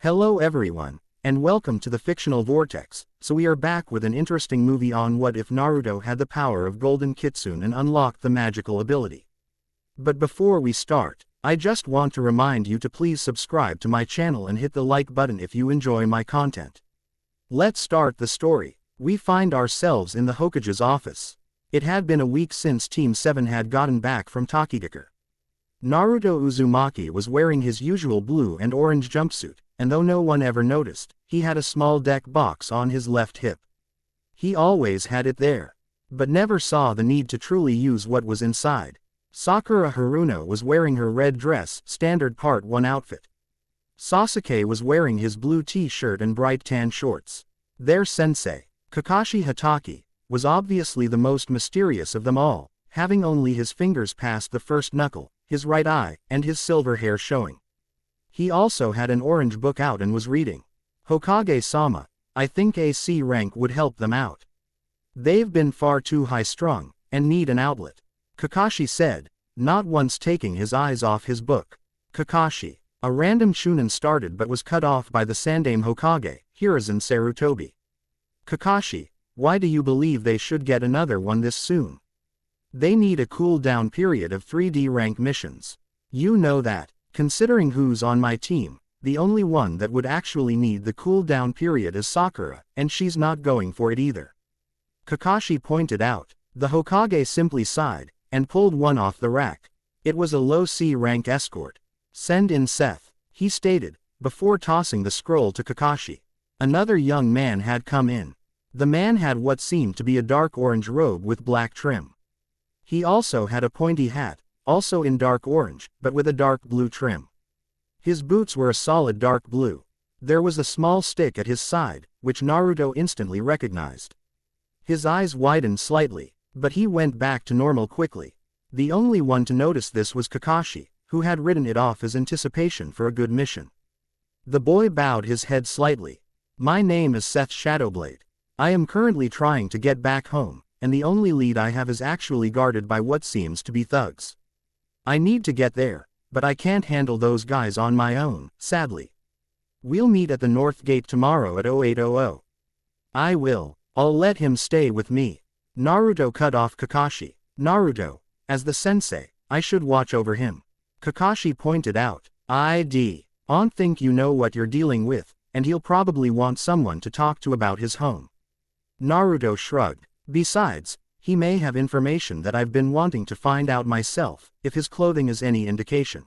Hello everyone, and welcome to the Fictional Vortex. So we are back with an interesting movie on what if Naruto had the power of Golden Kitsune and unlocked the magical ability. But before we start, I just want to remind you to please subscribe to my channel and hit the like button if you enjoy my content. Let's start the story. We find ourselves in the Hokage's office. It had been a week since Team 7 had gotten back from Takigakure. Naruto Uzumaki was wearing his usual blue and orange jumpsuit, and though no one ever noticed, he had a small deck box on his left hip. He always had it there, but never saw the need to truly use what was inside. Sakura Haruno was wearing her red dress, standard Part 1 outfit. Sasuke was wearing his blue t-shirt and bright tan shorts. Their sensei, Kakashi Hatake, was obviously the most mysterious of them all, having only his fingers past the first knuckle, his right eye, and his silver hair showing. He also had an orange book out and was reading. Hokage-sama, I think a C rank would help them out. They've been far too high-strung, and need an outlet, Kakashi said, not once taking his eyes off his book. Kakashi. A random chunin started but was cut off by the Sandaime Hokage, Hiruzen Sarutobi. Kakashi, why do you believe they should get another one this soon? They need a cool-down period of 3D rank missions. You know that, considering who's on my team, the only one that would actually need the cool-down period is Sakura, and she's not going for it either. Kakashi pointed out. The Hokage simply sighed, and pulled one off the rack. It was a low C rank escort. Send in Seth, he stated, before tossing the scroll to Kakashi. Another young man had come in. The man had what seemed to be a dark orange robe with black trim. He also had a pointy hat, also in dark orange, but with a dark blue trim. His boots were a solid dark blue. There was a small stick at his side, which Naruto instantly recognized. His eyes widened slightly, but he went back to normal quickly. The only one to notice this was Kakashi, who had written it off as anticipation for a good mission. The boy bowed his head slightly. My name is Seth Shadowblade. I am currently trying to get back home, and the only lead I have is actually guarded by what seems to be thugs. I need to get there, but I can't handle those guys on my own, sadly. We'll meet at the North Gate tomorrow at 0800. I will. I'll let him stay with me. Naruto cut off Kakashi. Naruto, as the sensei, I should watch over him. Kakashi pointed out. I think you know what you're dealing with, and he'll probably want someone to talk to about his home. Naruto shrugged. Besides, he may have information that I've been wanting to find out myself, if his clothing is any indication.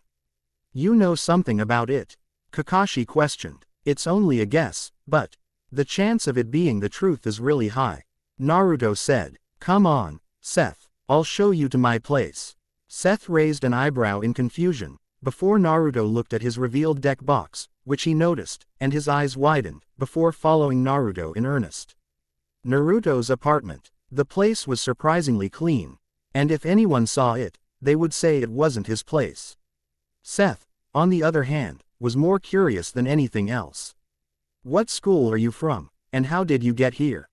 You know something about it? Kakashi questioned. It's only a guess, but the chance of it being the truth is really high. Naruto said. Come on, Seth, I'll show you to my place. Seth raised an eyebrow in confusion, before Naruto looked at his revealed deck box, which he noticed, and his eyes widened, before following Naruto in earnest. Naruto's apartment. The place was surprisingly clean, and if anyone saw it, they would say it wasn't his place. Seth, on the other hand, was more curious than anything else. What school are you from, and how did you get here?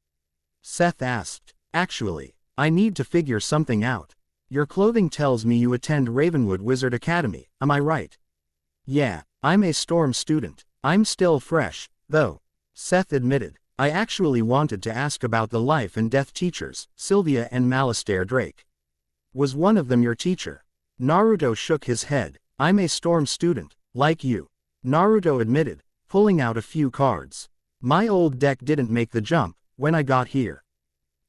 Seth asked. Actually, I need to figure something out. Your clothing tells me you attend Ravenwood Wizard Academy, am I right? Yeah, I'm a Storm student. I'm still fresh, though, Seth admitted. I actually wanted to ask about the life and death teachers, Sylvia and Malistaire Drake. Was one of them your teacher? Naruto shook his head. I'm a Storm student, like you. Naruto admitted, pulling out a few cards. My old deck didn't make the jump when I got here.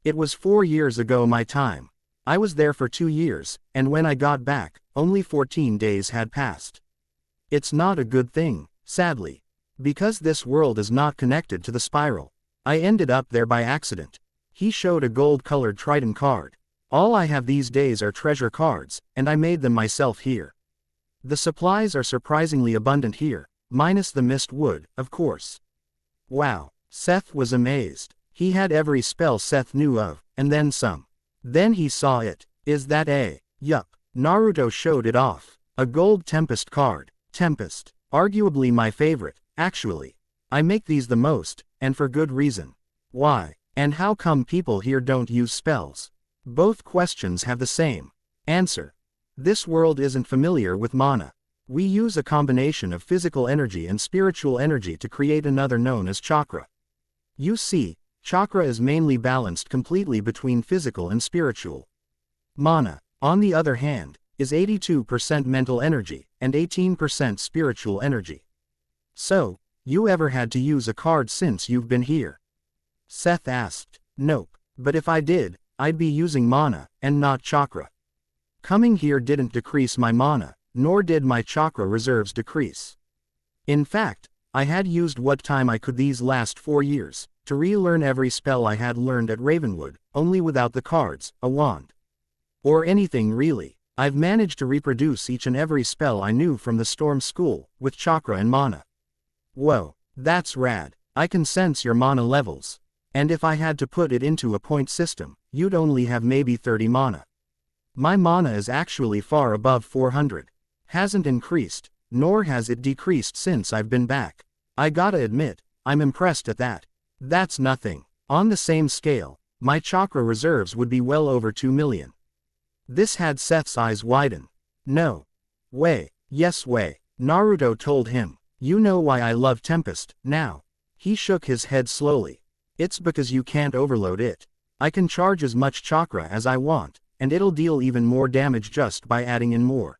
It was 4 years ago my time. I was there for 2 years, and when I got back, only 14 days had passed. It's not a good thing, sadly. Because this world is not connected to the spiral. I ended up there by accident. He showed a gold-colored Triton card. All I have these days are treasure cards, and I made them myself here. The supplies are surprisingly abundant here, minus the mist wood, of course. Wow, Seth was amazed. He had every spell Seth knew of, and then some. Then he saw it. Is that a? Yup. Naruto showed it off. A gold Tempest card. Tempest. Arguably my favorite, actually. I make these the most, and for good reason. Why? And how come people here don't use spells? Both questions have the same answer. This world isn't familiar with mana. We use a combination of physical energy and spiritual energy to create another known as chakra. You see, chakra is mainly balanced completely between physical and spiritual. Mana, on the other hand, is 82% mental energy and 18% spiritual energy. So, you ever had to use a card since you've been here? Seth asked. Nope, but if I did, I'd be using mana, and not chakra. Coming here didn't decrease my mana, nor did my chakra reserves decrease. In fact, I had used what time I could these last 4 years, to relearn every spell I had learned at Ravenwood, only without the cards, a wand. Or anything really. I've managed to reproduce each and every spell I knew from the Storm School, with chakra and mana. Whoa, that's rad. I can sense your mana levels. And if I had to put it into a point system, you'd only have maybe 30 mana. My mana is actually far above 400. Hasn't increased, nor has it decreased since I've been back. I gotta admit, I'm impressed at that. That's nothing. On the same scale, my chakra reserves would be well over 2 million. This had Seth's eyes widen. No way. Yes way. Naruto told him. You know why I love Tempest, now. He shook his head slowly. It's because you can't overload it. I can charge as much chakra as I want, and it'll deal even more damage just by adding in more.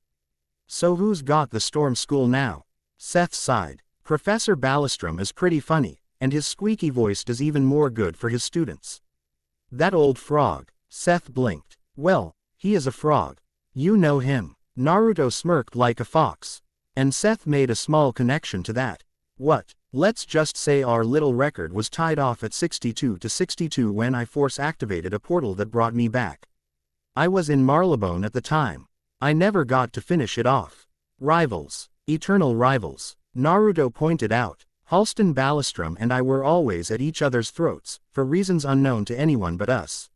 So who's got the Storm School now? Seth sighed. Professor Ballistrom is pretty funny, and his squeaky voice does even more good for his students. That old frog. Seth blinked. Well, he is a frog. You know him. Naruto smirked like a fox. And Seth made a small connection to that. What? Let's just say our little record was tied off at 62 to 62 when I force-activated a portal that brought me back. I was in Marylebone at the time. I never got to finish it off. Rivals. Eternal rivals. Naruto pointed out. Halston Ballistrom and I were always at each other's throats, for reasons unknown to anyone but us.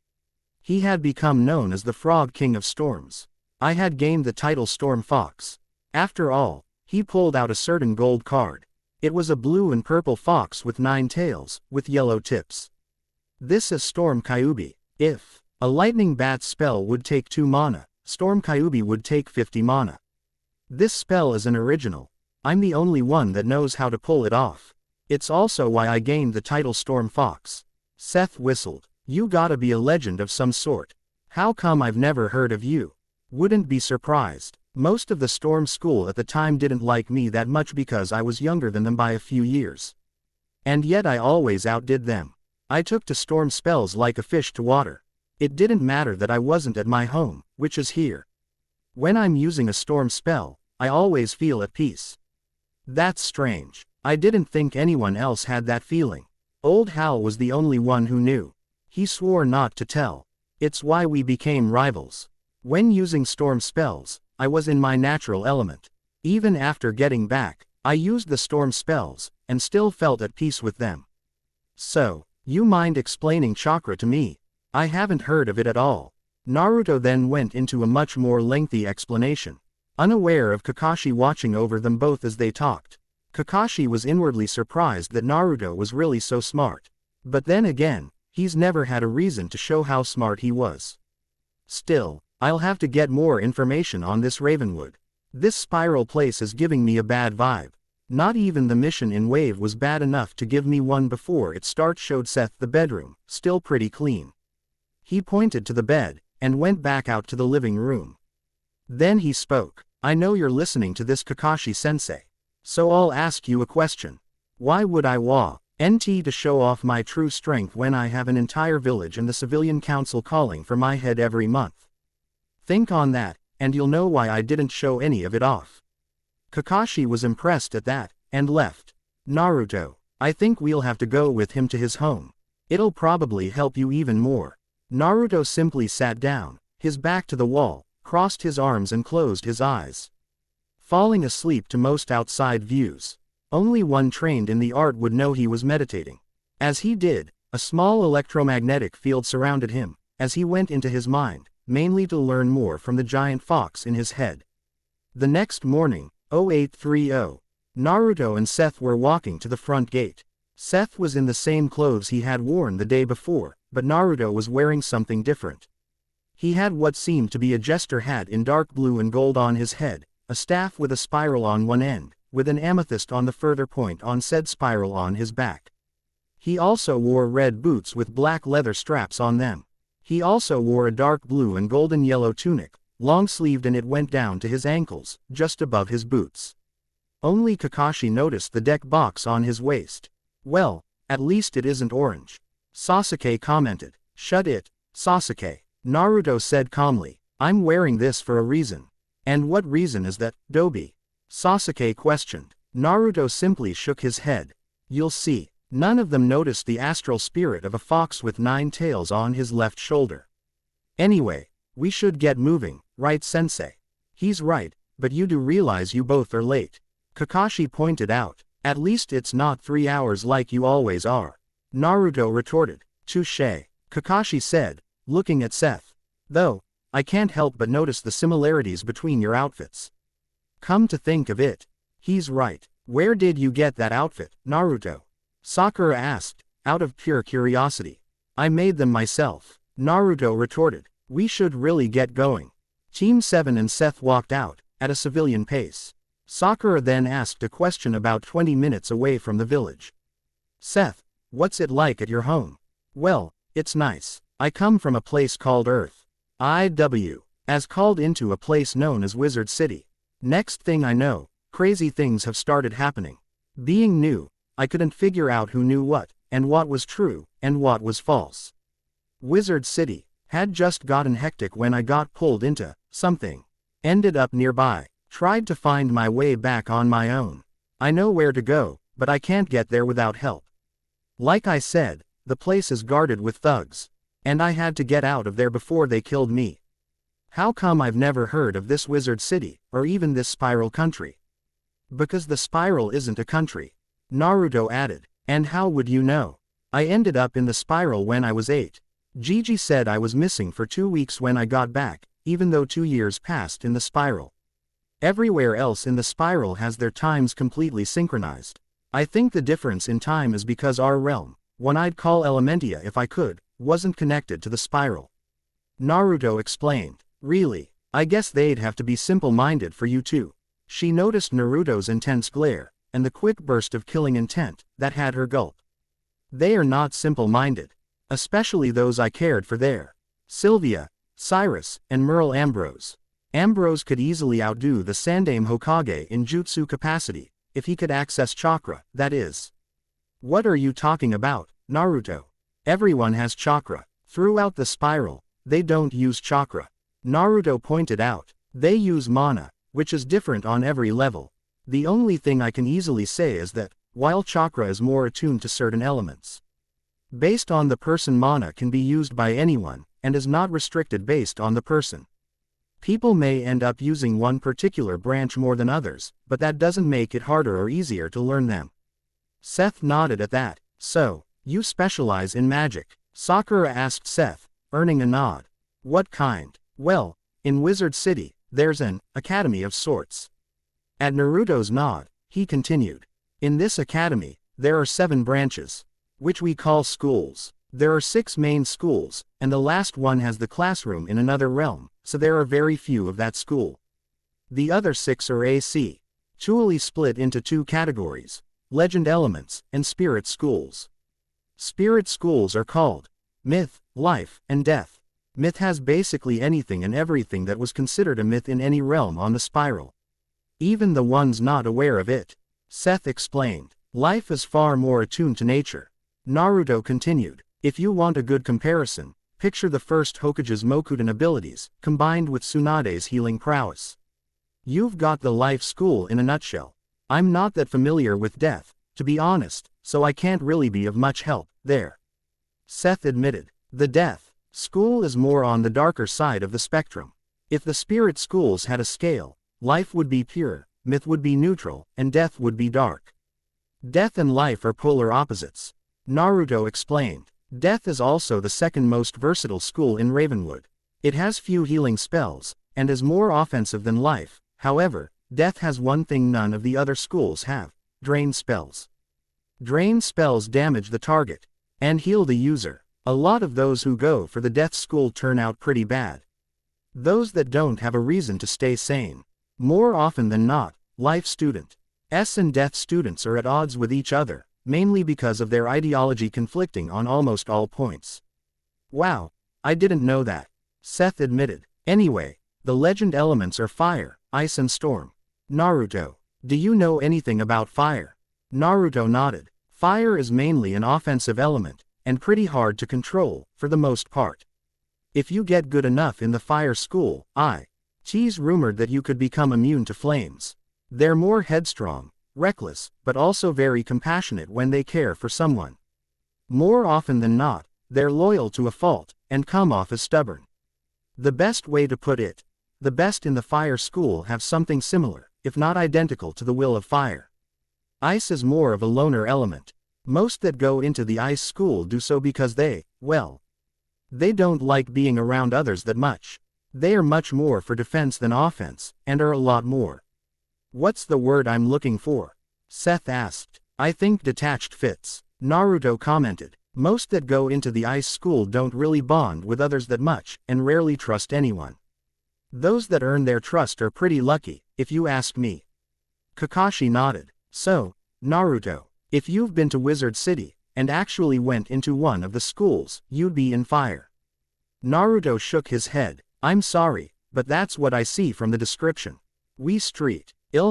He had become known as the Frog King of Storms. I had gained the title Storm Fox. After all, he pulled out a certain gold card. It was a blue and purple fox with 9 tails, with yellow tips. This is Storm Kyuubi. If a lightning bat spell would take 2 mana, Storm Kyuubi would take 50 mana. This spell is an original. I'm the only one that knows how to pull it off. It's also why I gained the title Storm Fox. Seth whistled. You gotta be a legend of some sort. How come I've never heard of you? Wouldn't be surprised. Most of the Storm School at the time didn't like me that much because I was younger than them by a few years. And yet I always outdid them. I took to storm spells like a fish to water. It didn't matter that I wasn't at my home, which is here. When I'm using a storm spell, I always feel at peace. That's strange. I didn't think anyone else had that feeling. Old Hal was the only one who knew. He swore not to tell. It's why we became rivals. When using storm spells, I was in my natural element. Even after getting back, I used the storm spells, and still felt at peace with them. So, you mind explaining chakra to me? I haven't heard of it at all. Naruto then went into a much more lengthy explanation. Unaware of Kakashi watching over them both as they talked. Kakashi was inwardly surprised that Naruto was really so smart. But then again, he's never had a reason to show how smart he was. Still, I'll have to get more information on this Ravenwood. This spiral place is giving me a bad vibe. Not even the mission in Wave was bad enough to give me one before it starts. Showed Seth the bedroom, still pretty clean. He pointed to the bed, and went back out to the living room. Then he spoke. I know you're listening to this, Kakashi-sensei. So I'll ask you a question. Why would I NT to show off my true strength when I have an entire village and the civilian council calling for my head every month? Think on that, and you'll know why I didn't show any of it off. Kakashi was impressed at that, and left. Naruto, I think we'll have to go with him to his home. It'll probably help you even more. Naruto simply sat down, his back to the wall, crossed his arms and closed his eyes. Falling asleep to most outside views. Only one trained in the art would know he was meditating. As he did, a small electromagnetic field surrounded him, as he went into his mind, mainly to learn more from the giant fox in his head. The next morning, 0830, Naruto and Seth were walking to the front gate. Seth was in the same clothes he had worn the day before, but Naruto was wearing something different. He had what seemed to be a jester hat in dark blue and gold on his head, a staff with a spiral on one end, with an amethyst on the further point on said spiral on his back. He also wore red boots with black leather straps on them. He also wore a dark blue and golden yellow tunic, long-sleeved, and it went down to his ankles, just above his boots. Only Kakashi noticed the deck box on his waist. "Well, at least it isn't orange," Sasuke commented. "Shut it, Sasuke," Naruto said calmly. "I'm wearing this for a reason." "And what reason is that, Dobi?" Sasuke questioned. Naruto simply shook his head. "You'll see." None of them noticed the astral spirit of a fox with 9 tails on his left shoulder. "Anyway, we should get moving, right, Sensei?" "He's right, but you do realize you both are late," Kakashi pointed out. "At least it's not 3 hours like you always are," Naruto retorted. "Touché," Kakashi said, looking at Seth. "Though, I can't help but notice the similarities between your outfits." "Come to think of it, he's right. Where did you get that outfit, Naruto?" Sakura asked, out of pure curiosity. "I made them myself," Naruto retorted. "We should really get going." Team 7 and Seth walked out, at a civilian pace. Sakura then asked a question about 20 minutes away from the village. "Seth, what's it like at your home?" "Well, it's nice. I come from a place called Earth. As called into a place known as Wizard City. Next thing I know, crazy things have started happening. Being new, I couldn't figure out who knew what, and what was true, and what was false. Wizard City had just gotten hectic when I got pulled into something. Ended up nearby, tried to find my way back on my own. I know where to go, but I can't get there without help. Like I said, the place is guarded with thugs. And I had to get out of there before they killed me. How come I've never heard of this Wizard City, or even this Spiral Country?" "Because the Spiral isn't a country," Naruto added. "And how would you know? I ended up in the Spiral when I was 8. Gigi said I was missing for 2 weeks when I got back, even though 2 years passed in the Spiral. Everywhere else in the Spiral has their times completely synchronized. I think the difference in time is because our realm, one I'd call Elementia if I could, wasn't connected to the Spiral." Naruto explained. "Really? I guess they'd have to be simple-minded for you too." She noticed Naruto's intense glare, and the quick burst of killing intent, that had her gulp. "They are not simple-minded. Especially those I cared for there. Sylvia, Cyrus, and Merle Ambrose. Ambrose could easily outdo the Sandaime Hokage in jutsu capacity, if he could access chakra, that is." "What are you talking about, Naruto? Everyone has chakra. Throughout the Spiral, they don't use chakra," Naruto pointed out. "They use mana, which is different on every level. The only thing I can easily say is that, while chakra is more attuned to certain elements, based on the person, mana can be used by anyone, and is not restricted based on the person. People may end up using one particular branch more than others, but that doesn't make it harder or easier to learn them." Seth nodded at that. "So, you specialize in magic?" Sakura asked Seth, earning a nod. "What kind?" "Well, in Wizard City, there's an academy of sorts." At Naruto's nod, he continued. "In this academy, there are 7 branches, which we call schools. There are 6 main schools, and the last one has the classroom in another realm, so there are very few of that school. The other 6 are actually split into 2 categories, legend elements, and spirit schools. Spirit schools are called myth, life, and death. Myth has basically anything and everything that was considered a myth in any realm on the Spiral. Even the ones not aware of it," Seth explained. "Life is far more attuned to nature." Naruto continued. "If you want a good comparison, picture the first Hokage's Mokudan abilities, combined with Tsunade's healing prowess. You've got the life school in a nutshell. I'm not that familiar with death, to be honest, so I can't really be of much help there," Seth admitted. "The death school is more on the darker side of the spectrum. If the spirit schools had a scale, life would be pure, myth would be neutral, and death would be dark. Death and life are polar opposites," Naruto explained. "Death is also the second most versatile school in Ravenwood. It has few healing spells, and is more offensive than life. However, death has one thing none of the other schools have: drain spells. Drain spells damage the target, and heal the user. A lot of those who go for the death school turn out pretty bad. Those that don't have a reason to stay sane. More often than not, life student S and death students are at odds with each other, mainly because of their ideology conflicting on almost all points. Wow, I didn't know that, Seth admitted. Anyway, the legend elements are fire, ice and storm. Naruto, do you know anything about fire? Naruto nodded. Fire is mainly an offensive element, and pretty hard to control, for the most part. If you get good enough in the fire school, T's rumored that you could become immune to flames. They're more headstrong, reckless, but also very compassionate when they care for someone. More often than not, they're loyal to a fault, and come off as stubborn. The best way to put it, the best in the fire school have something similar, if not identical to the will of fire. Ice is more of a loner element. Most that go into the ice school do so because they don't like being around others that much. They are much more for defense than offense, and are a lot more. What's the word I'm looking for? Seth asked. I think detached fits. Naruto commented. Most that go into the ice school don't really bond with others that much, and rarely trust anyone. Those that earn their trust are pretty lucky, if you ask me. Kakashi nodded. So, Naruto, if you've been to Wizard City, and actually went into one of the schools, you'd be in fire. Naruto shook his head. I'm sorry, but that's what I see from the description. We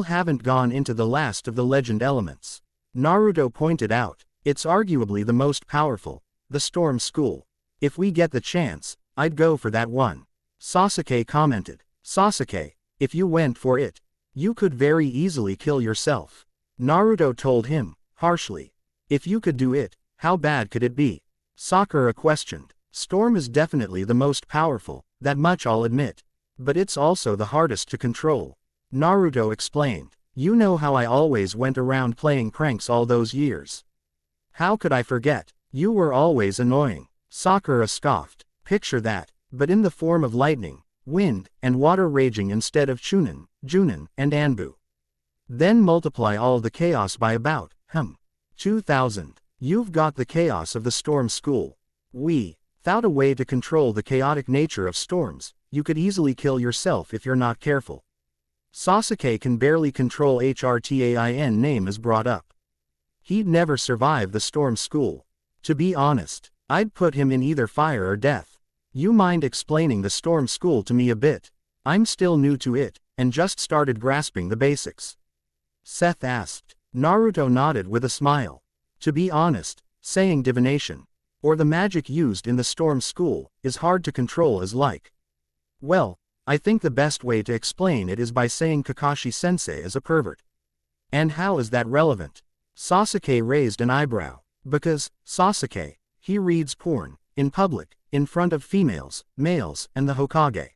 haven't gone into the last of the legend elements. Naruto pointed out. It's arguably the most powerful, the Storm School. If we get the chance, I'd go for that one. Sasuke commented. Sasuke, if you went for it, you could very easily kill yourself. Naruto told him, harshly. If you could do it, how bad could it be? Sakura questioned. Storm is definitely the most powerful, that much I'll admit. But it's also the hardest to control. Naruto explained. You know how I always went around playing pranks all those years. How could I forget? You were always annoying. Sakura scoffed. Picture that, but in the form of lightning, wind, and water raging instead of Chunin, Junin, and Anbu. Then multiply all the chaos by about, 2,000. You've got the chaos of the Storm School. Without a way to control the chaotic nature of storms, you could easily kill yourself if you're not careful. Sasuke can barely control Hrtain name is brought up. He'd never survive the Storm School. To be honest, I'd put him in either fire or death. You mind explaining the Storm School to me a bit? I'm still new to it, and just started grasping the basics. Seth asked. Naruto nodded with a smile. To be honest, saying divination, or the magic used in the Storm School, is hard to control as like. Well, I think the best way to explain it is by saying Kakashi-sensei is a pervert. And how is that relevant? Sasuke raised an eyebrow. Because, Sasuke, he reads porn, in public, in front of females, males, and the Hokage.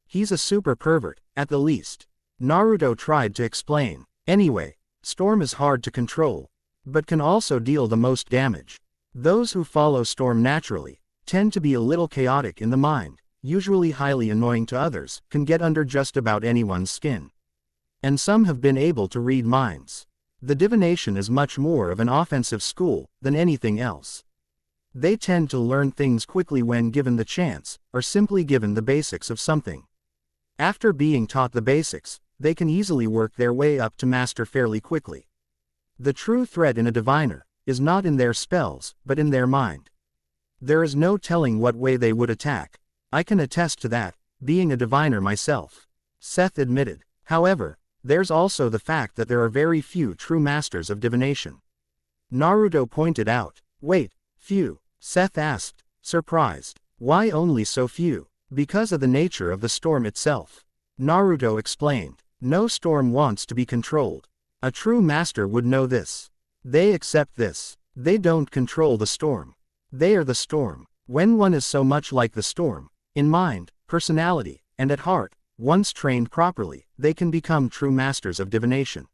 He's a super pervert, at the least. Naruto tried to explain. Anyway, Storm is hard to control, but can also deal the most damage. Those who follow Storm naturally, tend to be a little chaotic in the mind, usually highly annoying to others, can get under just about anyone's skin. And some have been able to read minds. The divination is much more of an offensive school than anything else. They tend to learn things quickly when given the chance, or simply given the basics of something. After being taught the basics, they can easily work their way up to master fairly quickly. The true threat in a diviner is not in their spells, but in their mind. There is no telling what way they would attack. I can attest to that, being a diviner myself. Seth admitted. However, there's also the fact that there are very few true masters of divination. Naruto pointed out. Wait, few? Seth asked, surprised. Why only so few? Because of the nature of the storm itself. Naruto explained. No storm wants to be controlled. A true master would know this. They accept this. They don't control the storm. They are the storm. When one is so much like the storm, in mind, personality, and at heart, once trained properly, they can become true masters of divination.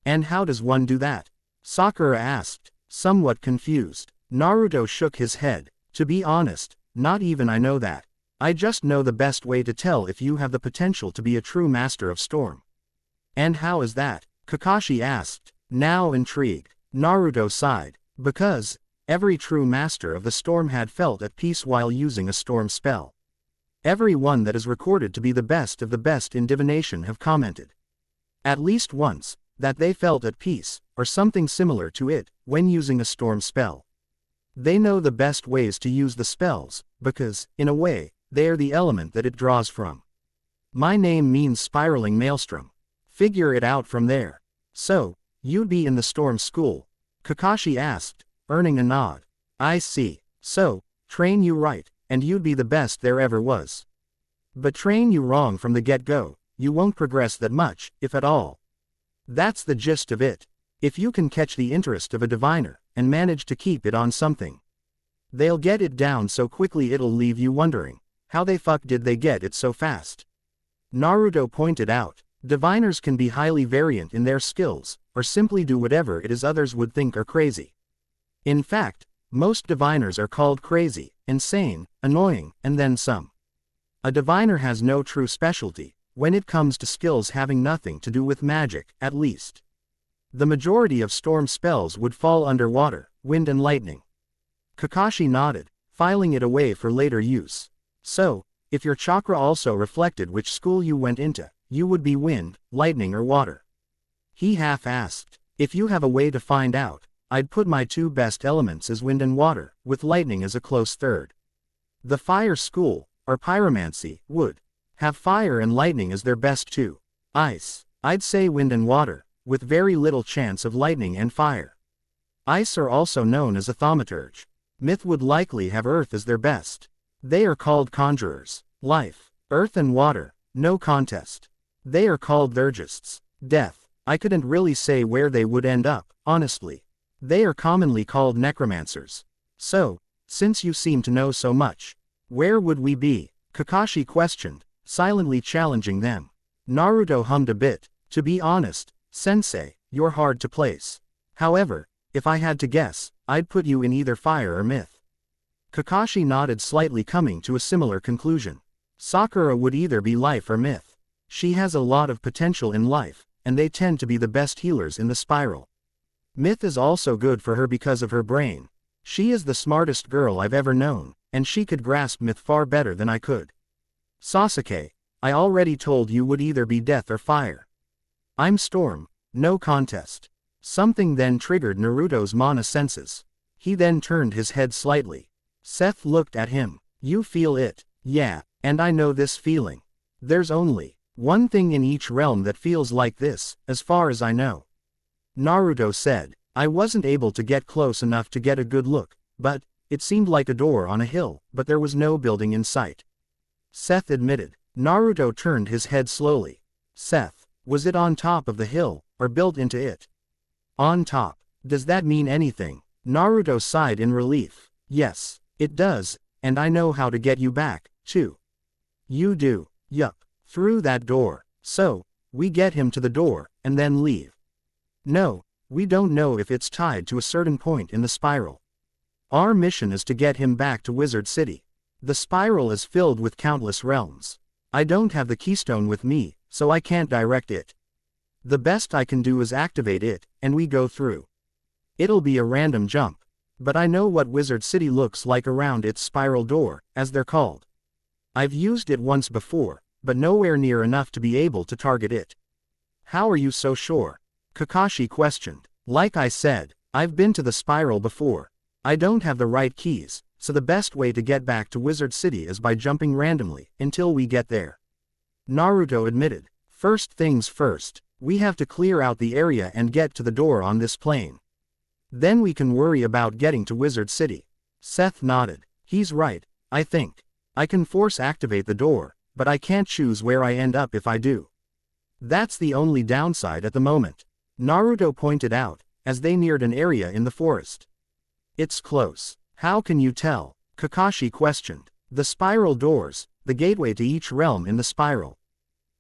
And how does one do that? Sakura asked, somewhat confused. Naruto shook his head. To be honest, not even I know that. I just know the best way to tell if you have the potential to be a true master of storm. And how is that? Kakashi asked, now intrigued. Naruto sighed. Because every true master of the storm had felt at peace while using a storm spell. Everyone that is recorded to be the best of the best in divination have commented, at least once, that they felt at peace, or something similar to it, when using a storm spell. They know the best ways to use the spells, because, in a way, they are the element that it draws from. My name means spiraling maelstrom. Figure it out from there. So, you'd be in the storm school? Kakashi asked, earning a nod. I see. So, train you right, and you'd be the best there ever was. But train you wrong from the get-go, you won't progress that much, if at all. That's the gist of it. If you can catch the interest of a diviner, and manage to keep it on something, they'll get it down so quickly it'll leave you wondering, how the fuck did they get it so fast? Naruto pointed out, diviners can be highly variant in their skills, or simply do whatever it is others would think are crazy. In fact, most diviners are called crazy, insane, annoying, and then some. A diviner has no true specialty, when it comes to skills having nothing to do with magic, at least. The majority of storm spells would fall under water, wind and lightning. Kakashi nodded, filing it away for later use. So, if your chakra also reflected which school you went into, you would be wind, lightning or water. He half-asked, if you have a way to find out, I'd put my two best elements as wind and water, with lightning as a close third. The fire school, or pyromancy, would have fire and lightning as their best two. Ice, I'd say wind and water, with very little chance of lightning and fire. Ice are also known as a thaumaturge. Myth would likely have earth as their best. They are called conjurers. Life, earth and water, no contest. They are called thurgists. Death, I couldn't really say where they would end up, honestly. They are commonly called necromancers. So, since you seem to know so much, where would we be? Kakashi questioned, silently challenging them. Naruto hummed a bit. To be honest, Sensei, you're hard to place. However, if I had to guess, I'd put you in either fire or myth. Kakashi nodded slightly, coming to a similar conclusion. Sakura would either be life or myth. She has a lot of potential in life, and they tend to be the best healers in the spiral. Myth is also good for her because of her brain. She is the smartest girl I've ever known, and she could grasp myth far better than I could. Sasuke, I already told you would either be death or fire. I'm storm, no contest. Something then triggered Naruto's mana senses. He then turned his head slightly. Seth looked at him. You feel it? Yeah, and I know this feeling. There's only one thing in each realm that feels like this, as far as I know. Naruto said, I wasn't able to get close enough to get a good look, but it seemed like a door on a hill, but there was no building in sight. Seth admitted. Naruto turned his head slowly. Seth, was it on top of the hill, or built into it? On top. Does that mean anything? Naruto sighed in relief. Yes, it does, and I know how to get you back, too. You do? Yup. Through that door. So, we get him to the door, and then leave. No, we don't know if it's tied to a certain point in the spiral. Our mission is to get him back to Wizard City. The spiral is filled with countless realms. I don't have the keystone with me, so I can't direct it. The best I can do is activate it, and we go through. It'll be a random jump. But I know what Wizard City looks like around its spiral door, as they're called. I've used it once before, but nowhere near enough to be able to target it. How are you so sure? Kakashi questioned. Like I said, I've been to the spiral before. I don't have the right keys, so the best way to get back to Wizard City is by jumping randomly, until we get there. Naruto admitted. First things first, we have to clear out the area and get to the door on this plane. Then we can worry about getting to Wizard City. Seth nodded. He's right, I think. I can force activate the door, but I can't choose where I end up if I do. That's the only downside at the moment. Naruto pointed out, as they neared an area in the forest. It's close. How can you tell? Kakashi questioned. The spiral doors, the gateway to each realm in the spiral,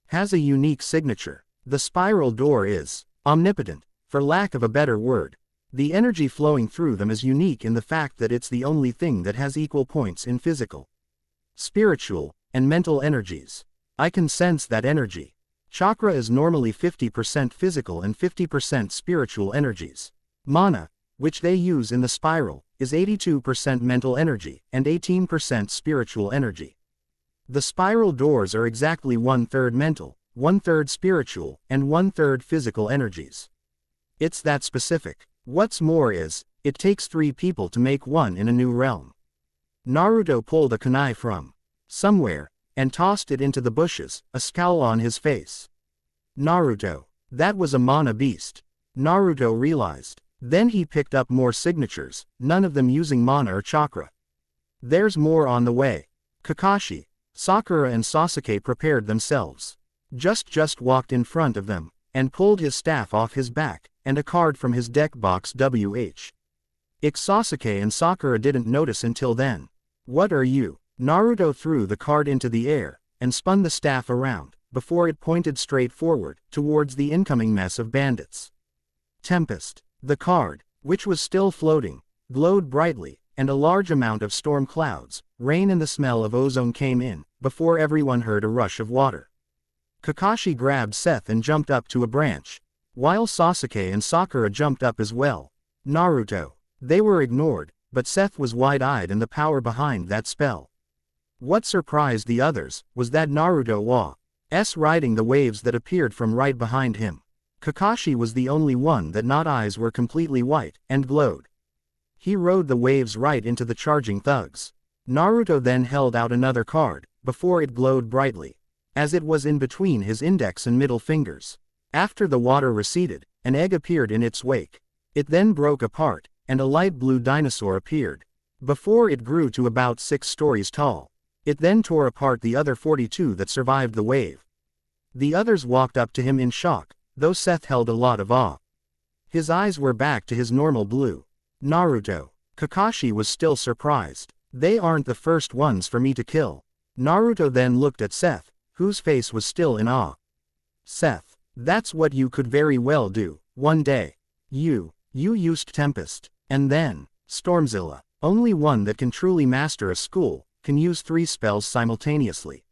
has a unique signature. The spiral door is omnipotent, for lack of a better word. The energy flowing through them is unique in the fact that it's the only thing that has equal points in physical, spiritual, and mental energies. I can sense that energy. Chakra is normally 50% physical and 50% spiritual energies. Mana, which they use in the spiral, is 82% mental energy and 18% spiritual energy. The spiral doors are exactly 1/3 mental, 1/3 spiritual, and 1/3 physical energies. It's that specific. What's more is, it takes 3 people to make one in a new realm. Naruto pulled a kunai from somewhere, and tossed it into the bushes, a scowl on his face. Naruto. That was a mana beast. Naruto realized. Then he picked up more signatures, none of them using mana or chakra. There's more on the way. Kakashi, Sakura and Sasuke prepared themselves. Just walked in front of them, and pulled his staff off his back, and a card from his deck box Sasuke and Sakura didn't notice until then. What are you? Naruto threw the card into the air, and spun the staff around, before it pointed straight forward, towards the incoming mess of bandits. Tempest. The card, which was still floating, glowed brightly, and a large amount of storm clouds, rain and the smell of ozone came in, before everyone heard a rush of water. Kakashi grabbed Seth and jumped up to a branch, while Sasuke and Sakura jumped up as well. Naruto. They were ignored, but Seth was wide-eyed and the power behind that spell. What surprised the others, was that Naruto was riding the waves that appeared from right behind him. Kakashi was the only one that not eyes were completely white, and glowed. He rode the waves right into the charging thugs. Naruto then held out another card, before it glowed brightly, as it was in between his index and middle fingers. After the water receded, an egg appeared in its wake. It then broke apart, and a light blue dinosaur appeared. Before it grew to about 6 stories tall. It then tore apart the other 42 that survived the wave. The others walked up to him in shock, though Seth held a lot of awe. His eyes were back to his normal blue. Naruto. Kakashi was still surprised. They aren't the first ones for me to kill. Naruto then looked at Seth, whose face was still in awe. Seth. That's what you could very well do, one day. You used Tempest. And then, Stormzilla. Only one that can truly master a school, can use 3 spells simultaneously.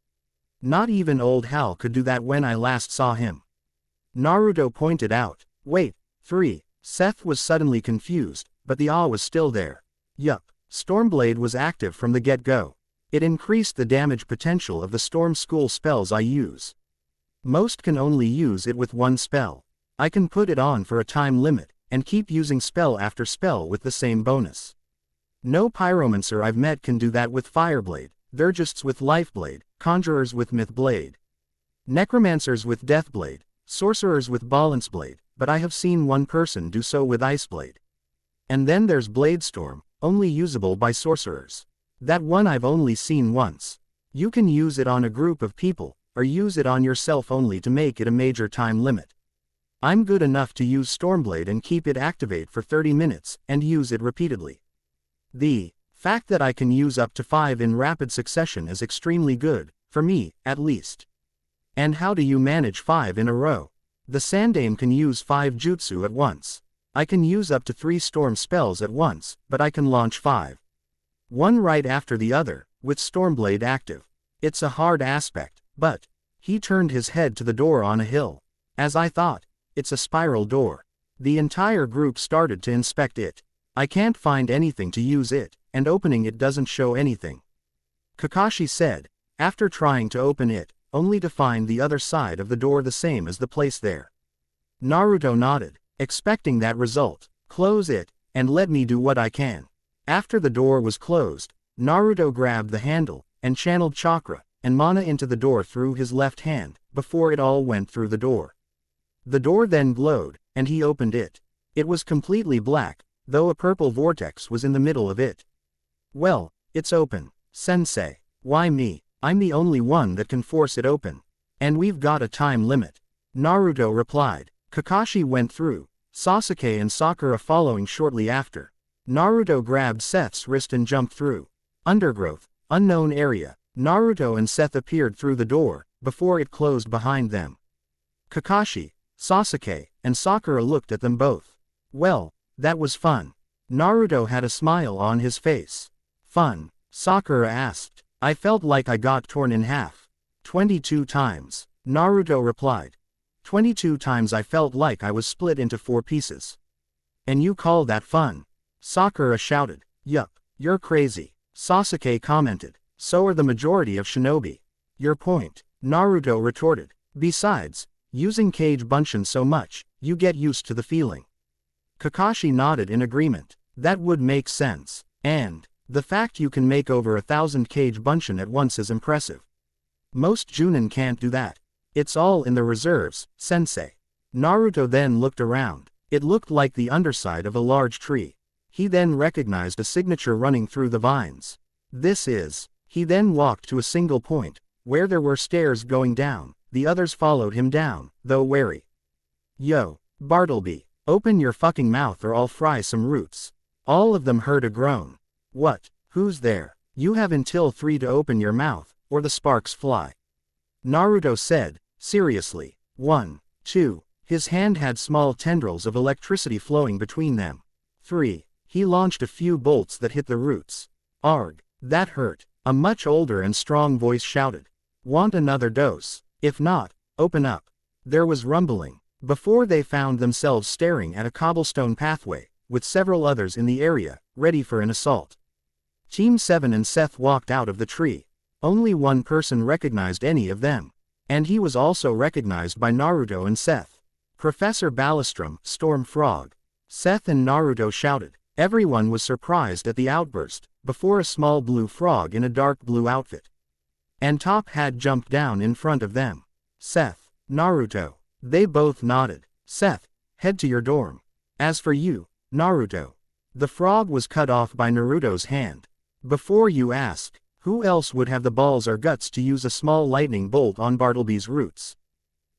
Not even old Hal could do that when I last saw him. Naruto pointed out. Wait, 3. Seth was suddenly confused, but the awe was still there. Yup, Stormblade was active from the get-go. It increased the damage potential of the Storm School spells I use. Most can only use it with 1 spell. I can put it on for a time limit, and keep using spell after spell with the same bonus. No pyromancer I've met can do that with Fireblade, Thurgists with Lifeblade, Conjurers with Mythblade, Necromancers with Deathblade, Sorcerers with Balanceblade, but I have seen one person do so with Iceblade. And then there's Bladestorm, only usable by sorcerers. That one I've only seen once. You can use it on a group of people, or use it on yourself only to make it a major time limit. I'm good enough to use Stormblade and keep it activate for 30 minutes, and use it repeatedly. The fact that I can use up to 5 in rapid succession is extremely good, for me, at least. And how do you manage 5 in a row? The Sandaime can use 5 jutsu at once. I can use up to 3 storm spells at once, but I can launch 5. One right after the other, with Stormblade active. It's a hard aspect, but he turned his head to the door on a hill. As I thought, it's a spiral door. The entire group started to inspect it. I can't find anything to use it, and opening it doesn't show anything. Kakashi said, after trying to open it, only to find the other side of the door the same as the place there. Naruto nodded, expecting that result. Close it, and let me do what I can. After the door was closed, Naruto grabbed the handle, and channeled chakra and mana into the door through his left hand, before it all went through the door. The door then glowed, and he opened it. It was completely black, though a purple vortex was in the middle of it. Well, it's open, sensei. Why me? I'm the only one that can force it open. And we've got a time limit. Naruto replied. Kakashi went through, Sasuke and Sakura following shortly after. Naruto grabbed Seth's wrist and jumped through. Undergrowth, unknown area. Naruto and Seth appeared through the door, before it closed behind them. Kakashi, Sasuke, and Sakura looked at them both. Well, that was fun. Naruto had a smile on his face. Fun? Sakura asked. I felt like I got torn in half. 22 times. Naruto replied. 22 times I felt like I was split into 4 pieces. And you call that fun? Sakura shouted. Yup, you're crazy. Sasuke commented. So are the majority of shinobi. Your point, Naruto retorted. Besides, using Kage Bunshin so much, you get used to the feeling. Kakashi nodded in agreement. That would make sense. And the fact you can make over 1,000 Kage Bunshin at once is impressive. Most Junin can't do that. It's all in the reserves, sensei. Naruto then looked around. It looked like the underside of a large tree. He then recognized a signature running through the vines. This is. He then walked to a single point, where there were stairs going down. The others followed him down, though wary. Yo, Bartleby, open your fucking mouth or I'll fry some roots. All of them heard a groan. What? Who's there? You have until 3 to open your mouth, or the sparks fly. Naruto said, seriously. 1, 2, his hand had small tendrils of electricity flowing between them. 3, he launched a few bolts that hit the roots. Arg, that hurt, a much older and strong voice shouted. Want another dose? If not, open up. There was rumbling. Before they found themselves staring at a cobblestone pathway, with several others in the area, ready for an assault. Team 7 and Seth walked out of the tree. Only one person recognized any of them. And he was also recognized by Naruto and Seth. Professor Ballistrom, Storm Frog. Seth and Naruto shouted. Everyone was surprised at the outburst, before a small blue frog in a dark blue outfit and top hat jumped down in front of them. Seth, Naruto. They both nodded. Seth, head to your dorm. As for you, Naruto. The frog was cut off by Naruto's hand. Before you ask, who else would have the balls or guts to use a small lightning bolt on Bartleby's roots?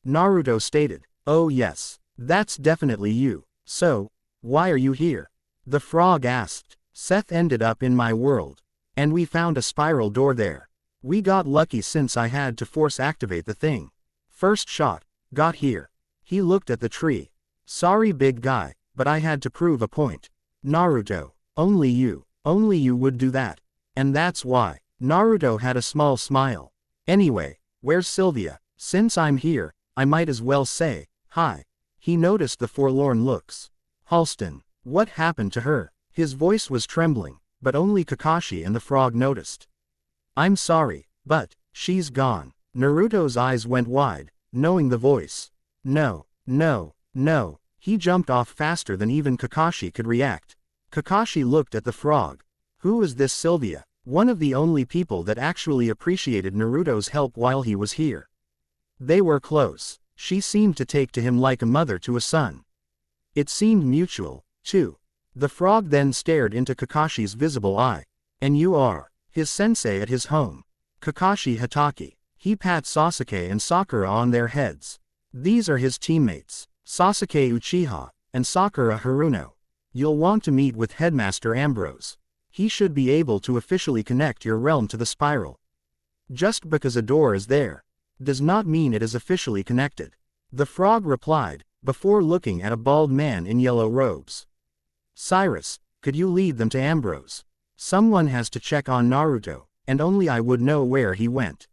Naruto stated. Oh yes, that's definitely you. So, why are you here? The frog asked. Seth ended up in my world. And we found a spiral door there. We got lucky since I had to force activate the thing. First shot, got here. He looked at the tree. Sorry big guy, but I had to prove a point. Naruto, only you would do that. And that's why. Naruto had a small smile. Anyway, where's Sylvia? Since I'm here, I might as well say, hi. He noticed the forlorn looks. Halston, what happened to her? His voice was trembling, but only Kakashi and the frog noticed. I'm sorry, but, she's gone. Naruto's eyes went wide, knowing the voice. No, no, no. He jumped off faster than even Kakashi could react. Kakashi looked at the frog. Who is this Sylvia? One of the only people that actually appreciated Naruto's help while he was here. They were close. She seemed to take to him like a mother to a son. It seemed mutual, too. The frog then stared into Kakashi's visible eye. And you are his sensei at his home. Kakashi Hatake. He pats Sasuke and Sakura on their heads. These are his teammates, Sasuke Uchiha, and Sakura Haruno. You'll want to meet with Headmaster Ambrose. He should be able to officially connect your realm to the spiral. Just because a door is there, does not mean it is officially connected. The frog replied, before looking at a bald man in yellow robes. Cyrus, could you lead them to Ambrose? Someone has to check on Naruto, and only I would know where he went.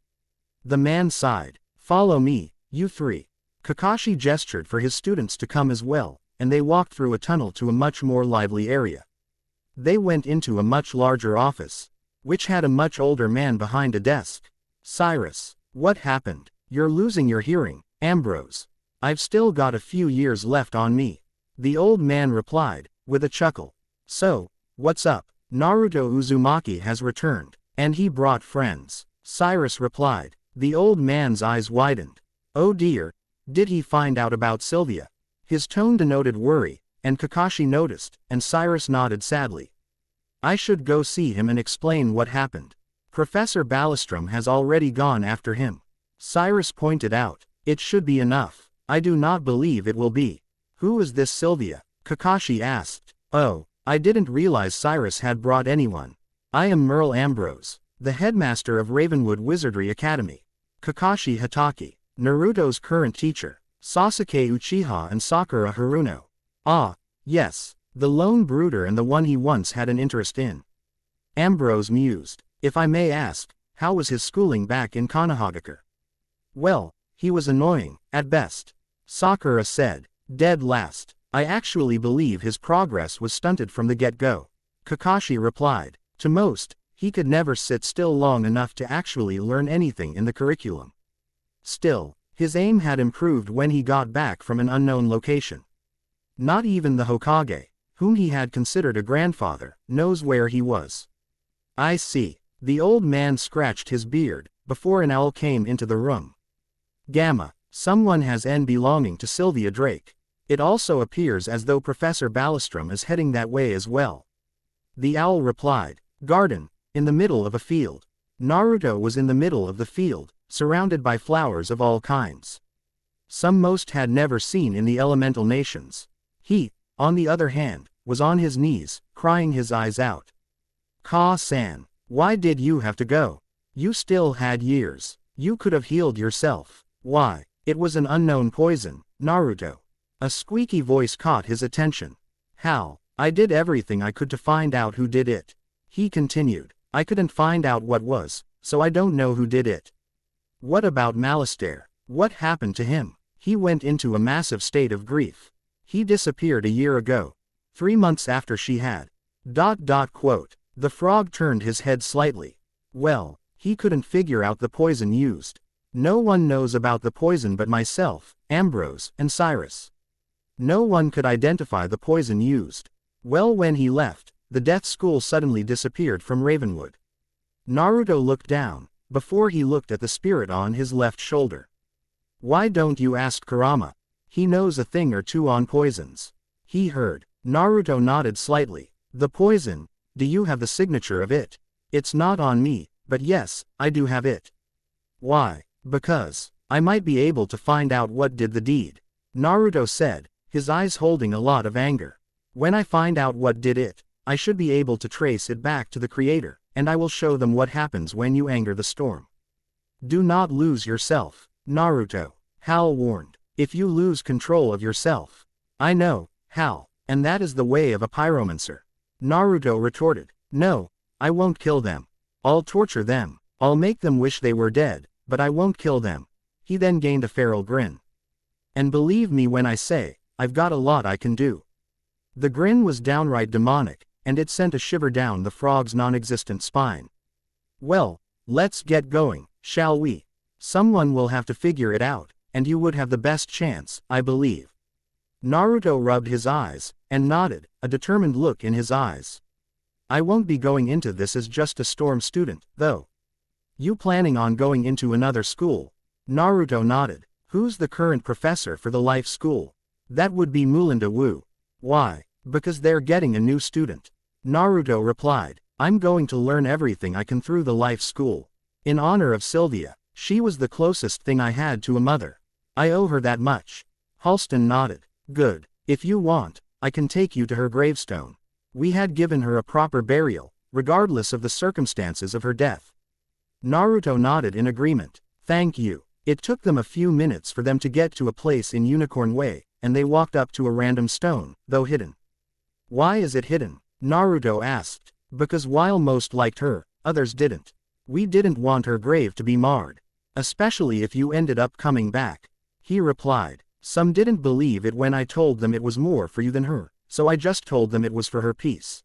The man sighed. Follow me, you three. Kakashi gestured for his students to come as well, and they walked through a tunnel to a much more lively area. They went into a much larger office, which had a much older man behind a desk. Cyrus, what happened? You're losing your hearing, Ambrose. I've still got a few years left on me. The old man replied, with a chuckle. So, what's up? Naruto Uzumaki has returned, and he brought friends. Cyrus replied. The old man's eyes widened. Oh dear, did he find out about Sylvia? His tone denoted worry, and Kakashi noticed, and Cyrus nodded sadly. I should go see him and explain what happened. Professor Ballistrom has already gone after him. Cyrus pointed out. It should be enough. I do not believe it will be. Who is this Sylvia? Kakashi asked. Oh, I didn't realize Cyrus had brought anyone. I am Merle Ambrose, the headmaster of Ravenwood Wizardry Academy. Kakashi Hatake, Naruto's current teacher. Sasuke Uchiha and Sakura Haruno. Ah, yes, the lone brooder and the one he once had an interest in. Ambrose mused. If I may ask, how was his schooling back in Konohagakure? Well, he was annoying, at best. Sakura said. Dead last. I actually believe his progress was stunted from the get-go. Kakashi replied. To most, He could never sit still long enough to actually learn anything in the curriculum. Still, his aim had improved when he got back from an unknown location. Not even the Hokage, whom he had considered a grandfather, knows where he was. I see. The old man scratched his beard, before an owl came into the room. Gamma, someone has N belonging to Sylvia Drake. It also appears as though Professor Ballistrom is heading that way as well. The owl replied. Garden, in the middle of a field. Naruto was in the middle of the field, surrounded by flowers of all kinds. Some most had never seen in the elemental nations. He, on the other hand, was on his knees, crying his eyes out. Ka-san, why did you have to go? You still had years. You could have healed yourself. Why? It was an unknown poison, Naruto. A squeaky voice caught his attention. How? I did everything I could to find out who did it. He continued. I couldn't find out what was, so I don't know who did it. What about Malistaire? What happened to him? He went into a massive state of grief. He disappeared a year ago. 3 months after she had. Quote. The frog turned his head slightly. Well, he couldn't figure out the poison used. No one knows about the poison but myself, Ambrose, and Cyrus. No one could identify the poison used. Well, when he left, the death school suddenly disappeared from Ravenwood. Naruto looked down, before he looked at the spirit on his left shoulder. Why don't you ask Kurama? He knows a thing or two on poisons. He heard. Naruto nodded slightly. The poison, do you have the signature of it? It's not on me, but yes, I do have it. Why? Because I might be able to find out what did the deed. Naruto said, his eyes holding a lot of anger. When I find out what did it, I should be able to trace it back to the creator, and I will show them what happens when you anger the storm. Do not lose yourself, Naruto. Hal warned. If you lose control of yourself. I know, Hal, and that is the way of a pyromancer. Naruto retorted. No, I won't kill them. I'll torture them. I'll make them wish they were dead, but I won't kill them. He then gained a feral grin. And believe me when I say, I've got a lot I can do. The grin was downright demonic, and it sent a shiver down the frog's non-existent spine. Well, let's get going, shall we? Someone will have to figure it out, and you would have the best chance, I believe. Naruto rubbed his eyes, and nodded, a determined look in his eyes. I won't be going into this as just a storm student, though. You planning on going into another school? Naruto nodded. Who's the current professor for the life school? That would be Mulinda Wu. Why? Because they're getting a new student. Naruto replied. I'm going to learn everything I can through the life school. In honor of Sylvia, she was the closest thing I had to a mother. I owe her that much. Halston nodded. Good. If you want, I can take you to her gravestone. We had given her a proper burial, regardless of the circumstances of her death. Naruto nodded in agreement. Thank you. It took them a few minutes for them to get to a place in Unicorn Way, and they walked up to a random stone, though hidden. Why is it hidden? Naruto asked. Because while most liked her, others didn't. We didn't want her grave to be marred. Especially if you ended up coming back. He replied. Some didn't believe it when I told them it was more for you than her, so I just told them it was for her peace.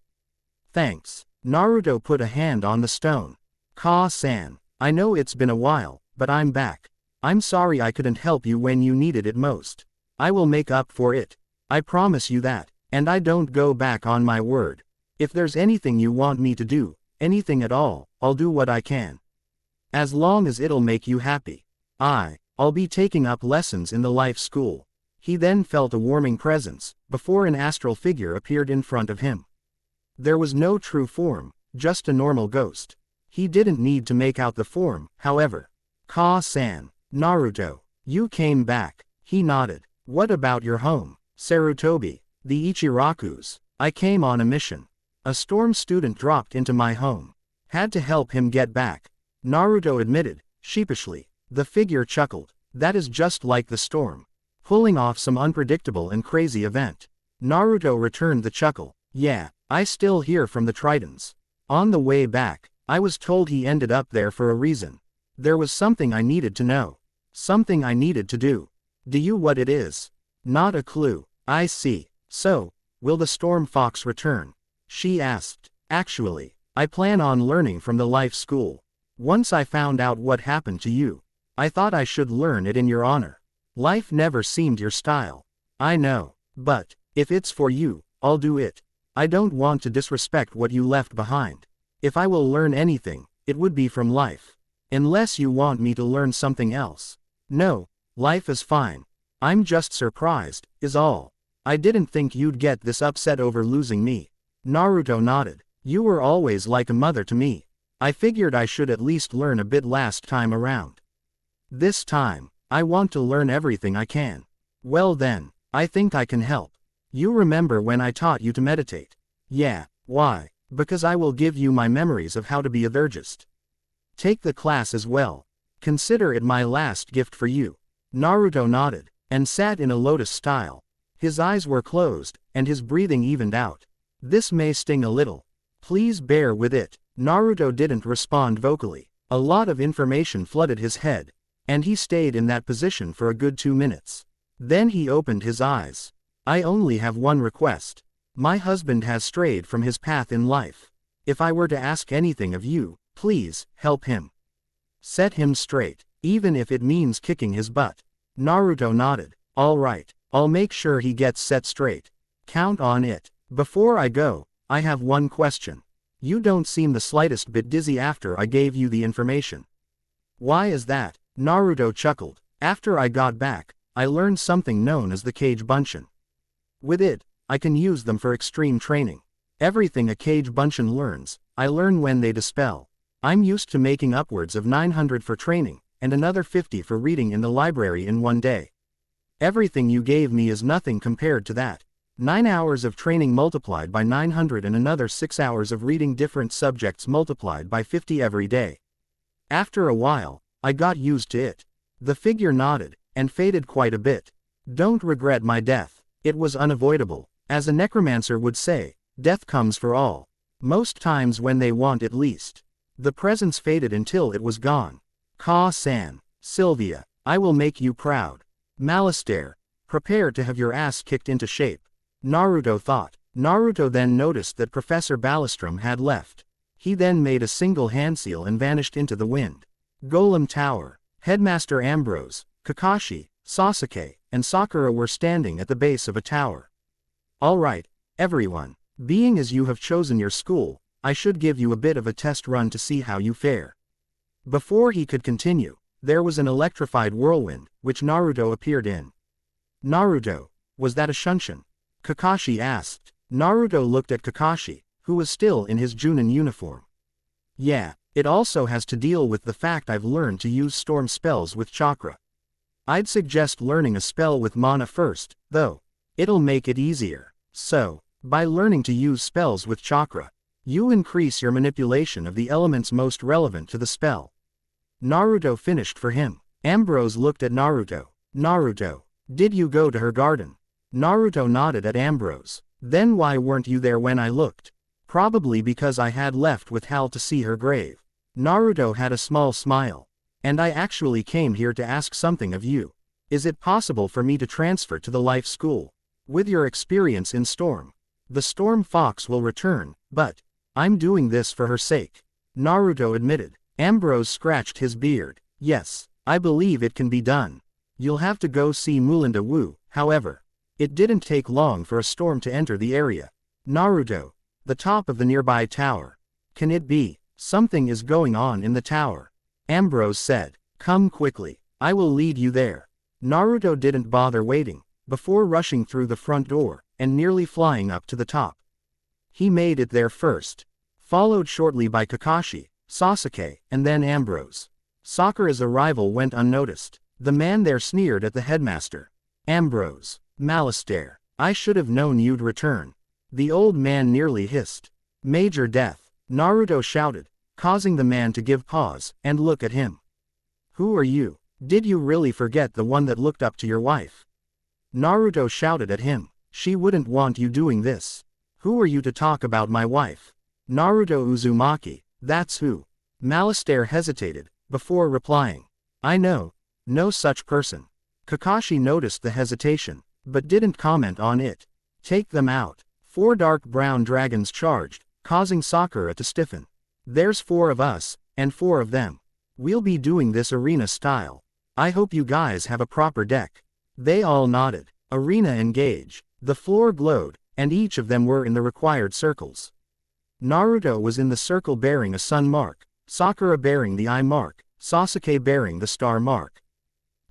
Thanks. Naruto put a hand on the stone. Ka-san, I know it's been a while, but I'm back. I'm sorry I couldn't help you when you needed it most. I will make up for it. I promise you that, and I don't go back on my word. If there's anything you want me to do, anything at all, I'll do what I can. As long as it'll make you happy. I'll be taking up lessons in the life school. He then felt a warming presence, before an astral figure appeared in front of him. There was no true form, just a normal ghost. He didn't need to make out the form, however. Ka-san, Naruto, you came back. He nodded. What about your home? Sarutobi, the Ichirakus. I came on a mission. A storm student dropped into my home. Had to help him get back. Naruto admitted, sheepishly. The figure chuckled. That is just like the storm. Pulling off some unpredictable and crazy event. Naruto returned the chuckle. Yeah, I still hear from the Tritons. On the way back, I was told he ended up there for a reason. There was something I needed to know. Something I needed to do. Do you what it is? Not a clue. I see. So, will the Storm Fox return? She asked. Actually, I plan on learning from the life school. Once I found out what happened to you, I thought I should learn it in your honor. Life never seemed your style. I know. But, if it's for you, I'll do it. I don't want to disrespect what you left behind. If I will learn anything, it would be from life. Unless you want me to learn something else. No, life is fine. I'm just surprised, is all. I didn't think you'd get this upset over losing me. Naruto nodded. You were always like a mother to me. I figured I should at least learn a bit last time around. This time, I want to learn everything I can. Well then, I think I can help. You remember when I taught you to meditate? Yeah, why? Because I will give you my memories of how to be a Thergist. Take the class as well. Consider it my last gift for you. Naruto nodded, and sat in a lotus style. His eyes were closed, and his breathing evened out. This may sting a little. Please bear with it. Naruto didn't respond vocally. A lot of information flooded his head, and he stayed in that position for a good 2 minutes. Then he opened his eyes. I only have one request. My husband has strayed from his path in life. If I were to ask anything of you, please, help him. Set him straight, even if it means kicking his butt. Naruto nodded. All right, I'll make sure he gets set straight. Count on it. Before I go, I have one question. You don't seem the slightest bit dizzy after I gave you the information. Why is that? Naruto chuckled. After I got back, I learned something known as the Kage Bunshin. With it, I can use them for extreme training. Everything a Kage Bunshin learns, I learn when they dispel. I'm used to making upwards of 900 for training, and another 50 for reading in the library in one day. Everything you gave me is nothing compared to that. 9 hours of training multiplied by 900 and another 6 hours of reading different subjects multiplied by 50 every day. After a while, I got used to it. The figure nodded, and faded quite a bit. Don't regret my death. It was unavoidable. As a necromancer would say, death comes for all. Most times when they want it least. The presence faded until it was gone. Ka-san, Sylvia, I will make you proud. Malastare, prepare to have your ass kicked into shape. Naruto thought. Naruto then noticed that Professor Ballistrom had left. He then made a single hand seal and vanished into the wind. Golem Tower. Headmaster Ambrose, Kakashi, Sasuke, and Sakura were standing at the base of a tower. All right, everyone. Being as you have chosen your school, I should give you a bit of a test run to see how you fare. Before he could continue, there was an electrified whirlwind, which Naruto appeared in. Naruto, was that a Shunshin? Kakashi asked. Naruto looked at Kakashi, who was still in his Junin uniform. Yeah, it also has to deal with the fact I've learned to use storm spells with chakra. I'd suggest learning a spell with mana first, though. It'll make it easier. So, by learning to use spells with chakra, you increase your manipulation of the elements most relevant to the spell. Naruto finished for him. Ambrose looked at Naruto. Naruto, did you go to her garden? Naruto nodded at Ambrose. Then why weren't you there when I looked? Probably because I had left with Hal to see her grave. Naruto had a small smile. And I actually came here to ask something of you. Is it possible for me to transfer to the life school? With your experience in Storm. The Storm Fox will return, but I'm doing this for her sake. Naruto admitted. Ambrose scratched his beard. Yes, I believe it can be done. You'll have to go see Mulinda Wu, however. It didn't take long for a storm to enter the area. Naruto, the top of the nearby tower. Can it be? Something is going on in the tower. Ambrose said. Come quickly. I will lead you there. Naruto didn't bother waiting, before rushing through the front door, and nearly flying up to the top. He made it there first. Followed shortly by Kakashi, Sasuke, and then Ambrose. Sakura's arrival went unnoticed. The man there sneered at the headmaster. Ambrose. Malastare. I should have known you'd return. The old man nearly hissed. Major death. Naruto shouted, causing the man to give pause, and look at him. Who are you? Did you really forget the one that looked up to your wife? Naruto shouted at him. She wouldn't want you doing this. Who are you to talk about my wife? Naruto Uzumaki, that's who. Malastare hesitated, before replying. I know. No such person. Kakashi noticed the hesitation, but didn't comment on it. Take them out. 4 dark brown dragons charged, causing Sakura to stiffen. There's 4 of us, and 4 of them. We'll be doing this arena style. I hope you guys have a proper deck. They all nodded. Arena engage. The floor glowed, and each of them were in the required circles. Naruto was in the circle bearing a sun mark, Sakura bearing the eye mark, Sasuke bearing the star mark,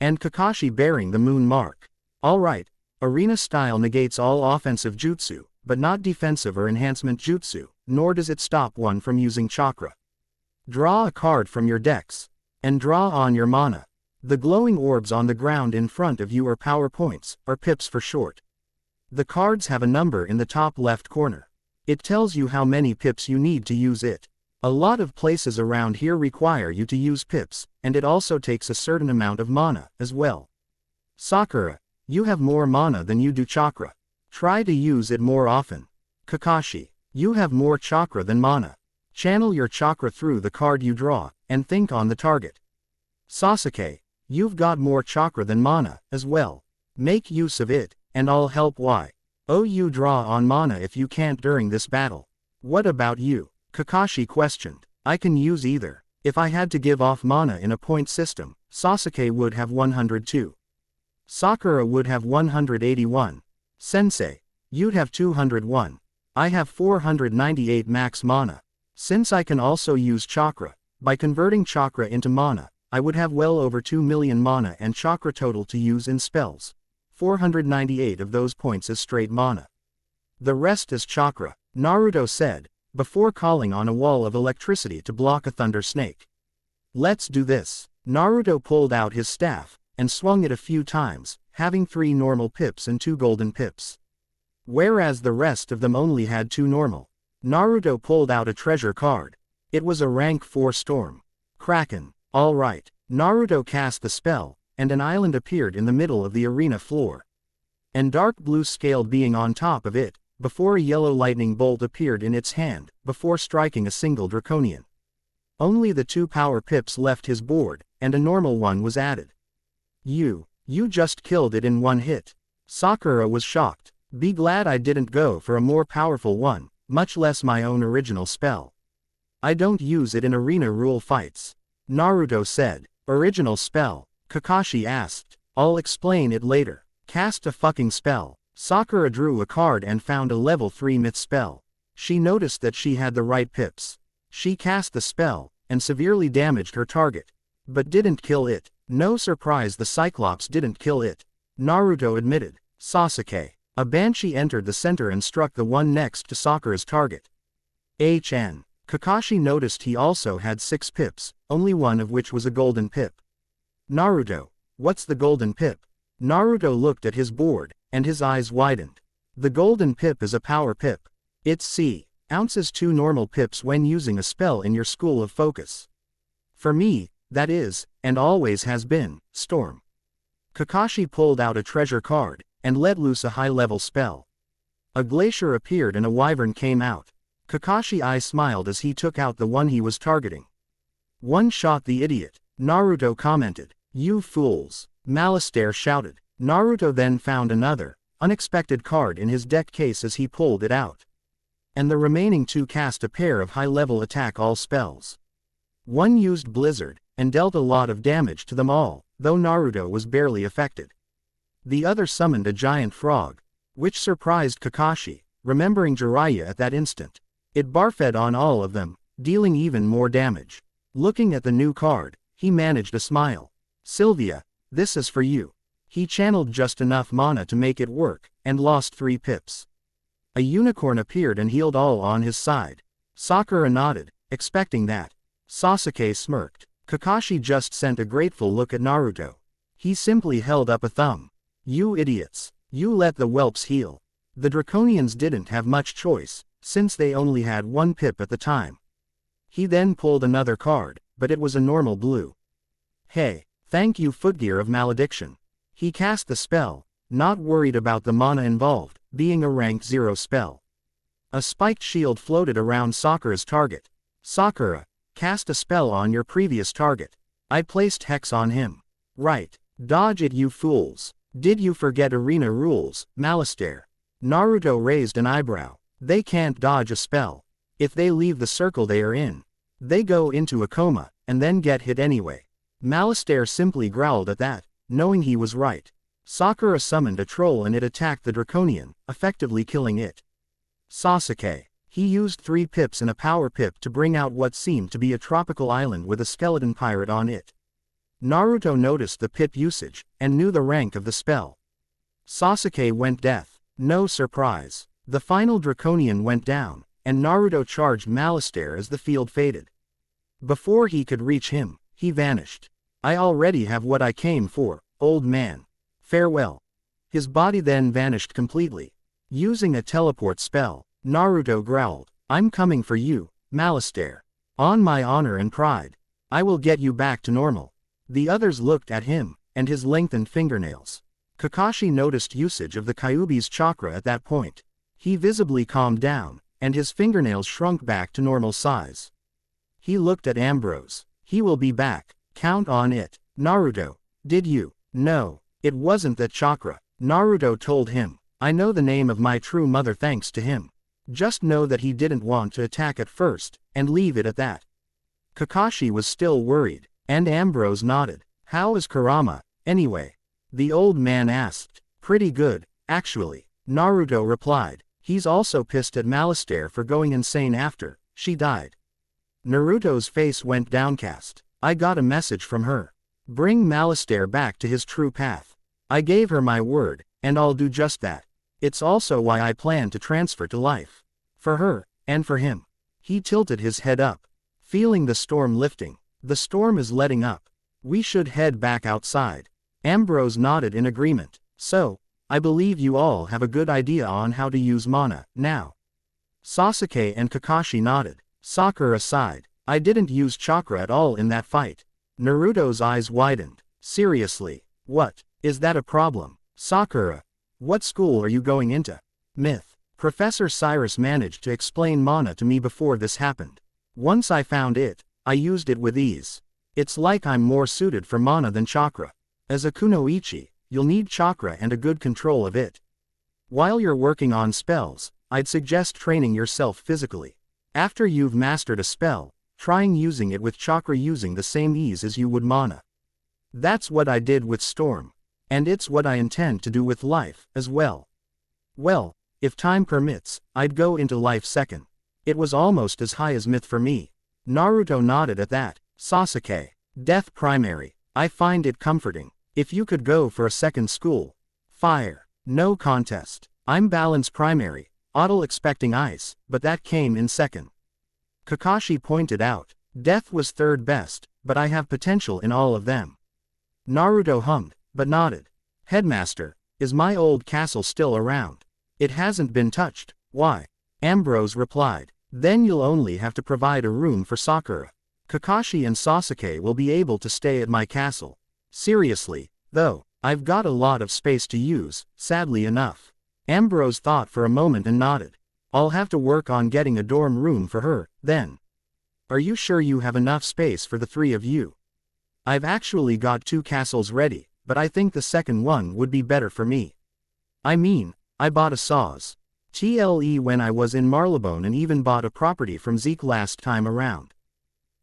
and Kakashi bearing the moon mark. Alright, arena style negates all offensive jutsu, but not defensive or enhancement jutsu, nor does it stop one from using chakra. Draw a card from your decks, and draw on your mana. The glowing orbs on the ground in front of you are power points, or pips for short. The cards have a number in the top left corner. It tells you how many pips you need to use it. A lot of places around here require you to use pips, and it also takes a certain amount of mana, as well. Sakura, you have more mana than you do chakra. Try to use it more often. Kakashi, you have more chakra than mana. Channel your chakra through the card you draw, and think on the target. Sasuke, you've got more chakra than mana, as well. Make use of it, and I'll help why. Oh, you draw on mana if you can't during this battle. What about you? Kakashi questioned. I can use either. If I had to give off mana in a point system, Sasuke would have 102. Sakura would have 181. Sensei, you'd have 201. I have 498 max mana. Since I can also use chakra, by converting chakra into mana, I would have well over 2 million mana and chakra total to use in spells. 498 of those points is straight mana. The rest is chakra, Naruto said, before calling on a wall of electricity to block a thunder snake. Let's do this. Naruto pulled out his staff, and swung it a few times, having 3 normal pips and 2 golden pips. Whereas the rest of them only had 2 normal. Naruto pulled out a treasure card. It was a rank 4 storm. Kraken. Alright. Naruto cast the spell, and an island appeared in the middle of the arena floor. And dark blue scaled being on top of it, before a yellow lightning bolt appeared in its hand, before striking a single draconian. Only the 2 power pips left his board, and a normal one was added. You just killed it in 1 hit. Sakura was shocked. Be glad I didn't go for a more powerful one, much less my own original spell. I don't use it in arena rule fights. Naruto said. Original spell? Kakashi asked. I'll explain it later. Cast a fucking spell. Sakura drew a card and found a level 3 myth spell. She noticed that she had the right pips. She cast the spell, and severely damaged her target. But didn't kill it. No surprise the Cyclops didn't kill it. Naruto admitted. Sasuke. A banshee entered the center and struck the one next to Sakura's target. HN. Kakashi noticed he also had 6 pips, only one of which was a golden pip. Naruto. What's the golden pip? Naruto looked at his board, and his eyes widened. The golden pip is a power pip. It's C. Ounces 2 normal pips when using a spell in your school of focus. For me, that is, and always has been, Storm. Kakashi pulled out a treasure card, and let loose a high-level spell. A glacier appeared and a wyvern came out. Kakashi smiled as he took out the one he was targeting. One shot the idiot, Naruto commented. You fools. Malastare shouted. Naruto then found another, unexpected card in his deck case as he pulled it out. And the remaining 2 cast a pair of high-level attack all spells. One used Blizzard, and dealt a lot of damage to them all, though Naruto was barely affected. The other summoned a giant frog, which surprised Kakashi, remembering Jiraiya at that instant. It barfed on all of them, dealing even more damage. Looking at the new card, he managed a smile. Sylvia, this is for you. He channeled just enough mana to make it work, and lost 3 pips. A unicorn appeared and healed all on his side. Sakura nodded, expecting that. Sasuke smirked. Kakashi just sent a grateful look at Naruto. He simply held up a thumb. You idiots. You let the whelps heal. The Draconians didn't have much choice, since they only had 1 pip at the time. He then pulled another card, but it was a normal blue. Hey, thank you Footgear of Malediction. He cast the spell, not worried about the mana involved, being a rank 0 spell. A spiked shield floated around Sakura's target. Sakura, cast a spell on your previous target. I placed Hex on him. Right. Dodge it you fools. Did you forget arena rules, Malastare? Naruto raised an eyebrow. They can't dodge a spell. If they leave the circle they are in, they go into a coma, and then get hit anyway. Malastare simply growled at that, knowing he was right. Sakura summoned a troll and it attacked the Draconian, effectively killing it. Sasuke. He used 3 pips and a power pip to bring out what seemed to be a tropical island with a skeleton pirate on it. Naruto noticed the pip usage, and knew the rank of the spell. Sasuke went death. No surprise. The final Draconian went down, and Naruto charged Malastare as the field faded. Before he could reach him, he vanished. I already have what I came for, old man. Farewell. His body then vanished completely. Using a teleport spell, Naruto growled, I'm coming for you, Malastare. On my honor and pride. I will get you back to normal. The others looked at him, and his lengthened fingernails. Kakashi noticed usage of the Kyuubi's chakra at that point. He visibly calmed down, and his fingernails shrunk back to normal size. He looked at Ambrose. He will be back. Count on it. Naruto, did you? No, it wasn't that chakra. Naruto told him, I know the name of my true mother thanks to him. Just know that he didn't want to attack at first, and leave it at that. Kakashi was still worried, and Ambrose nodded. How is Kurama, anyway? The old man asked. Pretty good, actually. Naruto replied. He's also pissed at Malastare for going insane after she died. Naruto's face went downcast. I got a message from her. Bring Malastare back to his true path. I gave her my word, and I'll do just that. It's also why I plan to transfer to life. For her, and for him. He tilted his head up. Feeling the storm lifting. The storm is letting up. We should head back outside. Ambrose nodded in agreement. So, I believe you all have a good idea on how to use mana, now. Sasuke and Kakashi nodded. Sakura sighed. I didn't use chakra at all in that fight. Naruto's eyes widened. Seriously, what? Is that a problem? Sakura. What school are you going into? Myth. Professor Cyrus managed to explain mana to me before this happened. Once I found it, I used it with ease. It's like I'm more suited for mana than chakra. As a kunoichi, you'll need chakra and a good control of it. While you're working on spells, I'd suggest training yourself physically. After you've mastered a spell, trying using it with chakra using the same ease as you would mana. That's what I did with Storm. And it's what I intend to do with life, as well. Well, if time permits, I'd go into life second. It was almost as high as myth for me. Naruto nodded at that. Sasuke. Death primary. I find it comforting. If you could go for a second school. Fire. No contest. I'm balance primary. Otto expecting ice, but that came in second. Kakashi pointed out. Death was third best, but I have potential in all of them. Naruto hummed, but nodded. Headmaster, is my old castle still around? It hasn't been touched. Why? Ambrose replied. Then you'll only have to provide a room for Sakura. Kakashi and Sasuke will be able to stay at my castle. Seriously, though, I've got a lot of space to use, sadly enough. Ambrose thought for a moment and nodded. I'll have to work on getting a dorm room for her, then. Are you sure you have enough space for the 3 of you? I've actually got 2 castles ready, but I think the second one would be better for me. I mean, I bought a Saws. TLE when I was in Marylebone and even bought a property from Zeke last time around.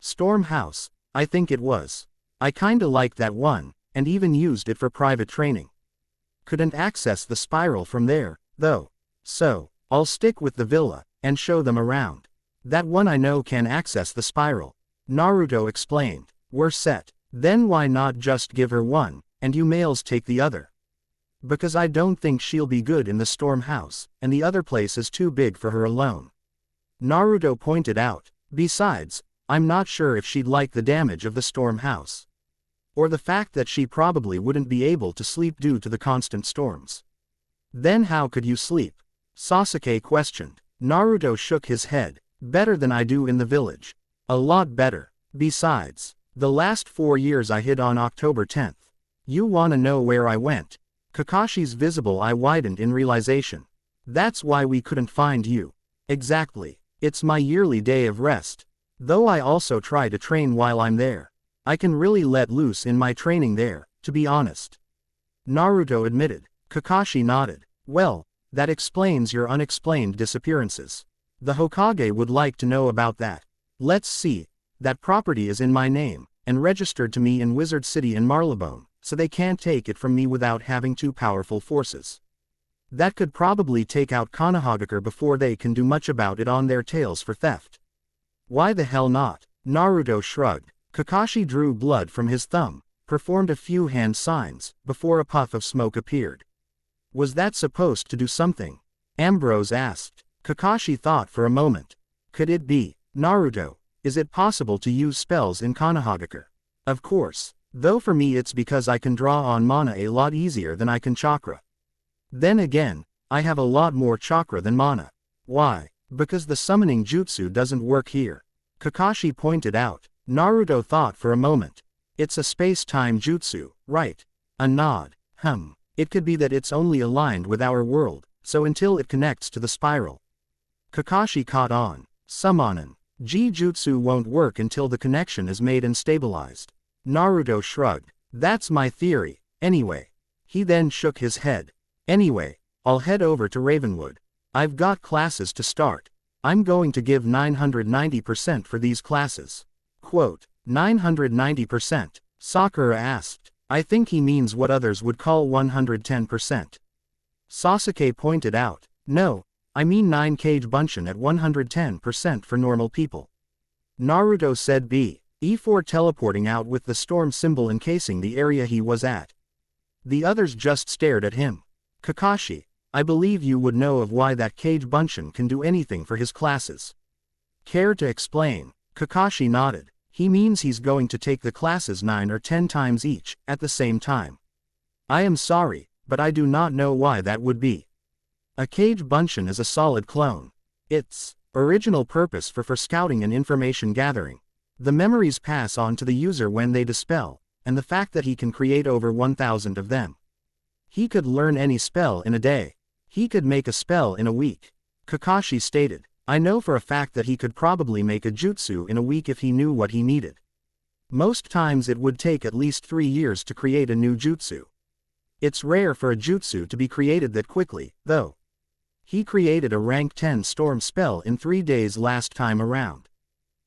Storm House, I think it was. I kinda liked that one, and even used it for private training. Couldn't access the spiral from there, though. So, I'll stick with the villa, and show them around. That one I know can access the spiral. Naruto explained. We're set. Then why not just give her one, and you males take the other? Because I don't think she'll be good in the Storm House, and the other place is too big for her alone. Naruto pointed out. Besides, I'm not sure if she'd like the damage of the Storm House. Or the fact that she probably wouldn't be able to sleep due to the constant storms. Then how could you sleep? Sasuke questioned. Naruto shook his head. Better than I do in the village. A lot better. Besides, the last 4 years I hid on October 10th. You wanna know where I went? Kakashi's visible eye widened in realization. That's why we couldn't find you. Exactly. It's my yearly day of rest. Though I also try to train while I'm there. I can really let loose in my training there, to be honest. Naruto admitted. Kakashi nodded. Well, that explains your unexplained disappearances. The Hokage would like to know about that. Let's see. That property is in my name, and registered to me in Wizard City in Marylebone, so they can't take it from me without having too powerful forces. That could probably take out Konohagakure before they can do much about it on their tails for theft. Why the hell not? Naruto shrugged. Kakashi drew blood from his thumb, performed a few hand signs, before a puff of smoke appeared. Was that supposed to do something? Ambrose asked. Kakashi thought for a moment. Could it be, Naruto, is it possible to use spells in Konohagakure? Of course, though for me it's because I can draw on mana a lot easier than I can chakra. Then again, I have a lot more chakra than mana. Why? Because the summoning jutsu doesn't work here. Kakashi pointed out. Naruto thought for a moment. It's a space-time jutsu, right? A nod. It could be that it's only aligned with our world, so until it connects to the spiral. Kakashi caught on. Summonin. Ji-jutsu won't work until the connection is made and stabilized. Naruto shrugged. That's my theory, anyway. He then shook his head. Anyway, I'll head over to Ravenwood. I've got classes to start. I'm going to give 990% for these classes. Quote, 990%, Sakura asked. I think he means what others would call 110%. Sasuke pointed out. No, I mean 9 Bunshin at 110% for normal people. Naruto said E4 teleporting out with the storm symbol encasing the area he was at. The others just stared at him. Kakashi, I believe you would know of why that Bunshin can do anything for his classes. Care to explain? Kakashi nodded. He means he's going to take the classes 9 or 10 times each, at the same time. I am sorry, but I do not know why that would be. A Bunshin is a solid clone. Its original purpose for scouting and information gathering. The memories pass on to the user when they dispel, and the fact that he can create over 1,000 of them. He could learn any spell in a day. He could make a spell in a week. Kakashi stated. I know for a fact that he could probably make a jutsu in a week if he knew what he needed. Most times it would take at least 3 years to create a new jutsu. It's rare for a jutsu to be created that quickly, though. He created a rank 10 storm spell in 3 days last time around.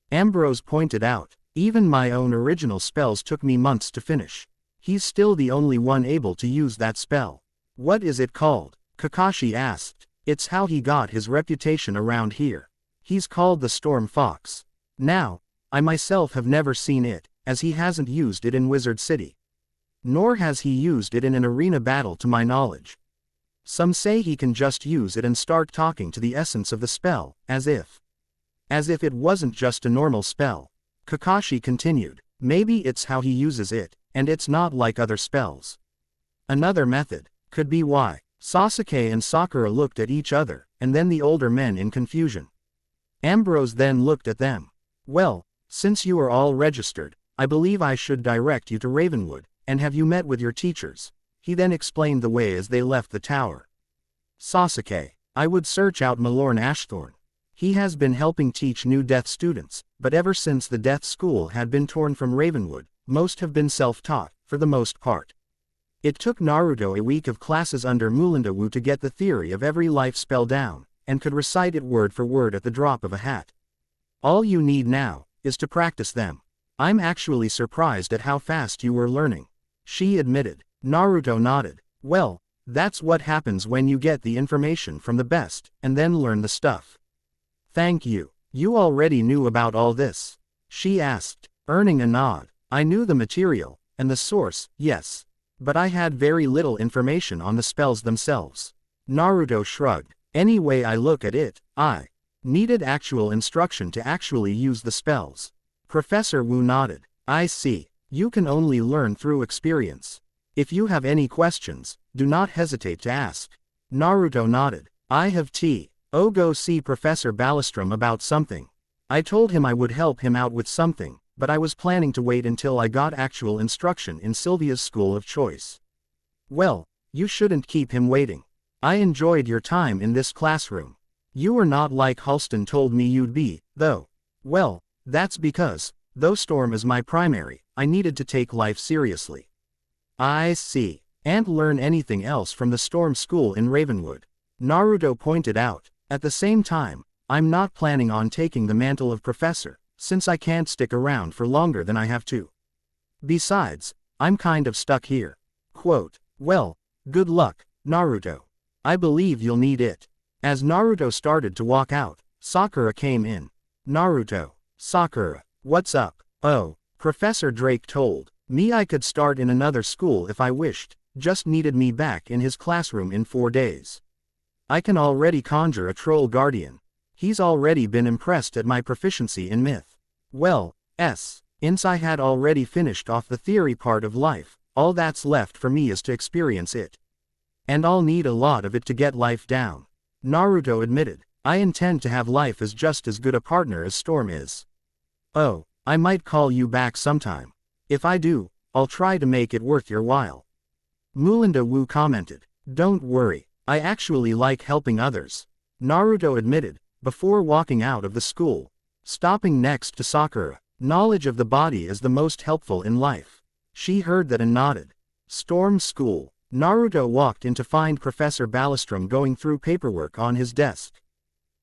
Ambrose pointed out, even my own original spells took me months to finish. He's still the only one able to use that spell. What is it called? Kakashi asked. It's how he got his reputation around here. He's called the Storm Fox. Now, I myself have never seen it, as he hasn't used it in Wizard City. Nor has he used it in an arena battle to my knowledge. Some say he can just use it and start talking to the essence of the spell, as if it wasn't just a normal spell. Kakashi continued. Maybe it's how he uses it, and it's not like other spells. Another method could be why. Sasuke and Sakura looked at each other, and then the older men in confusion. Ambrose then looked at them. Well, since you are all registered, I believe I should direct you to Ravenwood, and have you met with your teachers? He then explained the way as they left the tower. Sasuke, I would search out Malorn Ashthorn. He has been helping teach new death students, but ever since the death school had been torn from Ravenwood, most have been self-taught, for the most part. It took Naruto a week of classes under Mulindawu to get the theory of every life spell down, and could recite it word for word at the drop of a hat. All you need now, is to practice them. I'm actually surprised at how fast you were learning. She admitted. Naruto nodded. Well, that's what happens when you get the information from the best, and then learn the stuff. Thank you. You already knew about all this? She asked, earning a nod. I knew the material, and the source, yes. But I had very little information on the spells themselves. Naruto shrugged. Any way I look at it, I needed actual instruction to actually use the spells. Professor Wu nodded. I see. You can only learn through experience. If you have any questions, do not hesitate to ask. Naruto nodded. I have to go see Professor Ballistrom about something. I told him I would help him out with something, but I was planning to wait until I got actual instruction in Sylvia's school of choice. Well, you shouldn't keep him waiting. I enjoyed your time in this classroom. You were not like Halston told me you'd be, though. Well, that's because, though Storm is my primary, I needed to take life seriously. I see. And learn anything else from the Storm School in Ravenwood? Naruto pointed out. At the same time, I'm not planning on taking the mantle of professor, since I can't stick around for longer than I have to. Besides, I'm kind of stuck here. Quote, well, good luck, Naruto. I believe you'll need it. As Naruto started to walk out, Sakura came in. Naruto, Sakura, what's up? Oh, Professor Drake told me I could start in another school if I wished, just needed me back in his classroom in 4 days. I can already conjure a troll guardian. He's already been impressed at my proficiency in myth. Well, since I had already finished off the theory part of life, all that's left for me is to experience it. And I'll need a lot of it to get life down. Naruto admitted, I intend to have life as just as good a partner as Storm is. Oh, I might call you back sometime. If I do, I'll try to make it worth your while. Mulinda Wu commented, don't worry, I actually like helping others. Naruto admitted, before walking out of the school. Stopping next to Sakura, knowledge of the body is the most helpful in life. She heard that and nodded. Storm's school. Naruto walked in to find Professor Ballistrom going through paperwork on his desk.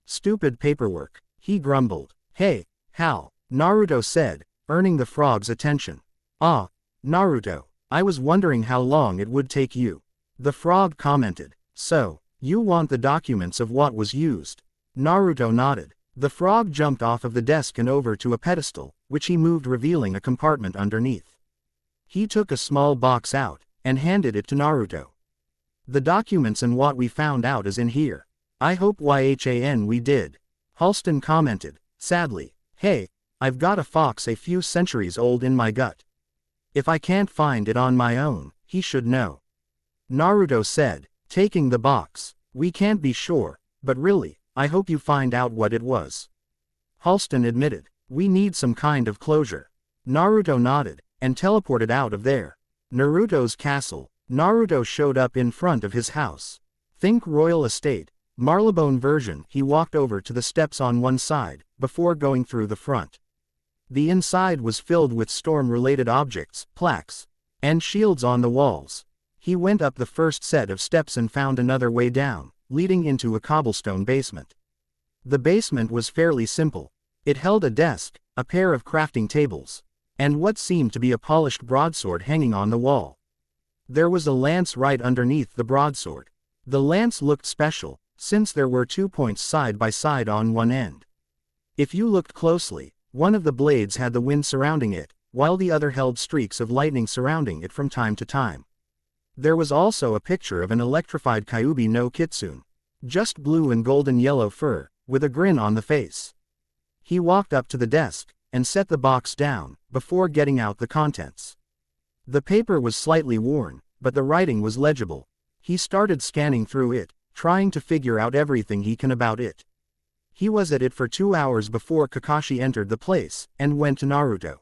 Stupid paperwork, he grumbled. Hey, Hal, Naruto said, earning the frog's attention. Ah, Naruto, I was wondering how long it would take you. The frog commented. So, you want the documents of what was used? Naruto nodded. The frog jumped off of the desk and over to a pedestal, which he moved revealing a compartment underneath. He took a small box out, and handed it to Naruto. The documents and what we found out is in here. I hope YHAN we did. Halston commented, sadly. Hey, I've got a fox a few centuries old in my gut. If I can't find it on my own, he should know. Naruto said, taking the box. We can't be sure, but really, I hope you find out what it was. Halston admitted, we need some kind of closure. Naruto nodded, and teleported out of there. Naruto's castle. Naruto showed up in front of his house. Think royal estate, Marlebone version. He walked over to the steps on one side, before going through the front. The inside was filled with storm-related objects, plaques, and shields on the walls. He went up the first set of steps and found another way down, leading into a cobblestone basement. The basement was fairly simple. It held a desk, a pair of crafting tables, and what seemed to be a polished broadsword hanging on the wall. There was a lance right underneath the broadsword. The lance looked special, since there were 2 points side by side on one end. If you looked closely, one of the blades had the wind surrounding it, while the other held streaks of lightning surrounding it from time to time. There was also a picture of an electrified Kyuubi no Kitsune. Just blue and golden yellow fur, with a grin on the face. He walked up to the desk, and set the box down, before getting out the contents. The paper was slightly worn, but the writing was legible. He started scanning through it, trying to figure out everything he can about it. He was at it for 2 hours before Kakashi entered the place, and went to Naruto.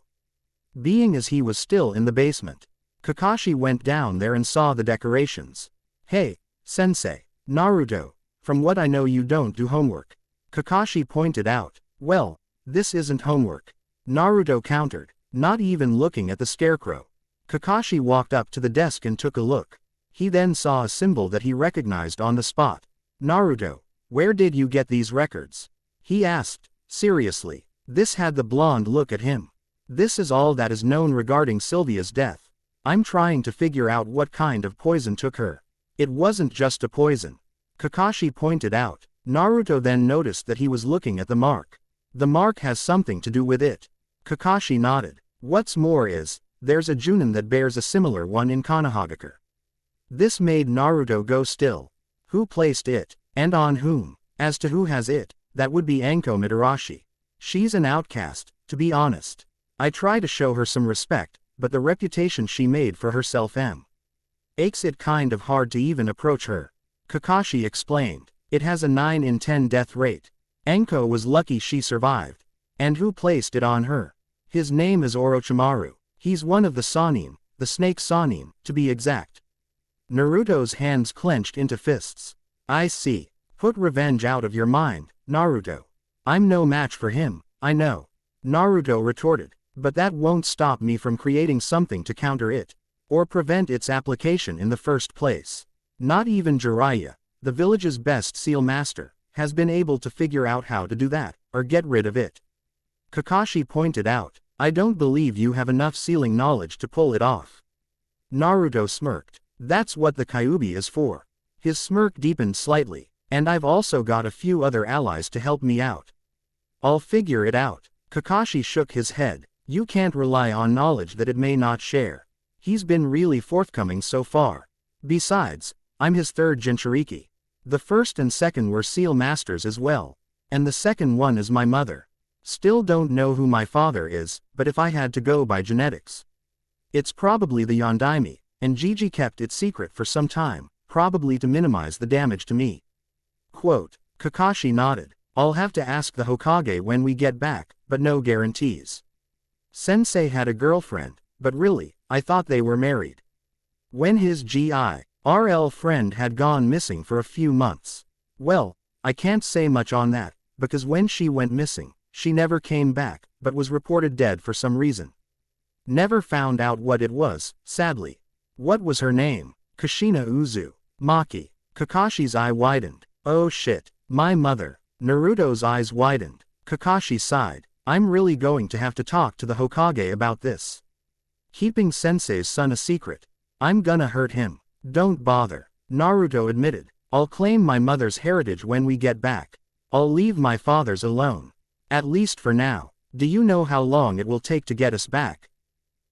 Being as he was still in the basement, Kakashi went down there and saw the decorations. Hey, sensei. Naruto, from what I know you don't do homework. Kakashi pointed out. Well, this isn't homework. Naruto countered, not even looking at the scarecrow. Kakashi walked up to the desk and took a look. He then saw a symbol that he recognized on the spot. Naruto, where did you get these records? He asked, seriously. This had the blonde look at him. This is all that is known regarding Sylvia's death. I'm trying to figure out what kind of poison took her. It wasn't just a poison. Kakashi pointed out. Naruto then noticed that he was looking at the mark. The mark has something to do with it. Kakashi nodded. What's more is, there's a Junin that bears a similar one in Konohagakure. This made Naruto go still. Who placed it? And on whom? As to who has it, that would be Anko Midarashi. She's an outcast, to be honest. I try to show her some respect, but the reputation she made for herself makes it kind of hard to even approach her. Kakashi explained. It has a 9 in 10 death rate. Anko was lucky she survived. And who placed it on her? His name is Orochimaru. He's one of the Sannin, the snake Sannin, to be exact. Naruto's hands clenched into fists. I see. Put revenge out of your mind, Naruto. I'm no match for him, I know. Naruto retorted, but that won't stop me from creating something to counter it, or prevent its application in the first place. Not even Jiraiya, the village's best seal master, has been able to figure out how to do that, or get rid of it. Kakashi pointed out, I don't believe you have enough sealing knowledge to pull it off. Naruto smirked. That's what the Kyuubi is for. His smirk deepened slightly, and I've also got a few other allies to help me out. I'll figure it out. Kakashi shook his head. You can't rely on knowledge that it may not share. He's been really forthcoming so far. Besides, I'm his third Jinchuriki. The first and second were seal masters as well. And the second one is my mother. Still don't know who my father is, but if I had to go by genetics, it's probably the Yondaime, and Gigi kept it secret for some time, probably to minimize the damage to me. Quote, Kakashi nodded. I'll have to ask the Hokage when we get back, but no guarantees. Sensei had a girlfriend, but really, I thought they were married. When his GIRL friend had gone missing for a few months. Well, I can't say much on that, because when she went missing, she never came back, but was reported dead for some reason. Never found out what it was, sadly. What was her name? Kushina Uzu. Maki. Kakashi's eye widened. Oh shit, my mother. Naruto's eyes widened. Kakashi sighed. I'm really going to have to talk to the Hokage about this. Keeping Sensei's son a secret. I'm gonna hurt him. Don't bother. Naruto admitted. I'll claim my mother's heritage when we get back. I'll leave my father's alone. At least for now. Do you know how long it will take to get us back?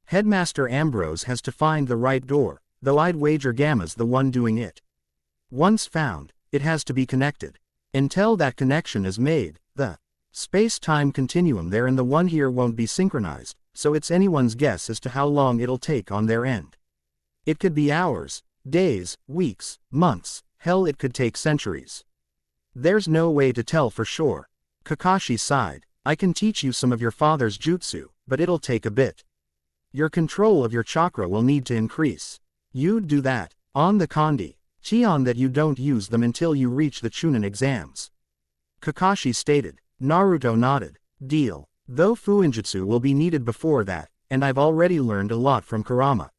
Headmaster Ambrose has to find the right door, though I'd wager Gamma's the one doing it. Once found, it has to be connected. Until that connection is made, the space-time continuum there and the one here won't be synchronized, so it's anyone's guess as to how long it'll take on their end. It could be hours, days, weeks, months, hell it could take centuries. There's no way to tell for sure. Kakashi sighed. I can teach you some of your father's jutsu, but it'll take a bit. Your control of your chakra will need to increase. You'd do that, on the Kondi, Chion that you don't use them until you reach the Chunin exams. Kakashi stated. Naruto nodded. Deal. Though Fuinjutsu will be needed before that, and I've already learned a lot from Kurama.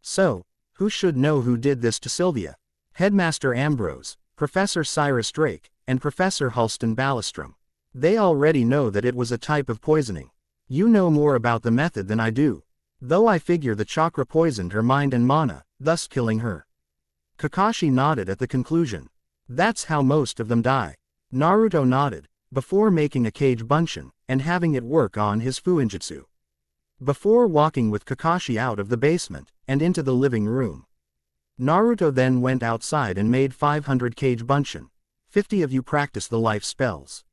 So, who should know who did this to Sylvia? Headmaster Ambrose, Professor Cyrus Drake, and Professor Halston Ballistrom. They already know that it was a type of poisoning. You know more about the method than I do. Though I figure the chakra poisoned her mind and mana, thus killing her. Kakashi nodded at the conclusion. That's how most of them die. Naruto nodded, before making a cage bunshin, and having it work on his Fuinjutsu. Before walking with Kakashi out of the basement, and into the living room. Naruto then went outside and made 500 cage bunshin. 50 of you practice the life spells.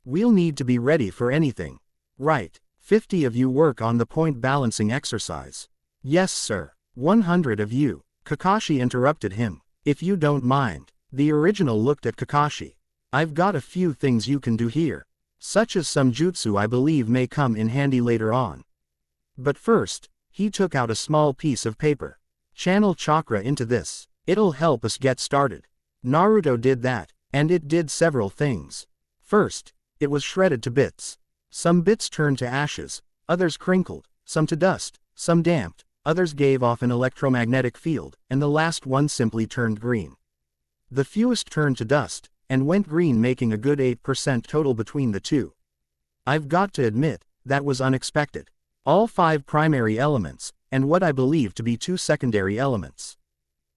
We'll need to be ready for anything. Right. 50 of you work on the point balancing exercise. Yes sir. 100 of you. Kakashi interrupted him. If you don't mind. The original looked at Kakashi. I've got a few things you can do here. Such as some jutsu I believe may come in handy later on. But first, he took out a small piece of paper. Channel chakra into this. It'll help us get started. Naruto did that, and it did several things. First, it was shredded to bits. Some bits turned to ashes, others crinkled, some to dust, some damped, others gave off an electromagnetic field, and the last one simply turned green. The fewest turned to dust, and went green, making a good 8% total between the two. I've got to admit, that was unexpected. All 5 primary elements, and what I believe to be 2 secondary elements.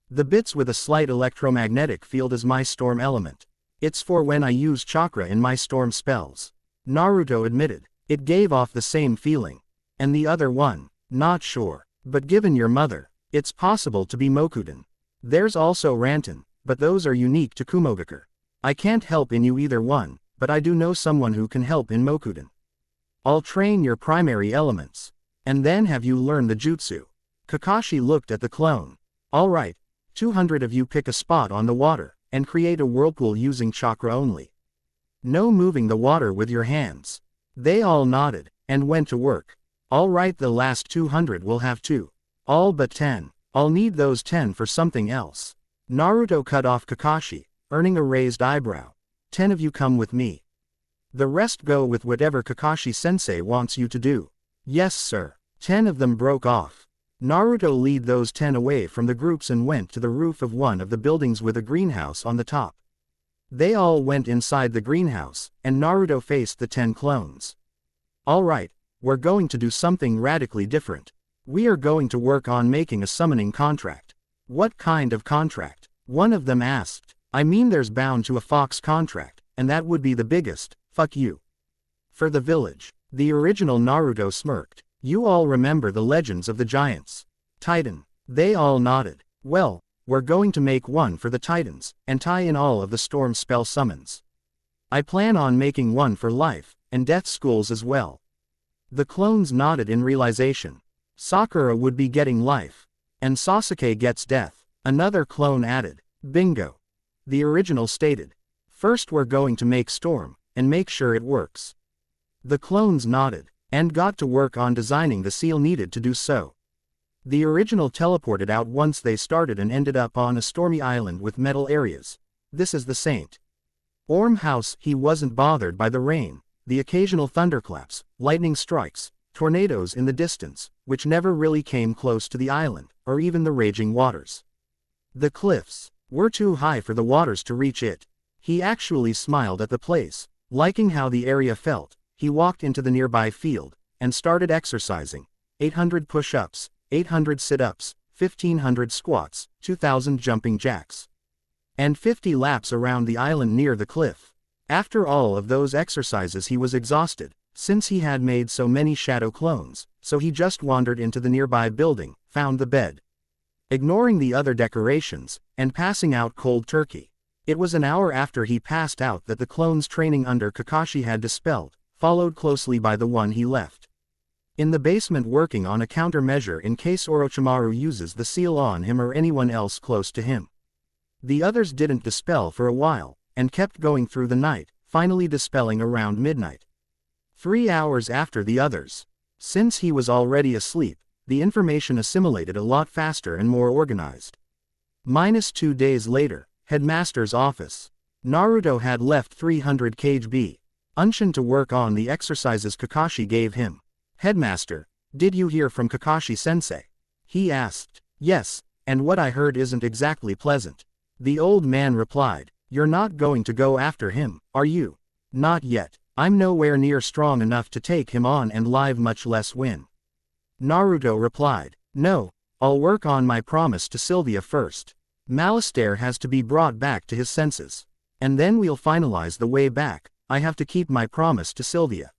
The bits with a slight electromagnetic field is my storm element. It's for when I use chakra in my storm spells. Naruto admitted. It gave off the same feeling. And the other one, not sure. But given your mother, it's possible to be Mokuden. There's also Ranton, but those are unique to Kumogakure. I can't help in you either one, but I do know someone who can help in Mokuden. I'll train your primary elements. And then have you learn the jutsu. Kakashi looked at the clone. Alright, 200 of you pick a spot on the water, and create a whirlpool using chakra only. No moving the water with your hands. They all nodded, and went to work. Alright, the last 200 will have to. All but 10. I'll need those 10 for something else. Naruto cut off Kakashi, earning a raised eyebrow. 10 of you come with me. The rest go with whatever Kakashi-sensei wants you to do. Yes sir. 10 of them broke off. Naruto lead those 10 away from the groups and went to the roof of one of the buildings with a greenhouse on the top. They all went inside the greenhouse, and Naruto faced the 10 clones. Alright, we're going to do something radically different. We are going to work on making a summoning contract. What kind of contract? One of them asked. I mean, there's bound to a fox contract, and that would be the biggest, fuck you. For the village. The original Naruto smirked. You all remember the legends of the giants. Titan. They all nodded. Well, we're going to make one for the Titans, and tie in all of the storm spell summons. I plan on making one for life, and death schools as well. The clones nodded in realization. Sakura would be getting life. And Sasuke gets death. Another clone added. Bingo. The original stated. First we're going to make storm, and make sure it works. The clones nodded, and got to work on designing the seal needed to do so. The original teleported out once they started and ended up on a stormy island with metal areas. This is the Saint Orm house. He wasn't bothered by the rain, the occasional thunderclaps, lightning strikes, tornadoes in the distance, which never really came close to the island, or even the raging waters. The cliffs were too high for the waters to reach it. He actually smiled at the place, liking how the area felt. He walked into the nearby field, and started exercising. 800 push-ups, 800 sit-ups, 1500 squats, 2000 jumping jacks, and 50 laps around the island near the cliff. After all of those exercises he was exhausted, since he had made so many shadow clones, so he just wandered into the nearby building, found the bed, ignoring the other decorations, and passing out cold turkey. It was an hour after he passed out that the clones training under Kakashi had dispelled, followed closely by the one he left in the basement working on a countermeasure in case Orochimaru uses the seal on him or anyone else close to him. The others didn't dispel for a while, and kept going through the night, finally dispelling around midnight. 3 hours after the others. Since he was already asleep, the information assimilated a lot faster and more organized. -2 days later, Headmaster's office. Naruto had left 300 kb. Unshin to work on the exercises Kakashi gave him. Headmaster, did you hear from Kakashi-sensei? He asked. Yes, and what I heard isn't exactly pleasant. The old man replied. You're not going to go after him, are you? Not yet. I'm nowhere near strong enough to take him on and live, much less win. Naruto replied. No, I'll work on my promise to Sylvia first. Malastare has to be brought back to his senses. And then we'll finalize the way back. I have to keep my promise to Sylvia.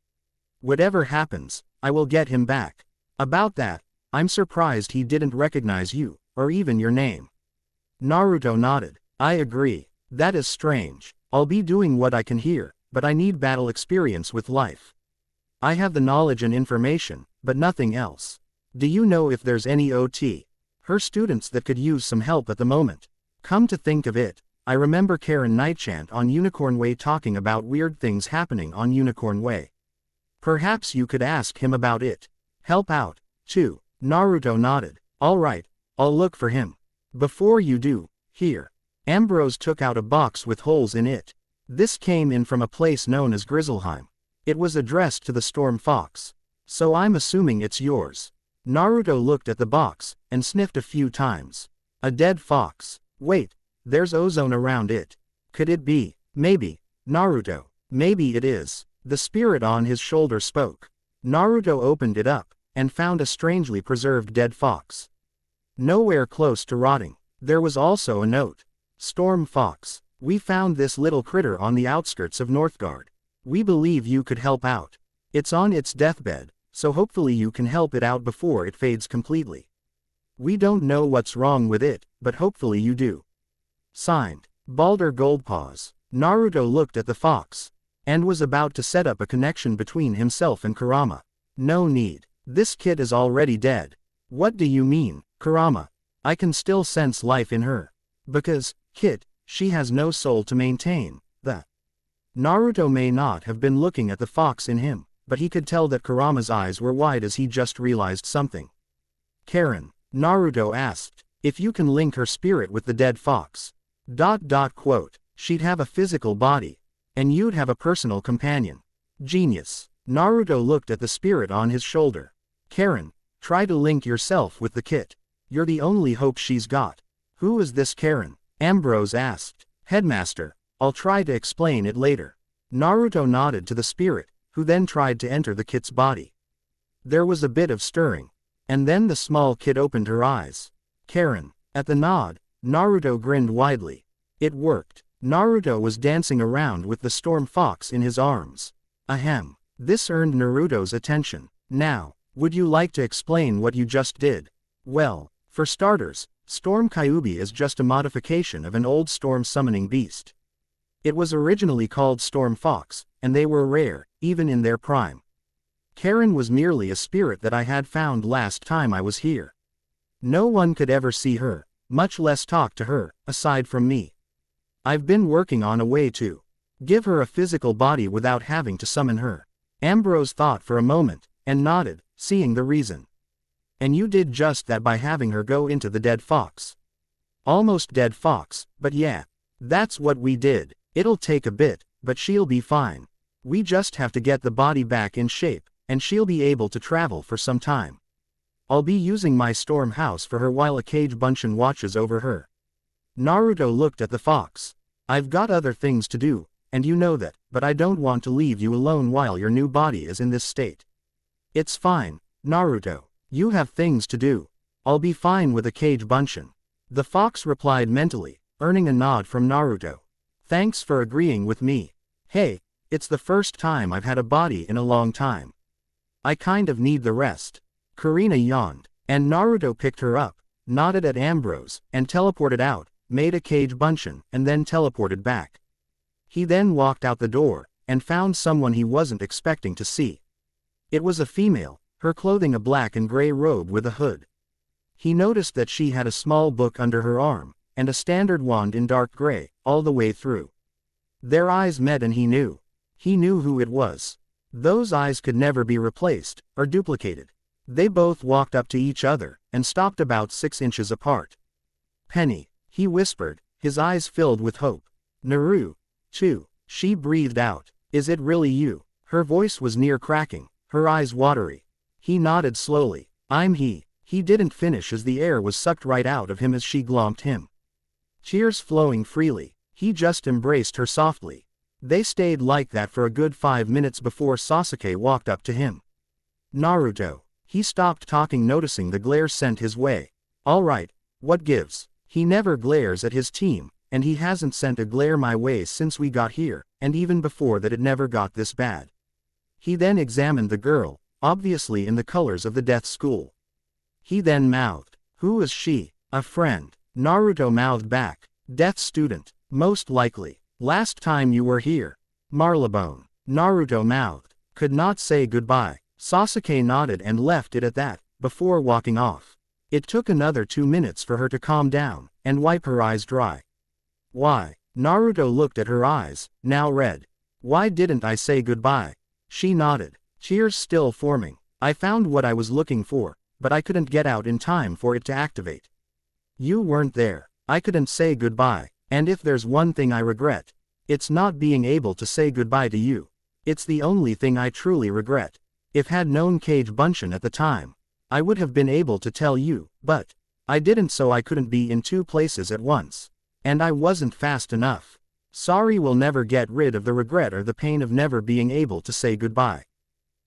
Whatever happens, I will get him back. About that, I'm surprised he didn't recognize you, or even your name. Naruto nodded. I agree. That is strange. I'll be doing what I can here, but I need battle experience with life. I have the knowledge and information, but nothing else. Do you know if there's any OT? Her students that could use some help at the moment. Come to think of it, I remember Karen Nightchant on Unicorn Way talking about weird things happening on Unicorn Way. Perhaps you could ask him about it. Help out, too. Naruto nodded. Alright, I'll look for him. Before you do, here. Ambrose took out a box with holes in it. This came in from a place known as Grizzleheim. It was addressed to the Storm Fox. So I'm assuming it's yours. Naruto looked at the box, and sniffed a few times. A dead fox. Wait, there's ozone around it. Could it be? Maybe. Naruto. Maybe it is. The spirit on his shoulder spoke. Naruto opened it up, and found a strangely preserved dead fox. Nowhere close to rotting. There was also a note. Storm Fox. We found this little critter on the outskirts of Northgard. We believe you could help out. It's on its deathbed, so hopefully you can help it out before it fades completely. We don't know what's wrong with it, but hopefully you do. Signed, Balder Goldpaws. Naruto looked at the fox, and was about to set up a connection between himself and Kurama. No need. This kid is already dead. What do you mean, Kurama? I can still sense life in her. Because, kid, she has no soul to maintain. Naruto may not have been looking at the fox in him, but he could tell that Kurama's eyes were wide as he just realized something. Karen, Naruto asked, if you can link her spirit with the dead fox. Quote, she'd have a physical body. And you'd have a personal companion. Genius. Naruto looked at the spirit on his shoulder. Karen, try to link yourself with the kit. You're the only hope she's got. Who is this Karen? Ambrose asked. Headmaster, I'll try to explain it later. Naruto nodded to the spirit, who then tried to enter the kit's body. There was a bit of stirring. And then the small kid opened her eyes. Karen. At the nod, Naruto grinned widely. It worked. Naruto was dancing around with the storm fox in his arms. Ahem. This earned Naruto's attention. Now, would you like to explain what you just did? Well, for starters, Storm Kyuubi is just a modification of an old storm summoning beast. It was originally called Storm Fox, and they were rare, even in their prime. Karen was merely a spirit that I had found last time I was here. No one could ever see her, much less talk to her, aside from me. I've been working on a way to give her a physical body without having to summon her. Ambrose thought for a moment, and nodded, seeing the reason. And you did just that by having her go into the dead fox. Almost dead fox, but yeah. That's what we did. It'll take a bit, but she'll be fine. We just have to get the body back in shape, and she'll be able to travel for some time. I'll be using my storm house for her while a cage bunshin watches over her. Naruto looked at the fox. I've got other things to do, and you know that, but I don't want to leave you alone while your new body is in this state. It's fine, Naruto. You have things to do. I'll be fine with a cage bunshin. The fox replied mentally, earning a nod from Naruto. Thanks for agreeing with me. Hey, it's the first time I've had a body in a long time. I kind of need the rest. Karina yawned, and Naruto picked her up, nodded at Ambrose, and teleported out, made a cage bunshin, and then teleported back. He then walked out the door, and found someone he wasn't expecting to see. It was a female, her clothing a black and gray robe with a hood. He noticed that she had a small book under her arm, and a standard wand in dark gray, all the way through. Their eyes met and he knew. He knew who it was. Those eyes could never be replaced, or duplicated. They both walked up to each other, and stopped about 6 inches apart. Penny, he whispered, his eyes filled with hope. Naru, too, she breathed out. Is it really you? Her voice was near cracking, her eyes watery. He nodded slowly. I'm he. He didn't finish as the air was sucked right out of him as she glomped him. Tears flowing freely, he just embraced her softly. They stayed like that for a good 5 minutes before Sasuke walked up to him. Naruto. He stopped talking, noticing the glare sent his way. Alright, what gives? He never glares at his team, and he hasn't sent a glare my way since we got here, and even before that it never got this bad. He then examined the girl, obviously in the colors of the death school. He then mouthed, who is she? A friend. Naruto mouthed back, death student, most likely. Last time you were here. Marlebone. Naruto mouthed, could not say goodbye. Sasuke nodded and left it at that, before walking off. It took another 2 minutes for her to calm down, and wipe her eyes dry. Why? Naruto looked at her eyes, now red. Why didn't I say goodbye? She nodded, tears still forming. I found what I was looking for, but I couldn't get out in time for it to activate. You weren't there. I couldn't say goodbye. And if there's one thing I regret, it's not being able to say goodbye to you. It's the only thing I truly regret. If had known Cage Bunshin at the time, I would have been able to tell you, but I didn't, so I couldn't be in 2 places at once. And I wasn't fast enough. Sorry, will never get rid of the regret or the pain of never being able to say goodbye.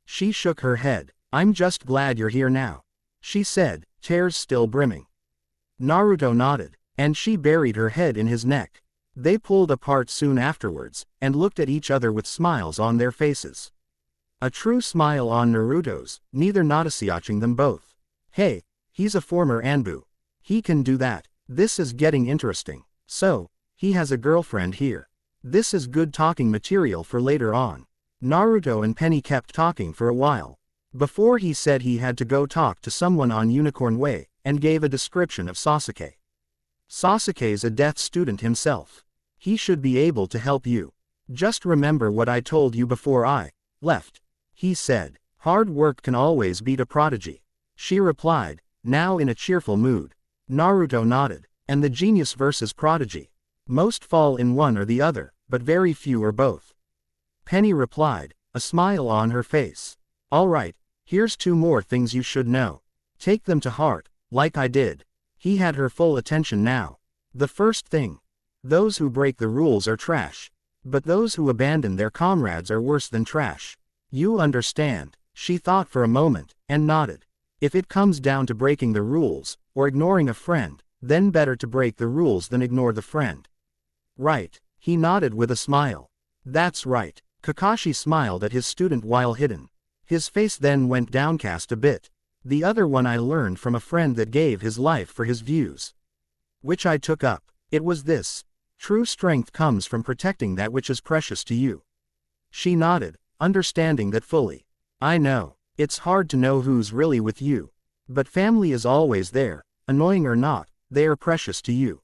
She shook her head. I'm just glad you're here now, she said, tears still brimming. Naruto nodded, and she buried her head in his neck. They pulled apart soon afterwards, and looked at each other with smiles on their faces. A true smile on Naruto's, neither noticing them both. Hey, he's a former Anbu. He can do that. This is getting interesting. So, he has a girlfriend here. This is good talking material for later on. Naruto and Penny kept talking for a while. Before he said he had to go talk to someone on Unicorn Way, and gave a description of Sasuke. Sasuke's a death student himself. He should be able to help you. Just remember what I told you before I left. He said, hard work can always beat a prodigy. She replied, now in a cheerful mood. Naruto nodded, and the genius versus prodigy. Most fall in one or the other, but very few are both. Penny replied, a smile on her face. Alright, here's 2 more things you should know. Take them to heart, like I did. He had her full attention now. The first thing. Those who break the rules are trash. But those who abandon their comrades are worse than trash. You understand. She thought for a moment, and nodded. If it comes down to breaking the rules, or ignoring a friend, then better to break the rules than ignore the friend. Right. He nodded with a smile. That's right. Kakashi smiled at his student while hidden. His face then went downcast a bit. The other one I learned from a friend that gave his life for his views. Which I took up. It was this. True strength comes from protecting that which is precious to you. She nodded, understanding that fully. I know. It's hard to know who's really with you. But family is always there, annoying or not, they are precious to you.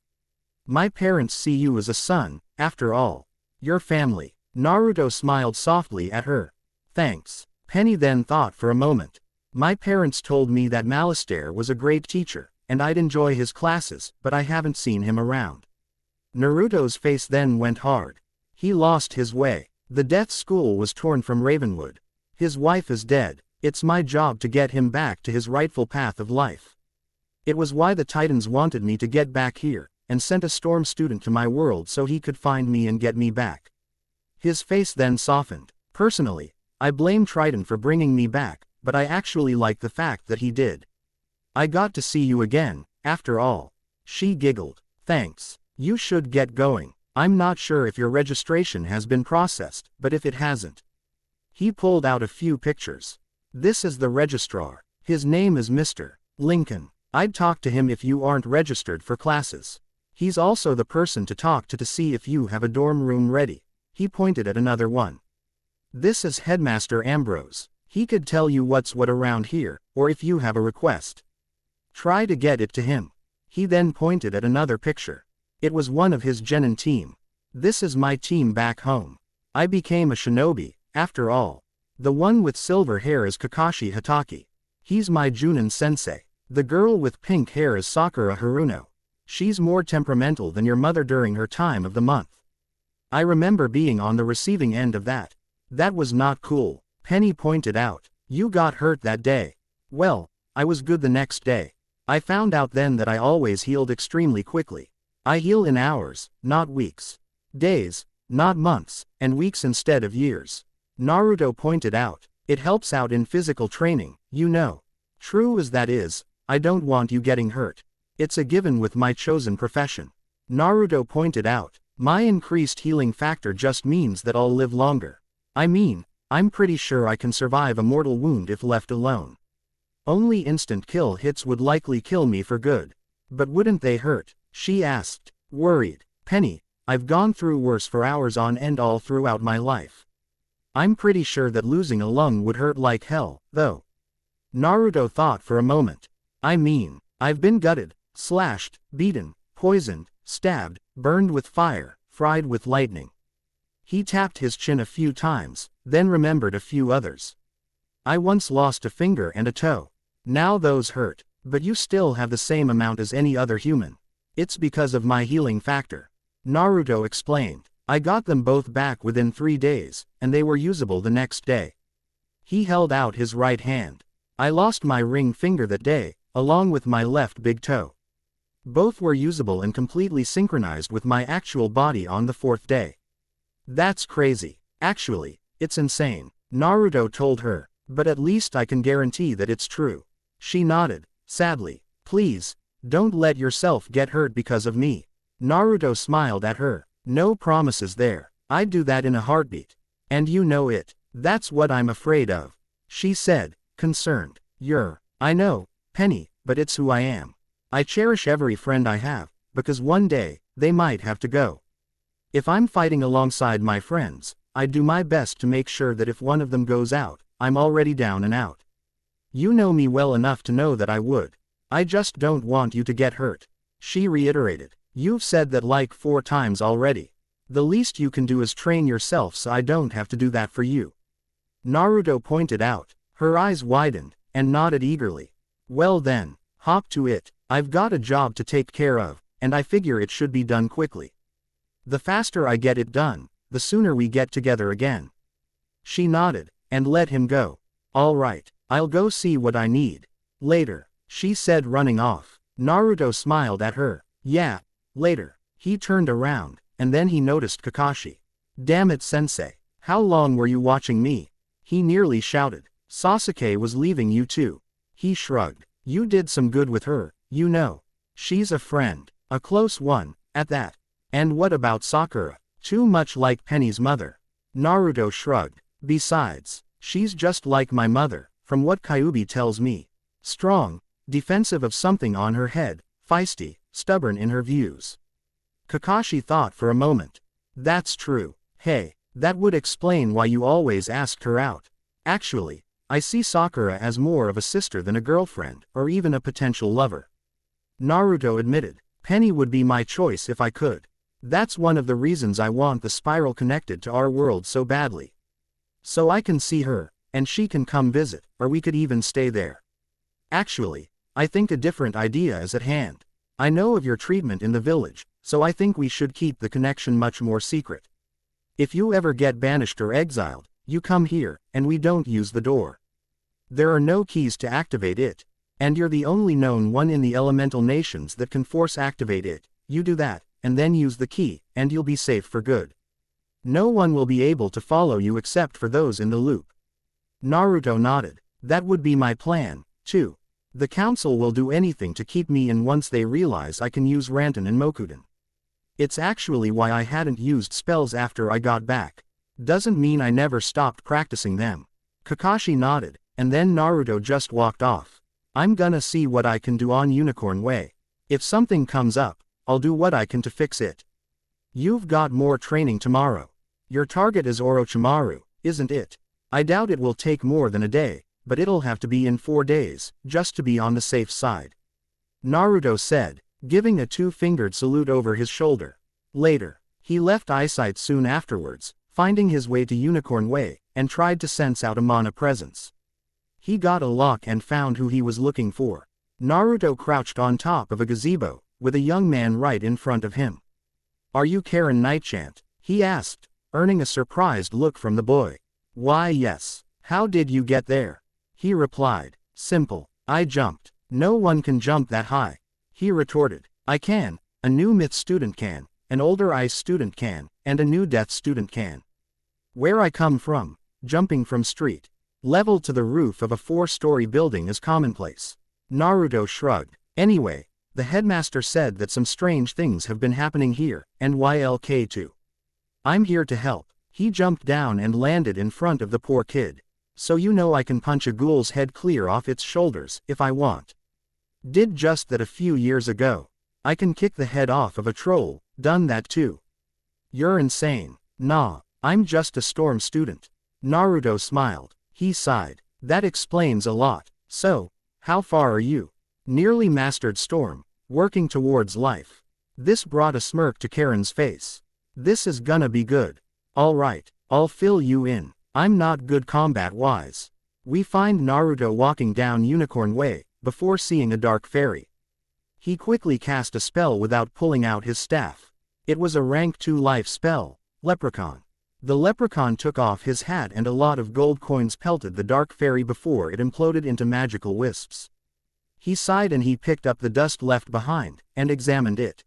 My parents see you as a son, after all. Your family. Naruto smiled softly at her. Thanks. Penny then thought for a moment. My parents told me that Malistaire was a great teacher, and I'd enjoy his classes, but I haven't seen him around. Naruto's face then went hard. He lost his way. The death school was torn from Ravenwood. His wife is dead. It's my job to get him back to his rightful path of life. It was why the Titans wanted me to get back here, and sent a storm student to my world so he could find me and get me back. His face then softened. Personally, I blame Triton for bringing me back, but I actually like the fact that he did. I got to see you again, after all. She giggled. Thanks. You should get going. I'm not sure if your registration has been processed, but if it hasn't. He pulled out a few pictures. This is the registrar. His name is Mr. Lincoln. I'd talk to him if you aren't registered for classes. He's also the person to talk to see if you have a dorm room ready. He pointed at another one. This is Headmaster Ambrose. He could tell you what's what around here, or if you have a request. Try to get it to him. He then pointed at another picture. It was one of his genin team. This is my team back home. I became a shinobi, after all. The one with silver hair is Kakashi Hatake. He's my Junin sensei. The girl with pink hair is Sakura Haruno. She's more temperamental than your mother during her time of the month. I remember being on the receiving end of that. That was not cool. Penny pointed out. You got hurt that day. Well, I was good the next day. I found out then that I always healed extremely quickly. I heal in hours, not weeks. Days, not months, and weeks instead of years. Naruto pointed out. It helps out in physical training, you know. True as that is, I don't want you getting hurt. It's a given with my chosen profession. Naruto pointed out. My increased healing factor just means that I'll live longer. I mean, I'm pretty sure I can survive a mortal wound if left alone. Only instant kill hits would likely kill me for good. But wouldn't they hurt? She asked, worried. Penny, I've gone through worse for hours on end all throughout my life. I'm pretty sure that losing a lung would hurt like hell, though. Naruto thought for a moment. I mean, I've been gutted, slashed, beaten, poisoned, stabbed, burned with fire, fried with lightning. He tapped his chin a few times, then remembered a few others. I once lost a finger and a toe. Now those hurt, but you still have the same amount as any other human. It's because of my healing factor. Naruto explained. I got them both back within 3 days, and they were usable the next day. He held out his right hand. I lost my ring finger that day, along with my left big toe. Both were usable and completely synchronized with my actual body on the 4th day. That's crazy. Actually, it's insane. Naruto told her, but at least I can guarantee that it's true. She nodded, sadly. Please, don't let yourself get hurt because of me. Naruto smiled at her. No promises there. I'd do that in a heartbeat. And you know it. That's what I'm afraid of. She said, concerned. I know, Penny, but it's who I am. I cherish every friend I have, because one day, they might have to go. If I'm fighting alongside my friends, I do my best to make sure that if one of them goes out, I'm already down and out. You know me well enough to know that I would. I just don't want you to get hurt. She reiterated. You've said that like 4 times already. The least you can do is train yourself so I don't have to do that for you. Naruto pointed out. Her eyes widened, and nodded eagerly. Well then, hop to it. I've got a job to take care of, and I figure it should be done quickly. The faster I get it done, the sooner we get together again. She nodded, and let him go. All right, I'll go see what I need. Later, she said running off. Naruto smiled at her. Yeah, later. He turned around, and then he noticed Kakashi. Damn it, sensei. How long were you watching me? He nearly shouted. Sasuke was leaving you too. He shrugged. You did some good with her, you know. She's a friend. A close one, at that. And what about Sakura? Too much like Penny's mother. Naruto shrugged. Besides, she's just like my mother, from what Kyuubi tells me. Strong, defensive of something on her head, feisty, stubborn in her views. Kakashi thought for a moment. That's true. Hey, that would explain why you always asked her out. Actually, I see Sakura as more of a sister than a girlfriend, or even a potential lover. Naruto admitted. Penny would be my choice if I could. That's one of the reasons I want the spiral connected to our world so badly. So I can see her, and she can come visit, or we could even stay there. Actually, I think a different idea is at hand. I know of your treatment in the village, so I think we should keep the connection much more secret. If you ever get banished or exiled, you come here, and we don't use the door. There are no keys to activate it, and you're the only known one in the elemental nations that can force activate it. You do that, and then use the key, and you'll be safe for good. No one will be able to follow you except for those in the loop. Naruto nodded. That would be my plan, too. The council will do anything to keep me in once they realize I can use Ranten and Mokuden. It's actually why I hadn't used spells after I got back. Doesn't mean I never stopped practicing them. Kakashi nodded, and then Naruto just walked off. I'm gonna see what I can do on Unicorn Way. If something comes up, I'll do what I can to fix it. You've got more training tomorrow. Your target is Orochimaru, isn't it? I doubt it will take more than a day, but it'll have to be in 4 days, just to be on the safe side. Naruto said, giving a two-fingered salute over his shoulder. Later, he left eyesight soon afterwards, finding his way to Unicorn Way, and tried to sense out a mana presence. He got a lock and found who he was looking for. Naruto crouched on top of a gazebo, with a young man right in front of him. Are you Karen Nightchant? He asked, earning a surprised look from the boy. Why yes. How did you get there? He replied. Simple. I jumped. No one can jump that high. He retorted. I can. A new myth student can. An older ice student can. And a new death student can. Where I come from, jumping from street level to the roof of a 4-story building is commonplace. Naruto shrugged. Anyway, the headmaster said that some strange things have been happening here, and YLK too. I'm here to help. He jumped down and landed in front of the poor kid. So you know I can punch a ghoul's head clear off its shoulders, if I want. Did just that a few years ago. I can kick the head off of a troll, done that too. You're insane. Nah, I'm just a storm student. Naruto smiled. He sighed. That explains a lot. So, how far are you? Nearly mastered storm, working towards life. This brought a smirk to Karen's face. This is gonna be good. Alright, I'll fill you in. I'm not good combat-wise. We find Naruto walking down Unicorn Way, before seeing a dark fairy. He quickly cast a spell without pulling out his staff. It was a rank 2 life spell, Leprechaun. The leprechaun took off his hat and a lot of gold coins pelted the dark fairy before it imploded into magical wisps. He sighed and he picked up the dust left behind, and examined it.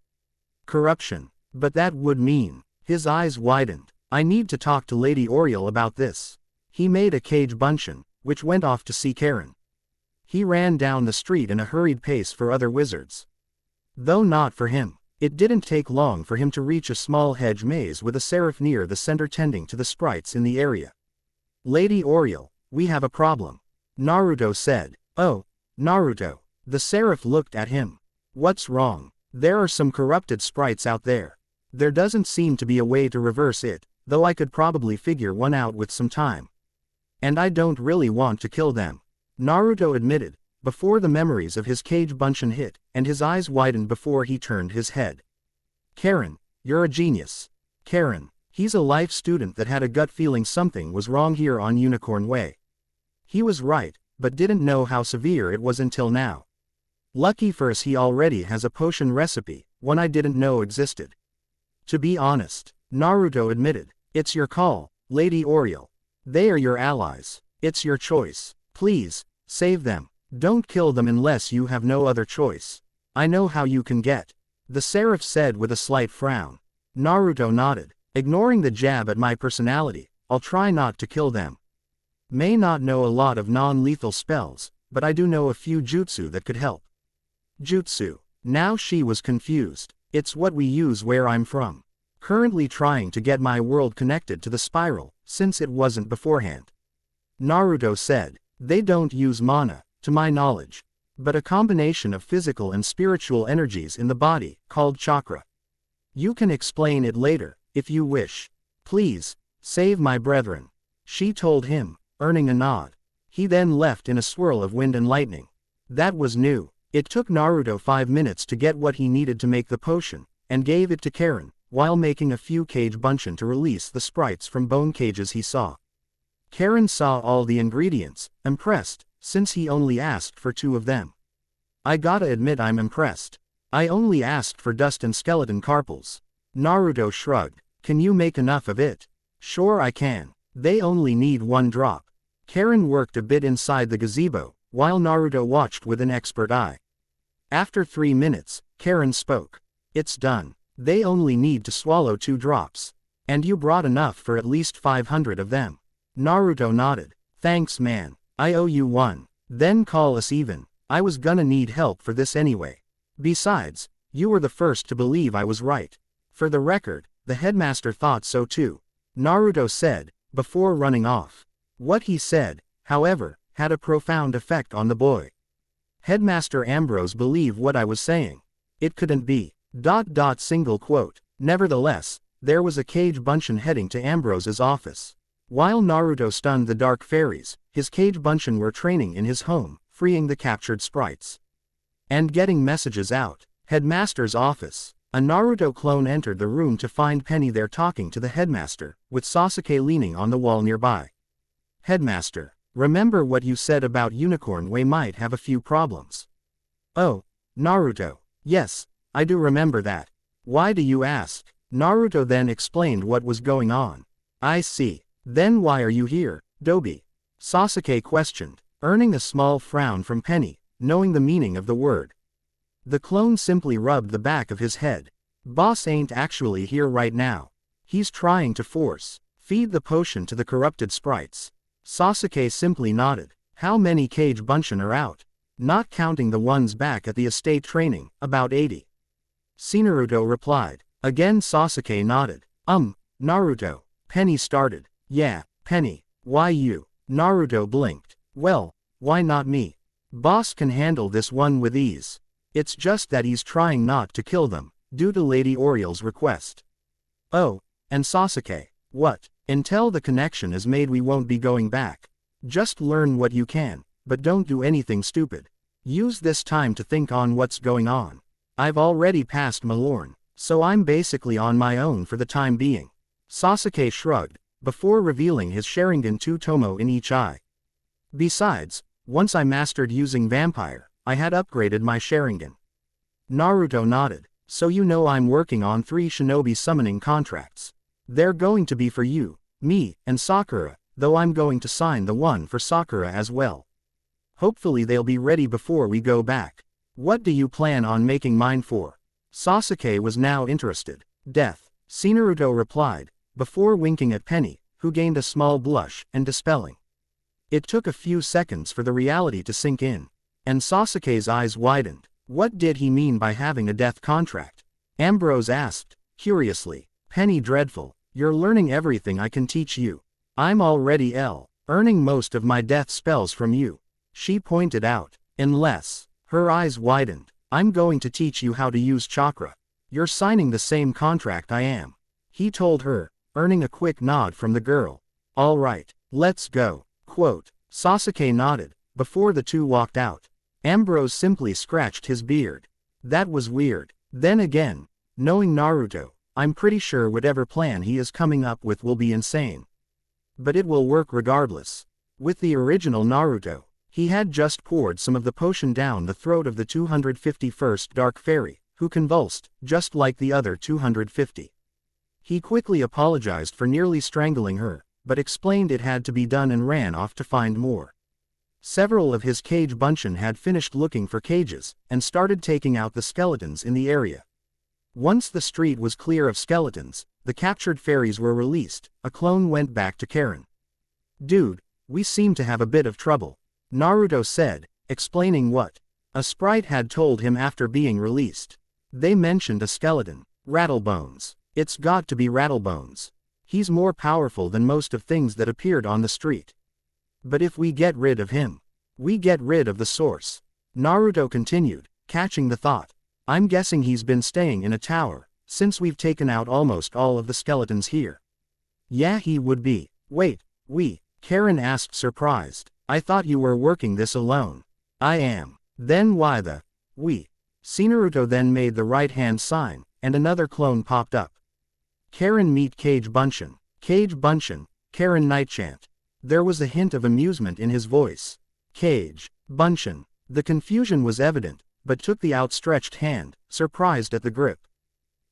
Corruption. But that would mean. His eyes widened. I need to talk to Lady Oriel about this. He made a cage bunshin, which went off to see Karen. He ran down the street in a hurried pace for other wizards. Though not for him. It didn't take long for him to reach a small hedge maze with a seraph near the center tending to the sprites in the area. Lady Oriel, we have a problem. Naruto said. Oh, Naruto. The seraph looked at him. What's wrong? There are some corrupted sprites out there. There doesn't seem to be a way to reverse it, though I could probably figure one out with some time. And I don't really want to kill them. Naruto admitted, before the memories of his cage bunshin hit, and his eyes widened before he turned his head. Karen, you're a genius. Karen, he's a life student that had a gut feeling something was wrong here on Unicorn Way. He was right, but didn't know how severe it was until now. Lucky for us he already has a potion recipe, one I didn't know existed. To be honest, Naruto admitted, it's your call, Lady Oriel. They are your allies. It's your choice. Please, save them. Don't kill them unless you have no other choice. I know how you can get. The seraph said with a slight frown. Naruto nodded. Ignoring the jab at my personality, I'll try not to kill them. May not know a lot of non-lethal spells, but I do know a few jutsu that could help. Jutsu. Now she was confused. It's what we use where I'm from. Currently trying to get my world connected to the spiral, since it wasn't beforehand. Naruto said, they don't use mana, to my knowledge, but a combination of physical and spiritual energies in the body, called chakra. You can explain it later, if you wish. Please, save my brethren. She told him, earning a nod. He then left in a swirl of wind and lightning. That was new. It took Naruto 5 minutes to get what he needed to make the potion, and gave it to Karen, while making a few cage bunshin to release the sprites from bone cages he saw. Karen saw all the ingredients, impressed, since he only asked for 2 of them. I gotta admit I'm impressed. I only asked for dust and skeleton carpals. Naruto shrugged. Can you make enough of it? Sure I can. They only need 1 drop. Karen worked a bit inside the gazebo, while Naruto watched with an expert eye. After 3 minutes, Karen spoke. It's done. They only need to swallow 2 drops. And you brought enough for at least 500 of them. Naruto nodded. Thanks man. I owe you 1. Then call us even. I was gonna need help for this anyway. Besides, you were the first to believe I was right. For the record, the headmaster thought so too. Naruto said, before running off. What he said, however, had a profound effect on the boy. Headmaster Ambrose believed what I was saying. It couldn't be. ... Single quote. Nevertheless, there was a cage bunshin heading to Ambrose's office. While Naruto stunned the dark fairies, his cage bunshin were training in his home, freeing the captured sprites. And getting messages out. Headmaster's office. A Naruto clone entered the room to find Penny there talking to the headmaster, with Sasuke leaning on the wall nearby. Headmaster, remember what you said about Unicorn Way might have a few problems. Oh, Naruto. Yes, I do remember that. Why do you ask? Naruto then explained what was going on. I see. Then why are you here, Dobi? Sasuke questioned, earning a small frown from Penny, knowing the meaning of the word. The clone simply rubbed the back of his head. Boss ain't actually here right now. He's trying to feed the potion to the corrupted sprites. Sasuke simply nodded. How many cage bunshin are out? Not counting the ones back at the estate training, about 80. Naruto replied. Again Sasuke nodded. Naruto. Penny started. Yeah, Penny, why you? Naruto blinked. Well, why not me? Boss can handle this one with ease. It's just that he's trying not to kill them, due to Lady Oriel's request. Oh, and Sasuke, what? Until the connection is made we won't be going back. Just learn what you can, but don't do anything stupid. Use this time to think on what's going on. I've already passed Malorn, so I'm basically on my own for the time being. Sasuke shrugged, before revealing his Sharingan 2 Tomo in each eye. Besides, once I mastered using Vampire, I had upgraded my Sharingan. Naruto nodded. So you know I'm working on 3 shinobi summoning contracts. They're going to be for you, me, and Sakura, though I'm going to sign the one for Sakura as well. Hopefully they'll be ready before we go back. What do you plan on making mine for? Sasuke was now interested. Death. Naruto replied, before winking at Penny, who gained a small blush and dispelling. It took a few seconds for the reality to sink in. And Sasuke's eyes widened. What did he mean by having a death contract? Ambrose asked, curiously. Penny dreadful, you're learning everything I can teach you. I'm already earning most of my death spells from you. She pointed out. Unless. Her eyes widened. I'm going to teach you how to use chakra. You're signing the same contract I am. He told her, earning a quick nod from the girl. All right, let's go. Quote. Sasuke nodded, before the two walked out. Ambrose simply scratched his beard. That was weird. Then again, knowing Naruto, I'm pretty sure whatever plan he is coming up with will be insane. But it will work regardless. With the original Naruto, he had just poured some of the potion down the throat of the 251st Dark Fairy, who convulsed, just like the other 250. He quickly apologized for nearly strangling her, but explained it had to be done and ran off to find more. Several of his cage bunshin had finished looking for cages, and started taking out the skeletons in the area. Once the street was clear of skeletons, the captured fairies were released. A clone went back to Karen. "Dude, we seem to have a bit of trouble," Naruto said, explaining what a sprite had told him after being released. "They mentioned a skeleton. Rattlebones. It's got to be Rattlebones. He's more powerful than most of things that appeared on the street. But if we get rid of him, we get rid of the source." Naruto continued, catching the thought. "I'm guessing he's been staying in a tower, since we've taken out almost all of the skeletons here." "Yeah, he would be." "Wait, Karen asked, surprised. "I thought you were working this alone." "I am." "Then why the we?" Naruto then made the right-hand sign, and another clone popped up. "Karen meet Cage Bunshin." "Cage Bunshin, Karen Nightchant." There was a hint of amusement in his voice. "Cage Bunshin." The confusion was evident, but took the outstretched hand, surprised at the grip.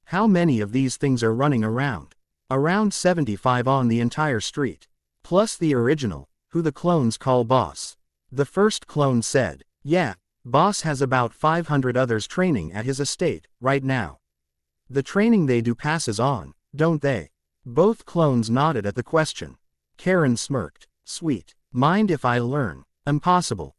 "How many of these things are running around?" "Around 75 on the entire street. Plus the original, who the clones call Boss." The first clone said. "Yeah, Boss has about 500 others training at his estate, right now. The training they do passes on, don't they?" Both clones nodded at the question. Karen smirked. "Sweet. Mind if I learn?" "Impossible."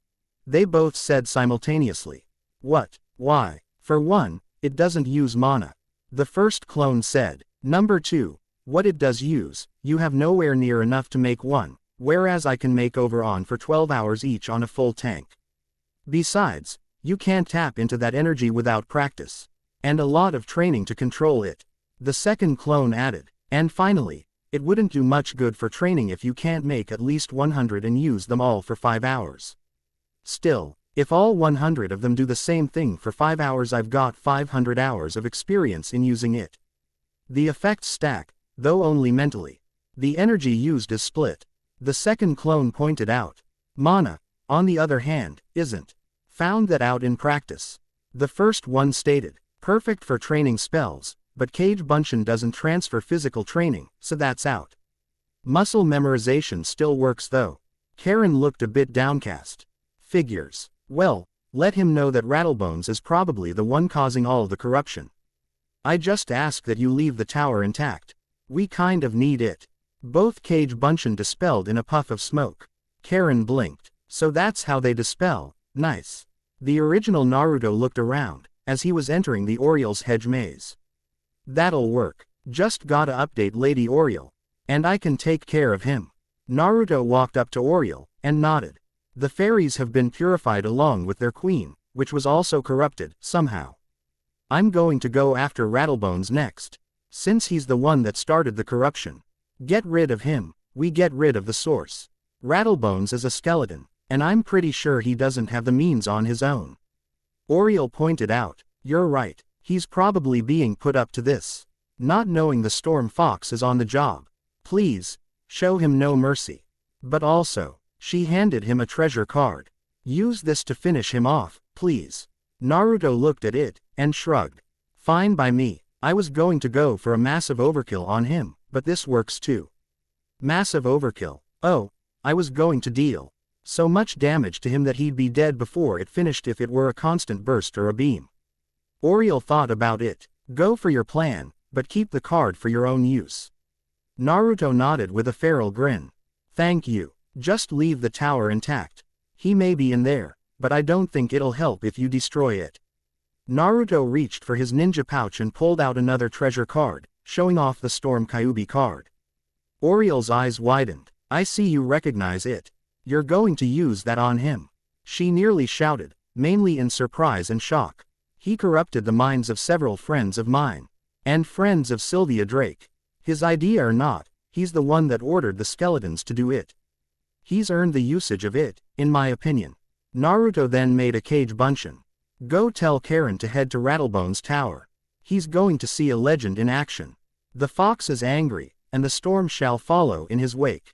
They both said simultaneously. "What? Why?" "For one, it doesn't use mana." The first clone said. "Number two, what it does use, you have nowhere near enough to make one, whereas I can make over on for 12 hours each on a full tank. Besides, you can't tap into that energy without practice. And a lot of training to control it." The second clone added. "And finally, it wouldn't do much good for training if you can't make at least 100 and use them all for 5 hours. Still, if all 100 of them do the same thing for 5 hours, I've got 500 hours of experience in using it. The effects stack, though only mentally. The energy used is split." The second clone pointed out. "Mana, on the other hand, isn't found that out in practice." The first one stated. "Perfect for training spells, but Cage Bunshin doesn't transfer physical training, so that's out. Muscle memorization still works though." Karen looked a bit downcast. "Figures. Well, let him know that Rattlebones is probably the one causing all the corruption. I just ask that you leave the tower intact. We kind of need it." Both Cage Bunshin dispelled in a puff of smoke. Karen blinked. "So that's how they dispel. Nice." The original Naruto looked around, as he was entering the Oriel's hedge maze. "That'll work. Just gotta update Lady Oriel. And I can take care of him." Naruto walked up to Oriel, and nodded. "The fairies have been purified along with their queen, which was also corrupted, somehow. I'm going to go after Rattlebones next. Since he's the one that started the corruption. Get rid of him, we get rid of the source. Rattlebones is a skeleton, and I'm pretty sure he doesn't have the means on his own." Oriel pointed out. "You're right, he's probably being put up to this. Not knowing the Storm Fox is on the job. Please, show him no mercy. But also," she handed him a treasure card. "Use this to finish him off, please." Naruto looked at it, and shrugged. "Fine by me. I was going to go for a massive overkill on him, but this works too." "Massive overkill? Oh, I was going to deal so much damage to him that he'd be dead before it finished if it were a constant burst or a beam." Oriel thought about it. "Go for your plan, but keep the card for your own use." Naruto nodded with a feral grin. "Thank you. Just leave the tower intact. He may be in there, but I don't think it'll help if you destroy it." Naruto reached for his ninja pouch and pulled out another treasure card, showing off the Storm Kyuubi card. Oriel's eyes widened. "I see you recognize it. You're going to use that on him?" She nearly shouted, mainly in surprise and shock. "He corrupted the minds of several friends of mine. And friends of Sylvia Drake. His idea or not, he's the one that ordered the skeletons to do it. He's earned the usage of it, in my opinion." Naruto then made a Cage Bunshin. "Go tell Karen to head to Rattlebones Tower. He's going to see a legend in action. The fox is angry, and the storm shall follow in his wake."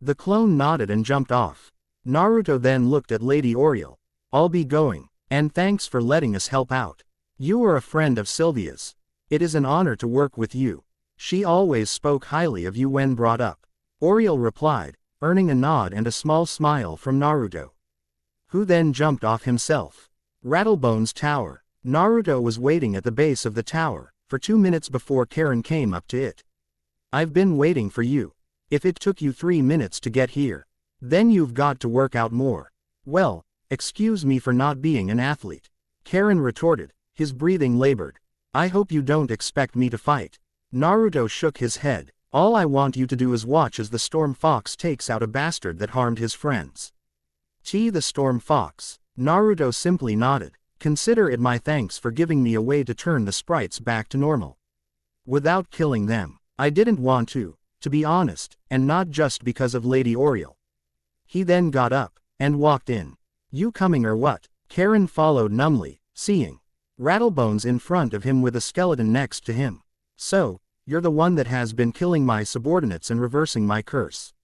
The clone nodded and jumped off. Naruto then looked at Lady Oriel. "I'll be going, and thanks for letting us help out. You are a friend of Sylvia's. It is an honor to work with you. She always spoke highly of you when brought up." Oriel replied, earning a nod and a small smile from Naruto, who then jumped off himself. Rattlebones Tower. Naruto was waiting at the base of the tower, for 2 minutes before Karen came up to it. I've been waiting for you. If it took you 3 minutes to get here, then you've got to work out more. Well, excuse me for not being an athlete, Karen retorted, his breathing labored. I hope you don't expect me to fight. Naruto shook his head. All I want you to do is watch as the Storm Fox takes out a bastard that harmed his friends. The Storm Fox. Naruto simply nodded. Consider it my thanks for giving me a way to turn the sprites back to normal. Without killing them. I didn't want to be honest, and not just because of Lady Oriole. He then got up and walked in. You coming or what? Karen followed numbly, seeing Rattlebones in front of him with a skeleton next to him. So, you're the one that has been killing my subordinates and reversing my curse.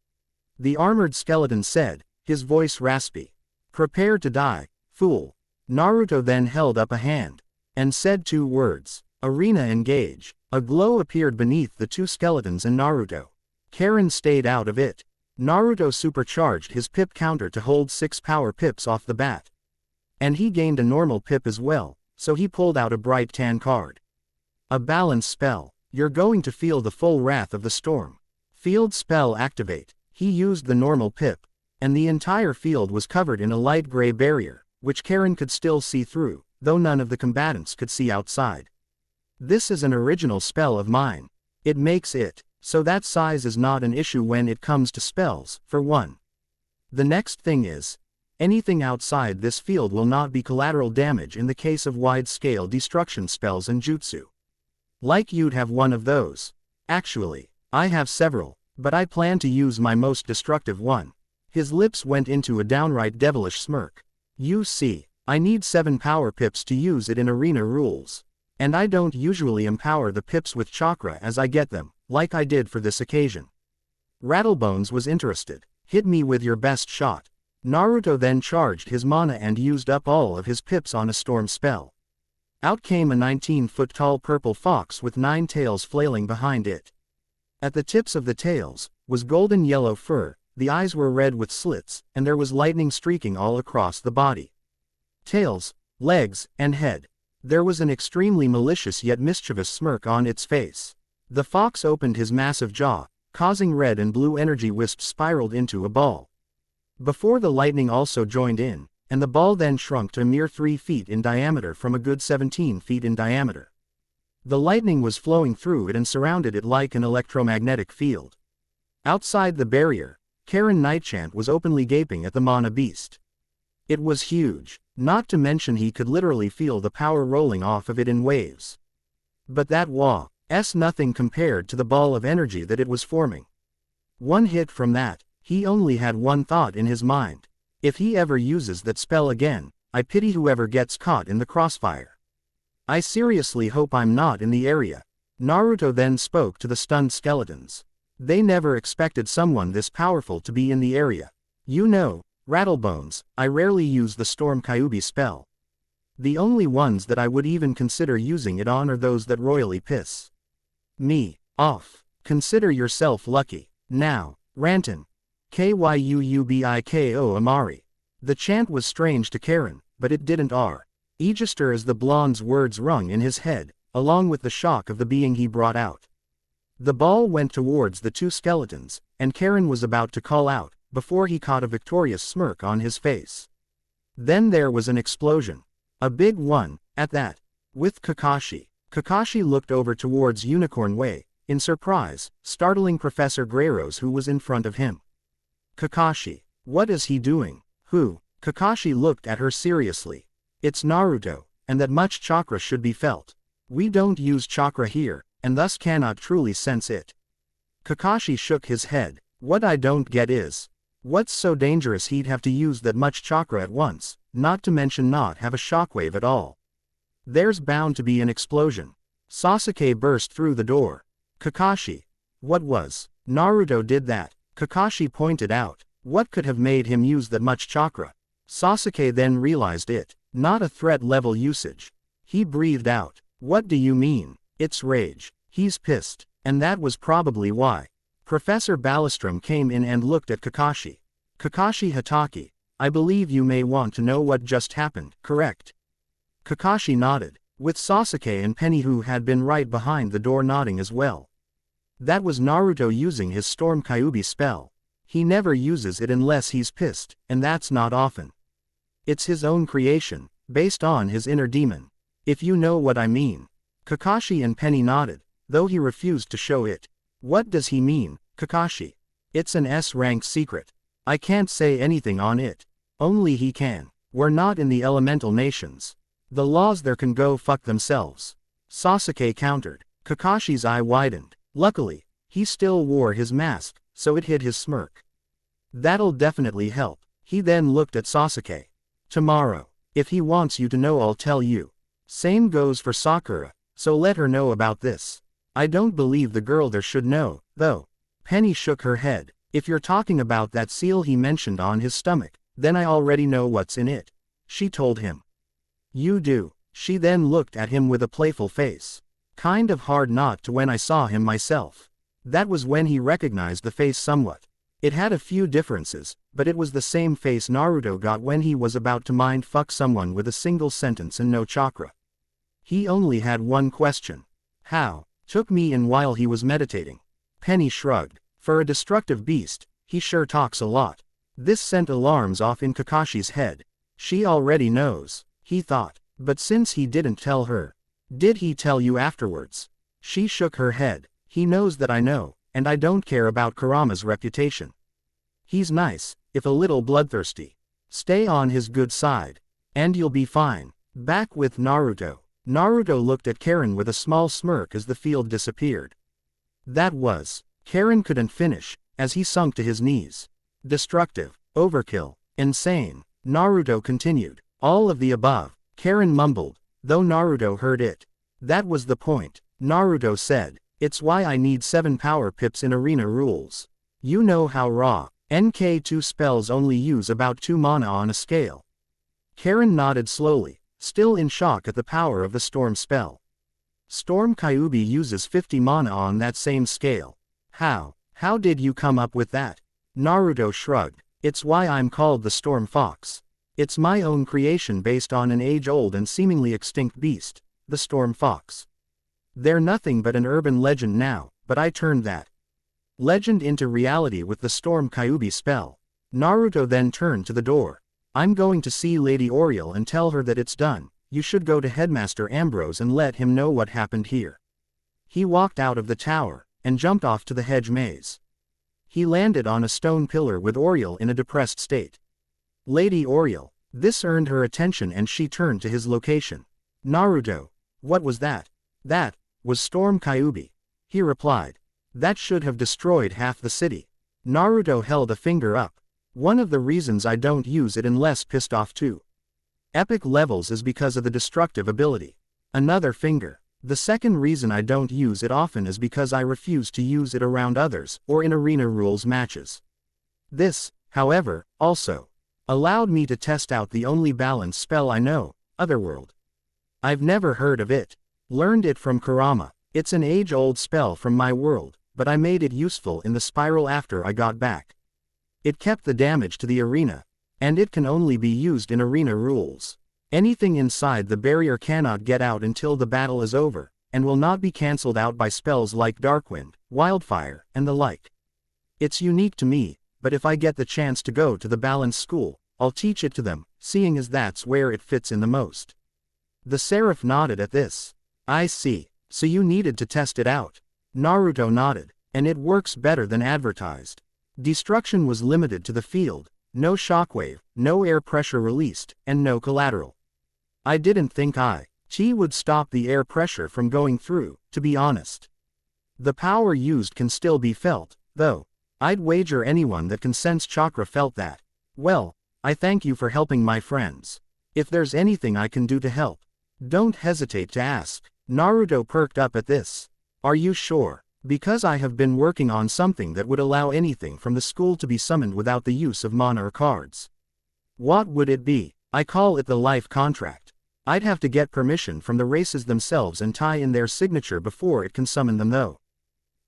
The armored skeleton said, his voice raspy. Prepare to die, fool. Naruto then held up a hand and said 2 words. Arena engage. A glow appeared beneath the 2 skeletons and Naruto. Karen stayed out of it. Naruto supercharged his pip counter to hold 6 power pips off the bat. And he gained a normal pip as well, so he pulled out a bright tan card. A balance spell. You're going to feel the full wrath of the storm. Field spell activate. He used the normal pip, and the entire field was covered in a light gray barrier, which Karen could still see through, though none of the combatants could see outside. This is an original spell of mine. It makes it so that size is not an issue when it comes to spells, for one. The next thing is, anything outside this field will not be collateral damage in the case of wide-scale destruction spells and jutsu. Like you'd have one of those. Actually, I have several, but I plan to use my most destructive one. His lips went into a downright devilish smirk. You see, I need 7 power pips to use it in arena rules. And I don't usually empower the pips with chakra as I get them, like I did for this occasion. Rattlebones was interested. Hit me with your best shot. Naruto then charged his mana and used up all of his pips on a storm spell. Out came a 19-foot-tall purple fox with 9 tails flailing behind it. At the tips of the tails was golden yellow fur, the eyes were red with slits, and there was lightning streaking all across the body. Tails, legs, and head. There was an extremely malicious yet mischievous smirk on its face. The fox opened his massive jaw, causing red and blue energy wisps spiraled into a ball. Before the lightning also joined in, and the ball then shrunk to a mere 3 feet in diameter from a good 17 feet in diameter. The lightning was flowing through it and surrounded it like an electromagnetic field. Outside the barrier, Karen Nightchant was openly gaping at the mana beast. It was huge, not to mention he could literally feel the power rolling off of it in waves. But that was nothing compared to the ball of energy that it was forming. One hit from that, he only had one thought in his mind. If he ever uses that spell again, I pity whoever gets caught in the crossfire. I seriously hope I'm not in the area. Naruto then spoke to the stunned skeletons. They never expected someone this powerful to be in the area. You know, Rattlebones, I rarely use the Storm Kyuubi spell. The only ones that I would even consider using it on are those that royally piss me off. Consider yourself lucky. Now, Ranton. Kyuubiko Amari. The chant was strange to Karen, but it didn't register as the blonde's words rung in his head, along with the shock of the being he brought out. The ball went towards the 2 skeletons, and Karen was about to call out, before he caught a victorious smirk on his face. Then there was an explosion. A big one, at that. With Kakashi. Kakashi looked over towards Unicorn Way, in surprise, startling Professor Greyrose who was in front of him. Kakashi. What is he doing? Who? Kakashi looked at her seriously. It's Naruto, and that much chakra should be felt. We don't use chakra here, and thus cannot truly sense it. Kakashi shook his head. What I don't get is, what's so dangerous he'd have to use that much chakra at once, not to mention not have a shockwave at all. There's bound to be an explosion. Sasuke burst through the door. Kakashi. What was? Naruto did that. Kakashi pointed out. What could have made him use that much chakra? Sasuke then realized it. Not a threat level usage. He breathed out. What do you mean? It's rage. He's pissed. And that was probably why. Professor Ballistrom came in and looked at Kakashi. Kakashi Hatake, I believe you may want to know what just happened, correct? Kakashi nodded. with Sasuke and Penny who had been right behind the door nodding as well. That was Naruto using his Storm Kyuubi spell. He never uses it unless he's pissed, and that's not often. It's his own creation, based on his inner demon. If you know what I mean. Kakashi and Penny nodded, though he refused to show it. What does he mean, Kakashi? It's an S-rank secret. I can't say anything on it. Only he can. We're not in the elemental nations. The laws there can go fuck themselves. Sasuke countered. Kakashi's eye widened. Luckily, he still wore his mask, so it hid his smirk. That'll definitely help. He then looked at Sasuke. Tomorrow, if he wants you to know, I'll tell you. Same goes for Sakura, so let her know about this. I don't believe the girl there should know, though. Penny shook her head. If you're talking about that seal he mentioned on his stomach, then I already know what's in it. She told him. You do. She then looked at him with a playful face. Kind of hard not to when I saw him myself. That was when he recognized the face somewhat. It had a few differences, but it was the same face Naruto got when he was about to mind fuck someone with a single sentence and no chakra. He only had one question. How? Took me in while he was meditating. Penny shrugged. For a destructive beast, he sure talks a lot. This sent alarms off in Kakashi's head. She already knows, he thought, but since he didn't tell her. Did he tell you afterwards? She shook her head. He knows that I know, and I don't care about Kurama's reputation. He's nice, if a little bloodthirsty. Stay on his good side, and you'll be fine. Back with Naruto. Naruto looked at Karen with a small smirk as the field disappeared. That was. Karen couldn't finish, as he sunk to his knees. Destructive, overkill, insane. Naruto continued. All of the above, Karen mumbled, though Naruto heard it. That was the point, Naruto said. It's why I need 7 power pips in arena rules. You know how raw, NK2 spells only use about 2 mana on a scale. Karen nodded slowly, still in shock at the power of the storm spell. Storm Kyuubi uses 50 mana on that same scale. How did you come up with that? Naruto shrugged. It's why I'm called the Storm Fox. It's my own creation based on an age-old and seemingly extinct beast, the Storm Fox. They're nothing but an urban legend now, but I turned that legend into reality with the Storm Kyuubi spell. Naruto then turned to the door. I'm going to see Lady Oriel and tell her that it's done. You should go to Headmaster Ambrose and let him know what happened here. He walked out of the tower, and jumped off to the hedge maze. He landed on a stone pillar with Oriel in a depressed state. Lady Oriel. This earned her attention and she turned to his location. Naruto. What was that? That was Storm Kyuubi. He replied. That should have destroyed half the city. Naruto held a finger up. One of the reasons I don't use it unless pissed off too. Epic levels is because of the destructive ability. Another finger. The second reason I don't use it often is because I refuse to use it around others, or in arena rules matches. This, however, also allowed me to test out the only balance spell I know, Otherworld. I've never heard of it. Learned it from Kurama. It's an age-old spell from my world, but I made it useful in the spiral after I got back. It kept the damage to the arena, and it can only be used in arena rules. Anything inside the barrier cannot get out until the battle is over, and will not be cancelled out by spells like Darkwind, Wildfire, and the like. It's unique to me, but if I get the chance to go to the balance school, I'll teach it to them, seeing as that's where it fits in the most. The Seraph nodded at this. I see, so you needed to test it out. Naruto nodded, and it works better than advertised. Destruction was limited to the field, no shockwave, no air pressure released, and no collateral. I didn't think T would stop the air pressure from going through, to be honest. The power used can still be felt, though. I'd wager anyone that can sense chakra felt that. Well, I thank you for helping my friends. If there's anything I can do to help, don't hesitate to ask. Naruto perked up at this. Are you sure? Because I have been working on something that would allow anything from the school to be summoned without the use of mana or cards. What would it be? I call it the life contract. I'd have to get permission from the races themselves and tie in their signature before it can summon them though.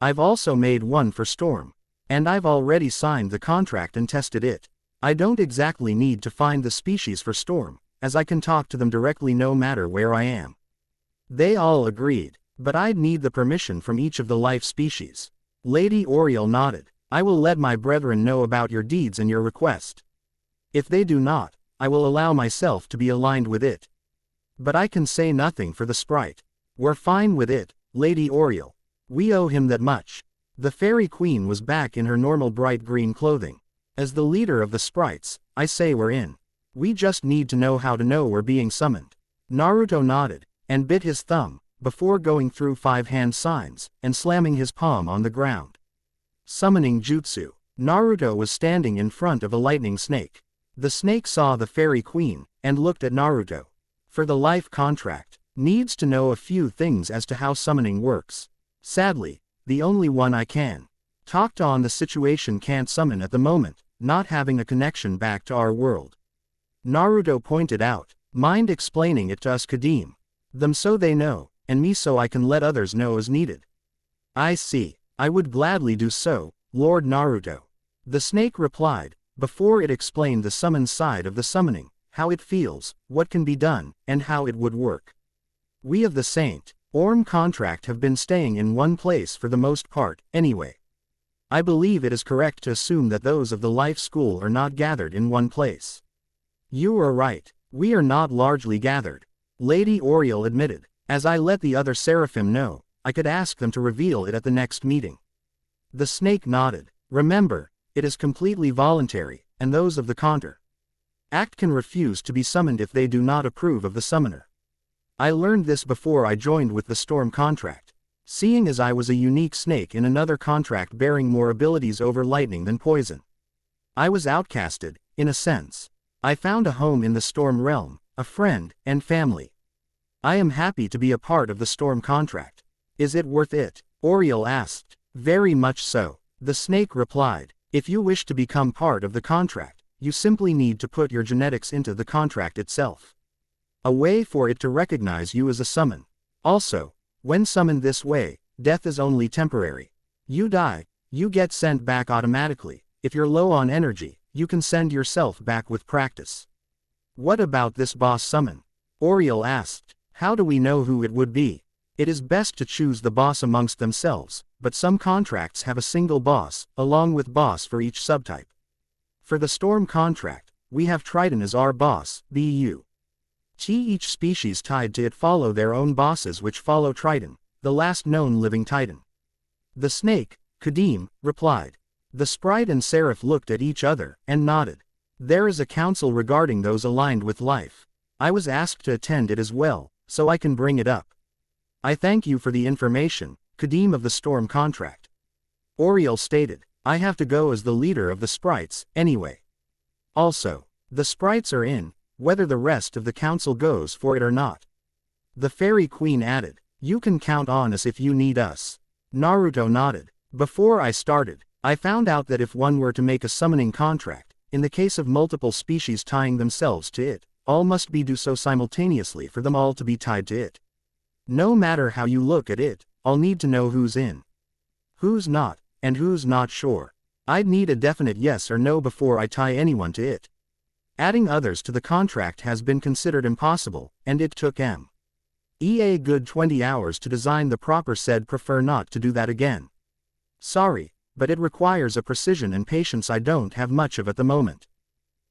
I've also made one for Storm. And I've already signed the contract and tested it. I don't exactly need to find the species for Storm, as I can talk to them directly no matter where I am. They all agreed, but I'd need the permission from each of the life species. Lady Oriole nodded. I will let my brethren know about your deeds and your request. If they do not, I will allow myself to be aligned with it. But I can say nothing for the sprite. We're fine with it, Lady Oriole. We owe him that much. The Fairy Queen was back in her normal bright green clothing. As the leader of the sprites, I say we're in. We just need to know how to know we're being summoned. Naruto nodded, and bit his thumb, before going through 5 hand signs, and slamming his palm on the ground. Summoning Jutsu. Naruto was standing in front of a lightning snake. The snake saw the Fairy Queen, and looked at Naruto. For the life contract, needs to know a few things as to how summoning works. Sadly, the only one I can talked on the situation can't summon at the moment, not having a connection back to our world. Naruto pointed out, mind explaining it to us Kadim. Them so they know, and me so I can let others know as needed. I see, I would gladly do so, Lord Naruto. The snake replied, before it explained the summon side of the summoning, how it feels, what can be done, and how it would work. We of the Saint Orm contract have been staying in one place for the most part, anyway. I believe it is correct to assume that those of the life school are not gathered in one place. You are right, we are not largely gathered, Lady Oriole admitted. As I let the other Seraphim know, I could ask them to reveal it at the next meeting. The snake nodded. Remember, it is completely voluntary, and those of the Act can refuse to be summoned if they do not approve of the summoner. I learned this before I joined with the Storm contract. Seeing as I was a unique snake in another contract bearing more abilities over lightning than poison. I was outcasted, in a sense. I found a home in the Storm realm, a friend, and family. I am happy to be a part of the Storm contract. Is it worth it? Oriole asked. Very much so. The snake replied. If you wish to become part of the contract, you simply need to put your genetics into the contract itself. A way for it to recognize you as a summon. Also, when summoned this way, death is only temporary. You die, you get sent back automatically. If you're low on energy, you can send yourself back with practice. What about this boss summon? Oriole asked. How do we know who it would be? It is best to choose the boss amongst themselves, but some contracts have a single boss, along with boss for each subtype. For the Storm contract, we have Triton as our boss, BU. Each species tied to it follow their own bosses which follow Triton, the last known living titan. The snake, Kadim, replied. The sprite and Seraph looked at each other, and nodded. There is a council regarding those aligned with life. I was asked to attend it as well, so I can bring it up. I thank you for the information, Kadim of the Storm contract. Oriole stated. I have to go as the leader of the sprites, anyway. Also, the sprites are in, whether the rest of the council goes for it or not. The Fairy Queen added. You can count on us if you need us. Naruto nodded. Before I started, I found out that if one were to make a summoning contract, in the case of multiple species tying themselves to it, all must be do so simultaneously for them all to be tied to it. No matter how you look at it, I'll need to know who's in, who's not, and who's not sure. I'd need a definite yes or no before I tie anyone to it. Adding others to the contract has been considered impossible, and it took a good 20 hours to design the proper said prefer not to do that again. Sorry, but it requires a precision and patience I don't have much of at the moment.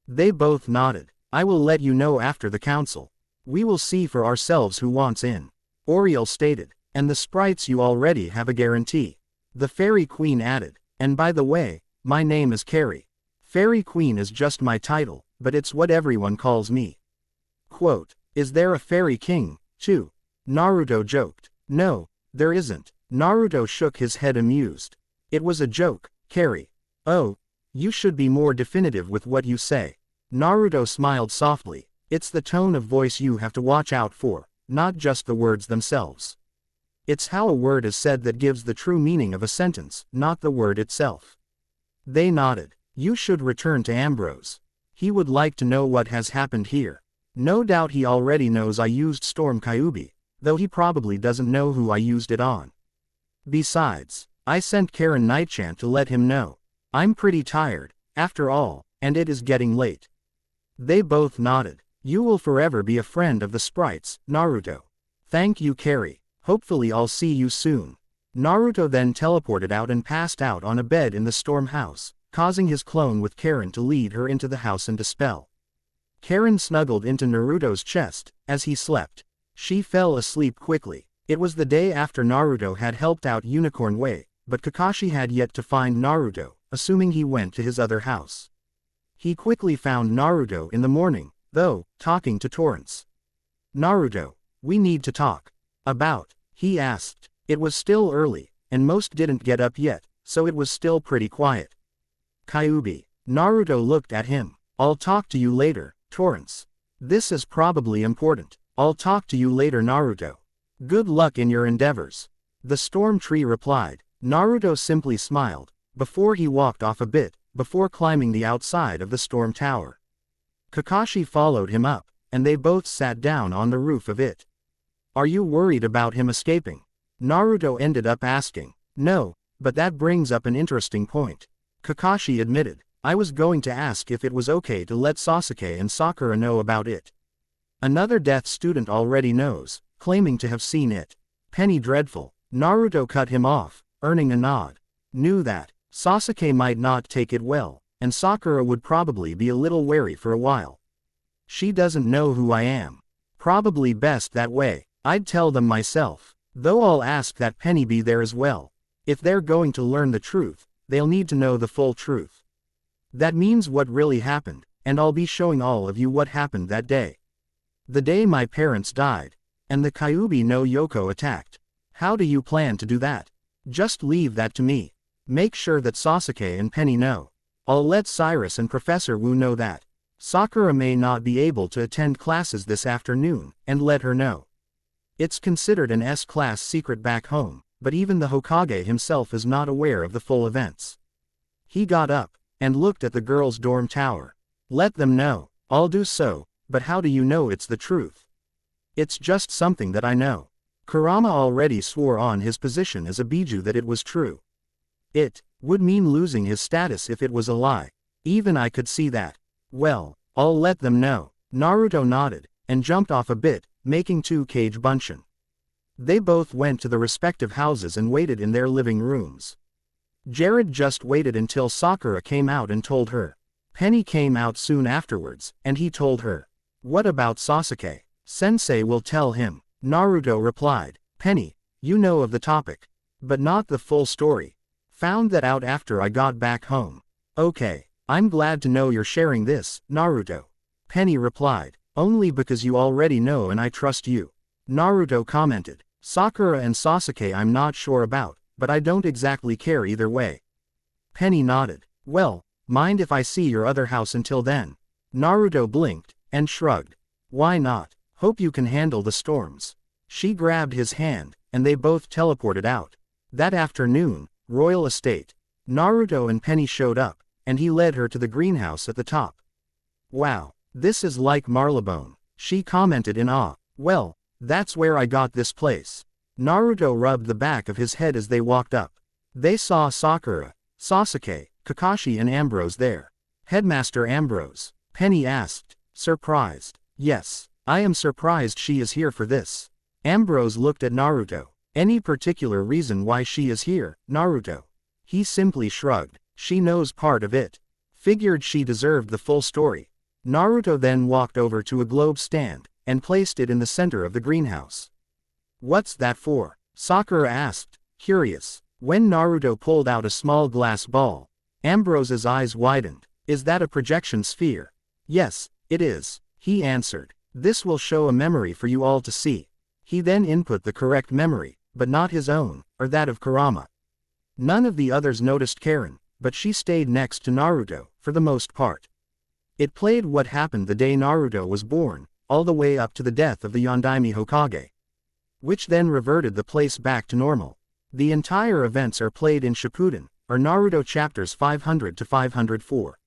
They both nodded. I will let you know after the council. We will see for ourselves who wants in. Oriole stated. And the sprites you already have a guarantee. The Fairy Queen added. And by the way, my name is Carrie. Fairy Queen is just my title, but it's what everyone calls me. Quote, is there a Fairy King, too? Naruto joked. No, there isn't. Naruto shook his head amused. It was a joke, Carrie. Oh, you should be more definitive with what you say. Naruto smiled softly. It's the tone of voice you have to watch out for, not just the words themselves. It's how a word is said that gives the true meaning of a sentence, not the word itself. They nodded. You should return to Ambrose. He would like to know what has happened here. No doubt he already knows I used Storm Kyuubi, though he probably doesn't know who I used it on. Besides, I sent Karen Nightchant to let him know. I'm pretty tired, after all, and it is getting late. They both nodded. You will forever be a friend of the sprites, Naruto. Thank you, Carrie. Hopefully I'll see you soon. Naruto then teleported out and passed out on a bed in the storm house, causing his clone with Karen to lead her into the house and dispel. Karen snuggled into Naruto's chest as he slept. She fell asleep quickly. It was the day after Naruto had helped out Unicorn Way, but Kakashi had yet to find Naruto, assuming he went to his other house. He quickly found Naruto in the morning, though, talking to Torrance. Naruto, we need to talk. About, he asked. It was still early, and most didn't get up yet, so it was still pretty quiet. Kyuubi. Naruto looked at him. I'll talk to you later, Torrance. This is probably important. I'll talk to you later, Naruto. Good luck in your endeavors. The storm tree replied. Naruto simply smiled, before he walked off a bit, before climbing the outside of the storm tower. Kakashi followed him up, and they both sat down on the roof of it. Are you worried about him escaping? Naruto ended up asking. No, but that brings up an interesting point. Kakashi admitted. I was going to ask if it was okay to let Sasuke and Sakura know about it. Another death student already knows, claiming to have seen it. Penny dreadful. Naruto cut him off, earning a nod. Knew that Sasuke might not take it well, and Sakura would probably be a little wary for a while. She doesn't know who I am. Probably best that way. I'd tell them myself. Though I'll ask that Penny be there as well. If they're going to learn the truth, they'll need to know the full truth. That means what really happened, and I'll be showing all of you what happened that day. The day my parents died, and the Kyuubi no Yoko attacked. How do you plan to do that? Just leave that to me. Make sure that Sasuke and Penny know. I'll let Cyrus and Professor Wu know that. Sakura may not be able to attend classes this afternoon, and let her know. It's considered an S-class secret back home, but even the Hokage himself is not aware of the full events. He got up, and looked at the girls' dorm tower. Let them know. I'll do so, but how do you know it's the truth? It's just something that I know. Kurama already swore on his position as a Biju that it was true. It would mean losing his status if it was a lie. Even I could see that. Well, I'll let them know. Naruto nodded, and jumped off a bit, making 2 bunshin. They both went to the respective houses and waited in their living rooms. Jared just waited until Sakura came out and told her. Penny came out soon afterwards, and he told her. What about Sasuke? Sensei will tell him. Naruto replied. Penny, you know of the topic. But not the full story. Found that out after I got back home. Okay, I'm glad to know you're sharing this, Naruto. Penny replied. Only because you already know and I trust you. Naruto commented. Sakura and Sasuke I'm not sure about, but I don't exactly care either way. Penny nodded. Well, mind if I see your other house until then? Naruto blinked, and shrugged. Why not? Hope you can handle the storms. She grabbed his hand, and they both teleported out. That afternoon, Royal Estate. Naruto and Penny showed up, and he led her to the greenhouse at the top. Wow, this is like Marylebone, she commented in awe. Well, that's where I got this place. Naruto rubbed the back of his head as they walked up. They saw Sakura, Sasuke, Kakashi and Ambrose there. Headmaster Ambrose, Penny asked, surprised. Yes, I am surprised she is here for this. Ambrose looked at Naruto. Any particular reason why she is here, Naruto? He simply shrugged. She knows part of it. Figured she deserved the full story. Naruto then walked over to a globe stand, and placed it in the center of the greenhouse. What's that for? Sakura asked, curious. When Naruto pulled out a small glass ball, Ambrose's eyes widened. Is that a projection sphere? Yes, it is, he answered. This will show a memory for you all to see. He then input the correct memory, but not his own, or that of Kurama. None of the others noticed Karen, but she stayed next to Naruto, for the most part. It played what happened the day Naruto was born, all the way up to the death of the Yondaime Hokage. Which then reverted the place back to normal. The entire events are played in Shippuden, or Naruto chapters 500 to 504.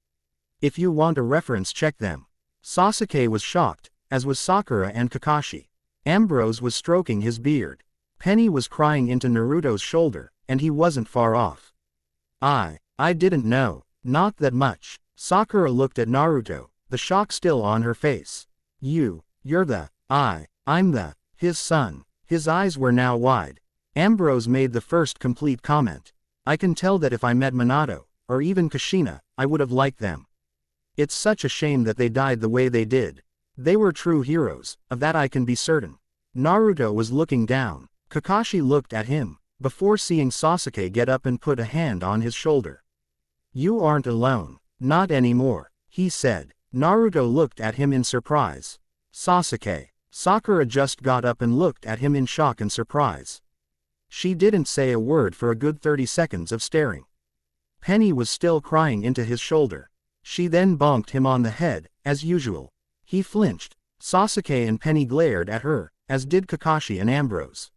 If you want a reference, check them. Sasuke was shocked, as was Sakura and Kakashi. Ambrose was stroking his beard. Penny was crying into Naruto's shoulder, and he wasn't far off. I didn't know. Not that much. Sakura looked at Naruto, the shock still on her face. You're the, I'm his son. His eyes were now wide. Ambrose made the first complete comment. I can tell that if I met Minato, or even Kushina, I would have liked them. It's such a shame that they died the way they did. They were true heroes, of that I can be certain. Naruto was looking down. Kakashi looked at him, before seeing Sasuke get up and put a hand on his shoulder. You aren't alone. Not anymore, he said. Naruto looked at him in surprise. Sasuke. Sakura just got up and looked at him in shock and surprise. She didn't say a word for a good 30 seconds of staring. Penny was still crying into his shoulder. She then bonked him on the head, as usual. He flinched. Sasuke and Penny glared at her, as did Kakashi and Ambrose.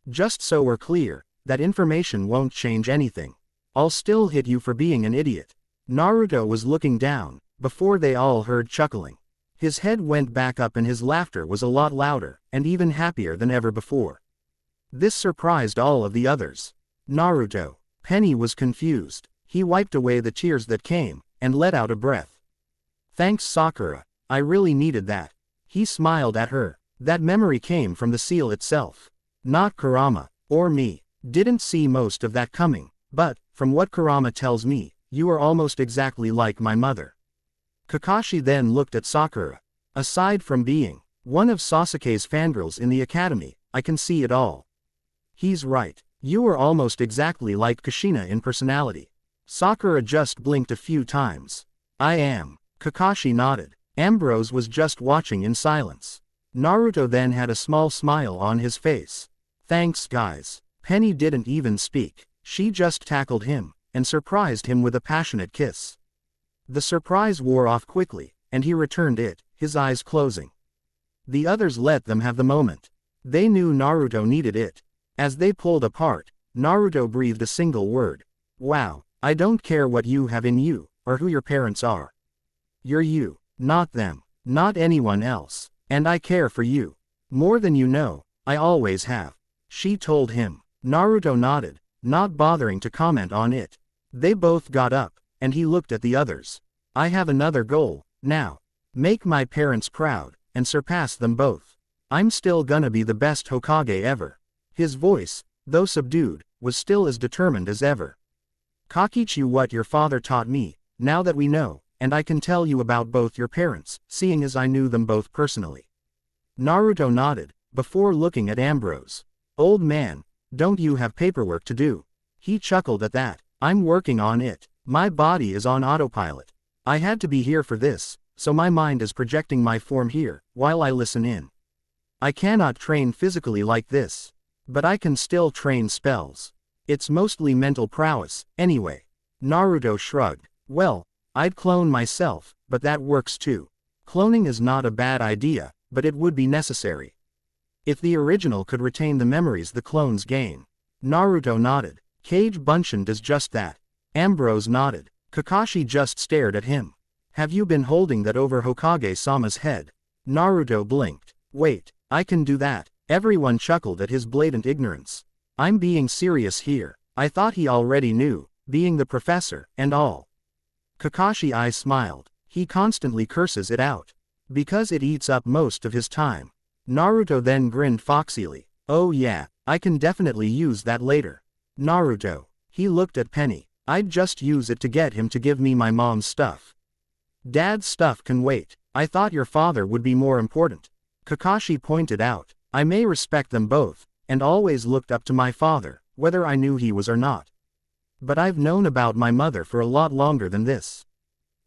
Just so we're clear, that information won't change anything. I'll still hit you for being an idiot. Naruto was looking down, before they all heard chuckling. His head went back up and his laughter was a lot louder, and even happier than ever before. This surprised all of the others. Naruto. Penny was confused. He wiped away the tears that came, and let out a breath. Thanks Sakura, I really needed that. He smiled at her. That memory came from the seal itself. Not Kurama, or me. Didn't see most of that coming, but, from what Kurama tells me, you are almost exactly like my mother. Kakashi then looked at Sakura. Aside from being one of Sasuke's fangirls in the academy, I can see it all. He's right. You are almost exactly like Kushina in personality. Sakura just blinked a few times. I am. Kakashi nodded. Ambrose was just watching in silence. Naruto then had a small smile on his face. Thanks guys. Penny didn't even speak. She just tackled him, and surprised him with a passionate kiss. The surprise wore off quickly, and he returned it, his eyes closing. The others let them have the moment. They knew Naruto needed it. As they pulled apart, Naruto breathed a single word. Wow, I don't care what you have in you, or who your parents are. You're you, not them, not anyone else, and I care for you. More than you know, I always have. She told him. Naruto nodded, not bothering to comment on it. They both got up, and he looked at the others. I have another goal, now. Make my parents proud, and surpass them both. I'm still gonna be the best Hokage ever. His voice, though subdued, was still as determined as ever. Kakichi, what your father taught me, now that we know, and I can tell you about both your parents, seeing as I knew them both personally. Naruto nodded, before looking at Ambrose. Old man, don't you have paperwork to do? He chuckled at that. I'm working on it. My body is on autopilot. I had to be here for this, so my mind is projecting my form here, while I listen in. I cannot train physically like this. But I can still train spells. It's mostly mental prowess, anyway. Naruto shrugged. Well, I'd clone myself, but that works too. Cloning is not a bad idea, but it would be necessary. If the original could retain the memories the clones gain. Naruto nodded. Kage Bunshin does just that. Ambrose nodded. Kakashi just stared at him. Have you been holding that over Hokage-sama's head? Naruto blinked. Wait, I can do that. Everyone chuckled at his blatant ignorance. I'm being serious here. I thought he already knew, being the professor, and all. Kakashi I smiled. He constantly curses it out. Because it eats up most of his time. Naruto then grinned foxily. Oh yeah, I can definitely use that later. Naruto. He looked at Penny. I'd just use it to get him to give me my mom's stuff. Dad's stuff can wait. I thought your father would be more important. Kakashi pointed out. I may respect them both, and always looked up to my father, whether I knew he was or not. But I've known about my mother for a lot longer than this.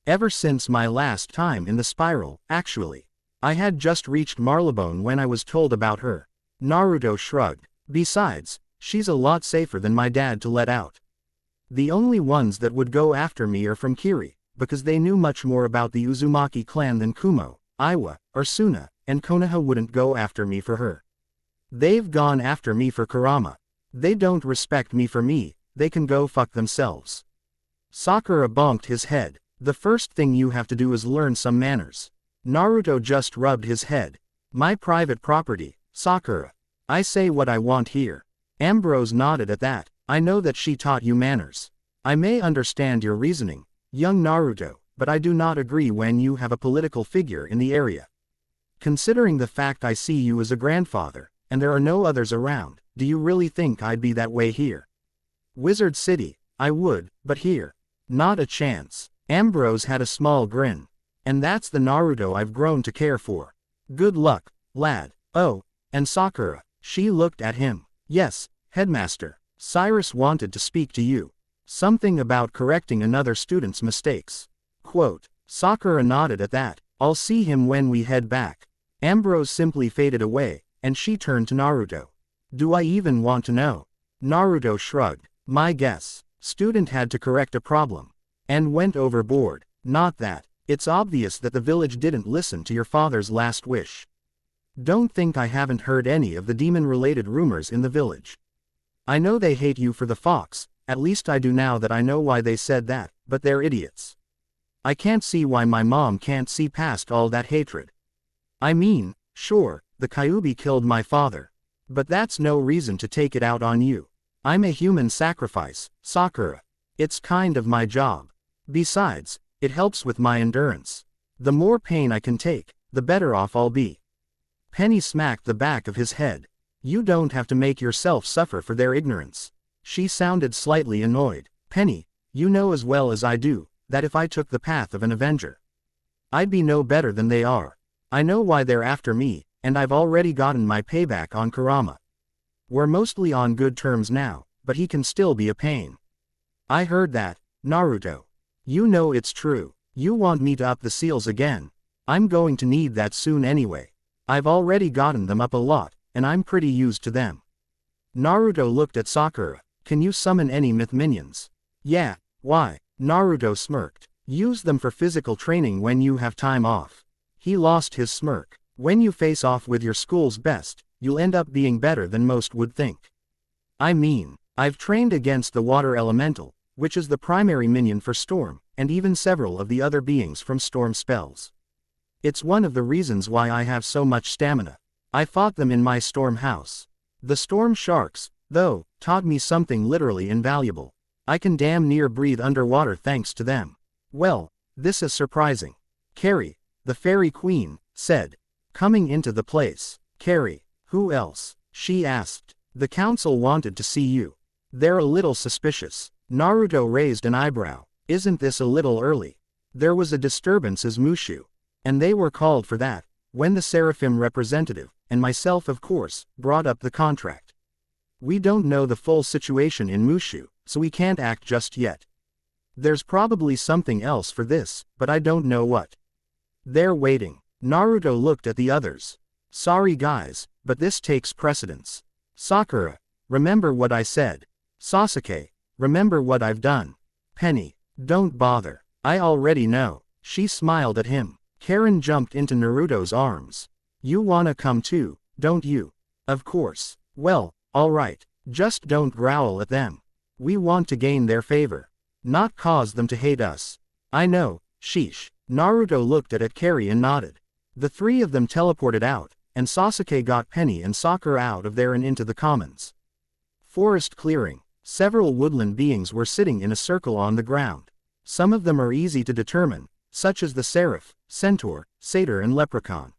Ever since my last time in the spiral, actually. I had just reached Marylebone when I was told about her. Naruto shrugged. Besides, she's a lot safer than my dad to let out. The only ones that would go after me are from Kiri, because they knew much more about the Uzumaki clan than Kumo, Iwa, or Suna, and Konoha wouldn't go after me for her. They've gone after me for Kurama. They don't respect me for me, they can go fuck themselves. Sakura bonked his head. The first thing you have to do is learn some manners. Naruto just rubbed his head. My private property, Sakura. I say what I want here. Ambrose nodded at that. I know that she taught you manners. I may understand your reasoning, young Naruto, but I do not agree when you have a political figure in the area. Considering the fact I see you as a grandfather, and there are no others around. Do you really think I'd be that way here? Wizard City, I would, but here, not a chance. Ambrose had a small grin. And that's the Naruto I've grown to care for. Good luck, lad. Oh, and Sakura. She looked at him. Yes, headmaster. Cyrus wanted to speak to you. Something about correcting another student's mistakes. Quote. Sakura nodded at that. I'll see him when we head back. Ambrose simply faded away, and she turned to Naruto. Do I even want to know? Naruto shrugged. My guess. Student had to correct a problem. And went overboard. Not that. It's obvious that the village didn't listen to your father's last wish. Don't think I haven't heard any of the demon-related rumors in the village. I know they hate you for the fox, at least I do now that I know why they said that, but they're idiots. I can't see why my mom can't see past all that hatred. I mean, sure, the Kyuubi killed my father. But that's no reason to take it out on you. I'm a human sacrifice, Sakura. It's kind of my job. Besides, it helps with my endurance. The more pain I can take, the better off I'll be. Penny smacked the back of his head. You don't have to make yourself suffer for their ignorance. She sounded slightly annoyed. Penny, you know as well as I do, that if I took the path of an Avenger, I'd be no better than they are. I know why they're after me, and I've already gotten my payback on Kurama. We're mostly on good terms now, but he can still be a pain. I heard that, Naruto. You know it's true. You want me to up the seals again. I'm going to need that soon anyway. I've already gotten them up a lot, and I'm pretty used to them. Naruto looked at Sakura. Can you summon any myth minions? Yeah, why? Naruto smirked. Use them for physical training when you have time off. He lost his smirk. When you face off with your school's best, you'll end up being better than most would think. I mean, I've trained against the water elemental, which is the primary minion for Storm, and even several of the other beings from Storm spells. It's one of the reasons why I have so much stamina. I fought them in my Storm house. The Storm sharks, though, taught me something literally invaluable. I can damn near breathe underwater thanks to them. Well, this is surprising. Carrie, the fairy queen, said, coming into the place. Carrie, who else? She asked. The council wanted to see you. They're a little suspicious. Naruto raised an eyebrow. Isn't this a little early? There was a disturbance as Mushu. And they were called for that, when the Seraphim representative, and myself of course, brought up the contract. We don't know the full situation in Mushu, so we can't act just yet. There's probably something else for this, but I don't know what. They're waiting. Naruto looked at the others. Sorry guys, but this takes precedence. Sakura, remember what I said. Sasuke, remember what I've done. Penny, don't bother. I already know. She smiled at him. Karen jumped into Naruto's arms. You wanna come too, don't you? Of course. Well, alright. Just don't growl at them. We want to gain their favor. Not cause them to hate us. I know, sheesh. Naruto looked at Carrie and nodded. The three of them teleported out, and Sasuke got Penny and Sakura out of there and into the commons. Forest clearing. Several woodland beings were sitting in a circle on the ground. Some of them are easy to determine, such as the Seraph, Centaur, Satyr and Leprechaun.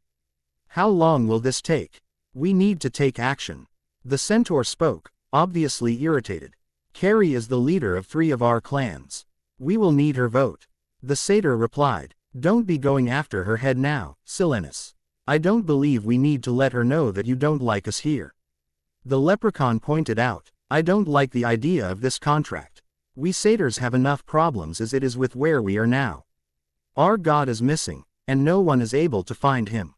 How long will this take? We need to take action. The Centaur spoke, obviously irritated. Carrie is the leader of 3 of our clans. We will need her vote. The Satyr replied, don't be going after her head now, Silenus. I don't believe we need to let her know that you don't like us here. The Leprechaun pointed out, I don't like the idea of this contract. We Satyrs have enough problems as it is with where we are now. Our god is missing, and no one is able to find him.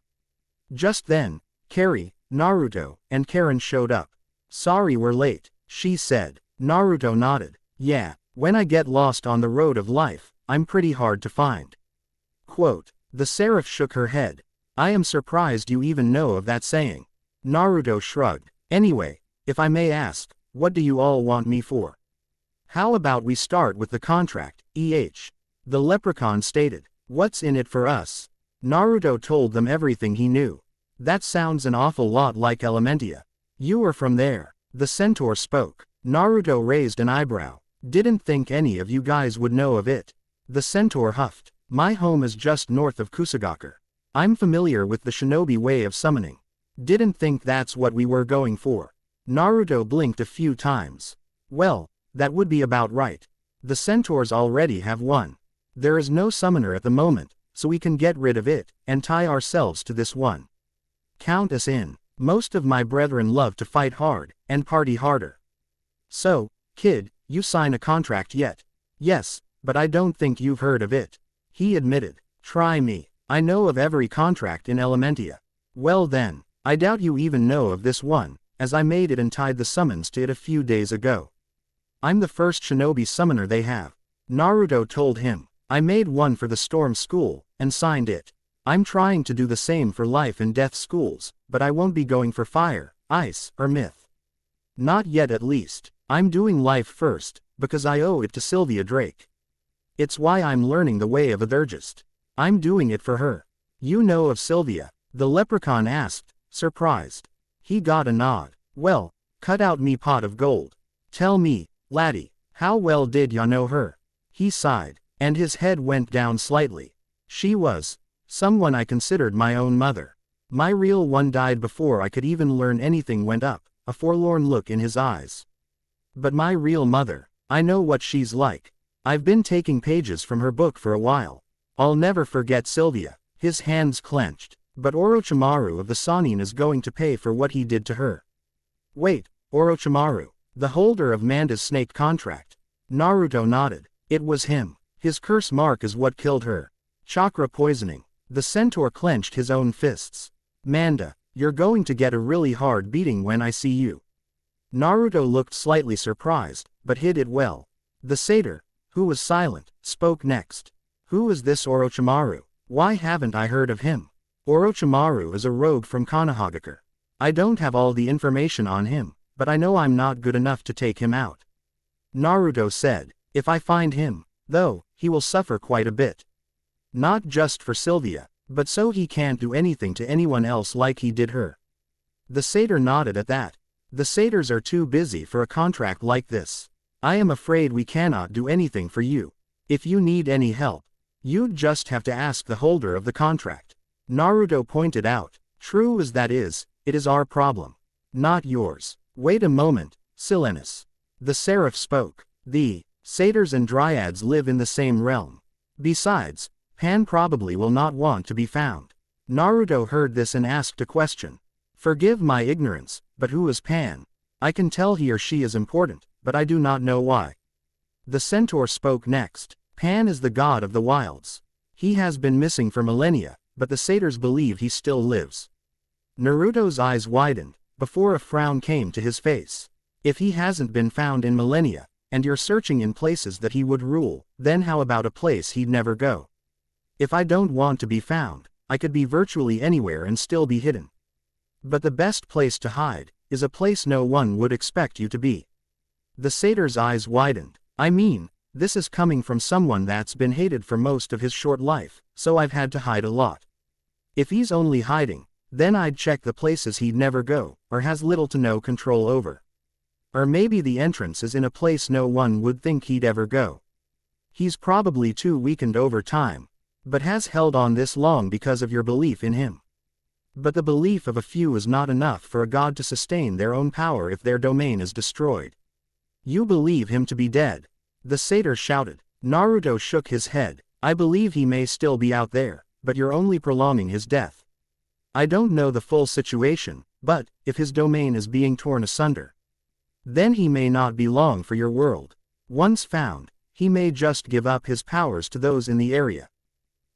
Just then, Carrie, Naruto, and Karen showed up. Sorry we're late, she said. Naruto nodded. Yeah, when I get lost on the road of life, I'm pretty hard to find. Quote. The Seraph shook her head. I am surprised you even know of that saying. Naruto shrugged. Anyway, if I may ask, what do you all want me for? How about we start with the contract, The Leprechaun stated. What's in it for us? Naruto told them everything he knew. That sounds an awful lot like Elementia. You are from there. The Centaur spoke. Naruto raised an eyebrow. Didn't think any of you guys would know of it. The Centaur huffed. My home is just north of Kusagakur. I'm familiar with the shinobi way of summoning. Didn't think that's what we were going for. Naruto blinked a few times. Well, that would be about right. The centaurs already have one. There is no summoner at the moment, so we can get rid of it, and tie ourselves to this one. Count us in. Most of my brethren love to fight hard, and party harder. So, kid, you sign a contract yet? Yes, but I don't think you've heard of it. He admitted. Try me. I know of every contract in Elementia. Well then, I doubt you even know of this one, as I made it and tied the summons to it a few days ago. I'm the first shinobi summoner they have. Naruto told him. I made one for the Storm School, and signed it. I'm trying to do the same for Life and Death schools, but I won't be going for Fire, Ice, or Myth. Not yet at least. I'm doing Life first, because I owe it to Sylvia Drake. It's why I'm learning the way of a Thergist. I'm doing it for her. You know of Sylvia? The leprechaun asked, surprised. He got a nod. Well, cut out me pot of gold. Tell me, laddie, how well did ya know her? He sighed, and his head went down slightly. She was someone I considered my own mother. My real one died before I could even learn anything. Went up, a forlorn look in his eyes. But my real mother, I know what she's like. I've been taking pages from her book for a while. I'll never forget Sylvia. His hands clenched. But Orochimaru of the Sannin is going to pay for what he did to her. Wait, Orochimaru, the holder of Manda's snake contract. Naruto nodded. It was him. His curse mark is what killed her. Chakra poisoning. The centaur clenched his own fists. Manda, you're going to get a really hard beating when I see you. Naruto looked slightly surprised, but hid it well. The satyr, who was silent, spoke next. Who is this Orochimaru? Why haven't I heard of him? Orochimaru is a rogue from Konohagakure. I don't have all the information on him, but I know I'm not good enough to take him out. Naruto said. If I find him, though, he will suffer quite a bit. Not just for Sylvia, but so he can't do anything to anyone else like he did her. The satyr nodded at that. The satyrs are too busy for a contract like this. I am afraid we cannot do anything for you. If you need any help, you'd just have to ask the holder of the contract. Naruto pointed out. True as that is, it is our problem. Not yours. Wait a moment, Silenus. The seraph spoke. The satyrs and dryads live in the same realm. Besides, Pan probably will not want to be found. Naruto heard this and asked a question. Forgive my ignorance, but who is Pan? I can tell he or she is important, but I do not know why. The centaur spoke next. Pan is the god of the wilds. He has been missing for millennia, but the satyrs believe he still lives. Naruto's eyes widened, before a frown came to his face. If he hasn't been found in millennia, and you're searching in places that he would rule, then how about a place he'd never go? If I don't want to be found, I could be virtually anywhere and still be hidden. But the best place to hide is a place no one would expect you to be. The satyr's eyes widened. I mean, this is coming from someone that's been hated for most of his short life, so I've had to hide a lot. If he's only hiding, then I'd check the places he'd never go, or has little to no control over. Or maybe the entrance is in a place no one would think he'd ever go. He's probably too weakened over time, but has held on this long because of your belief in him. But the belief of a few is not enough for a god to sustain their own power if their domain is destroyed. You believe him to be dead. The satyr shouted. Naruto shook his head. I believe he may still be out there, but you're only prolonging his death. I don't know the full situation, but, if his domain is being torn asunder, then he may not be long for your world. Once found, he may just give up his powers to those in the area.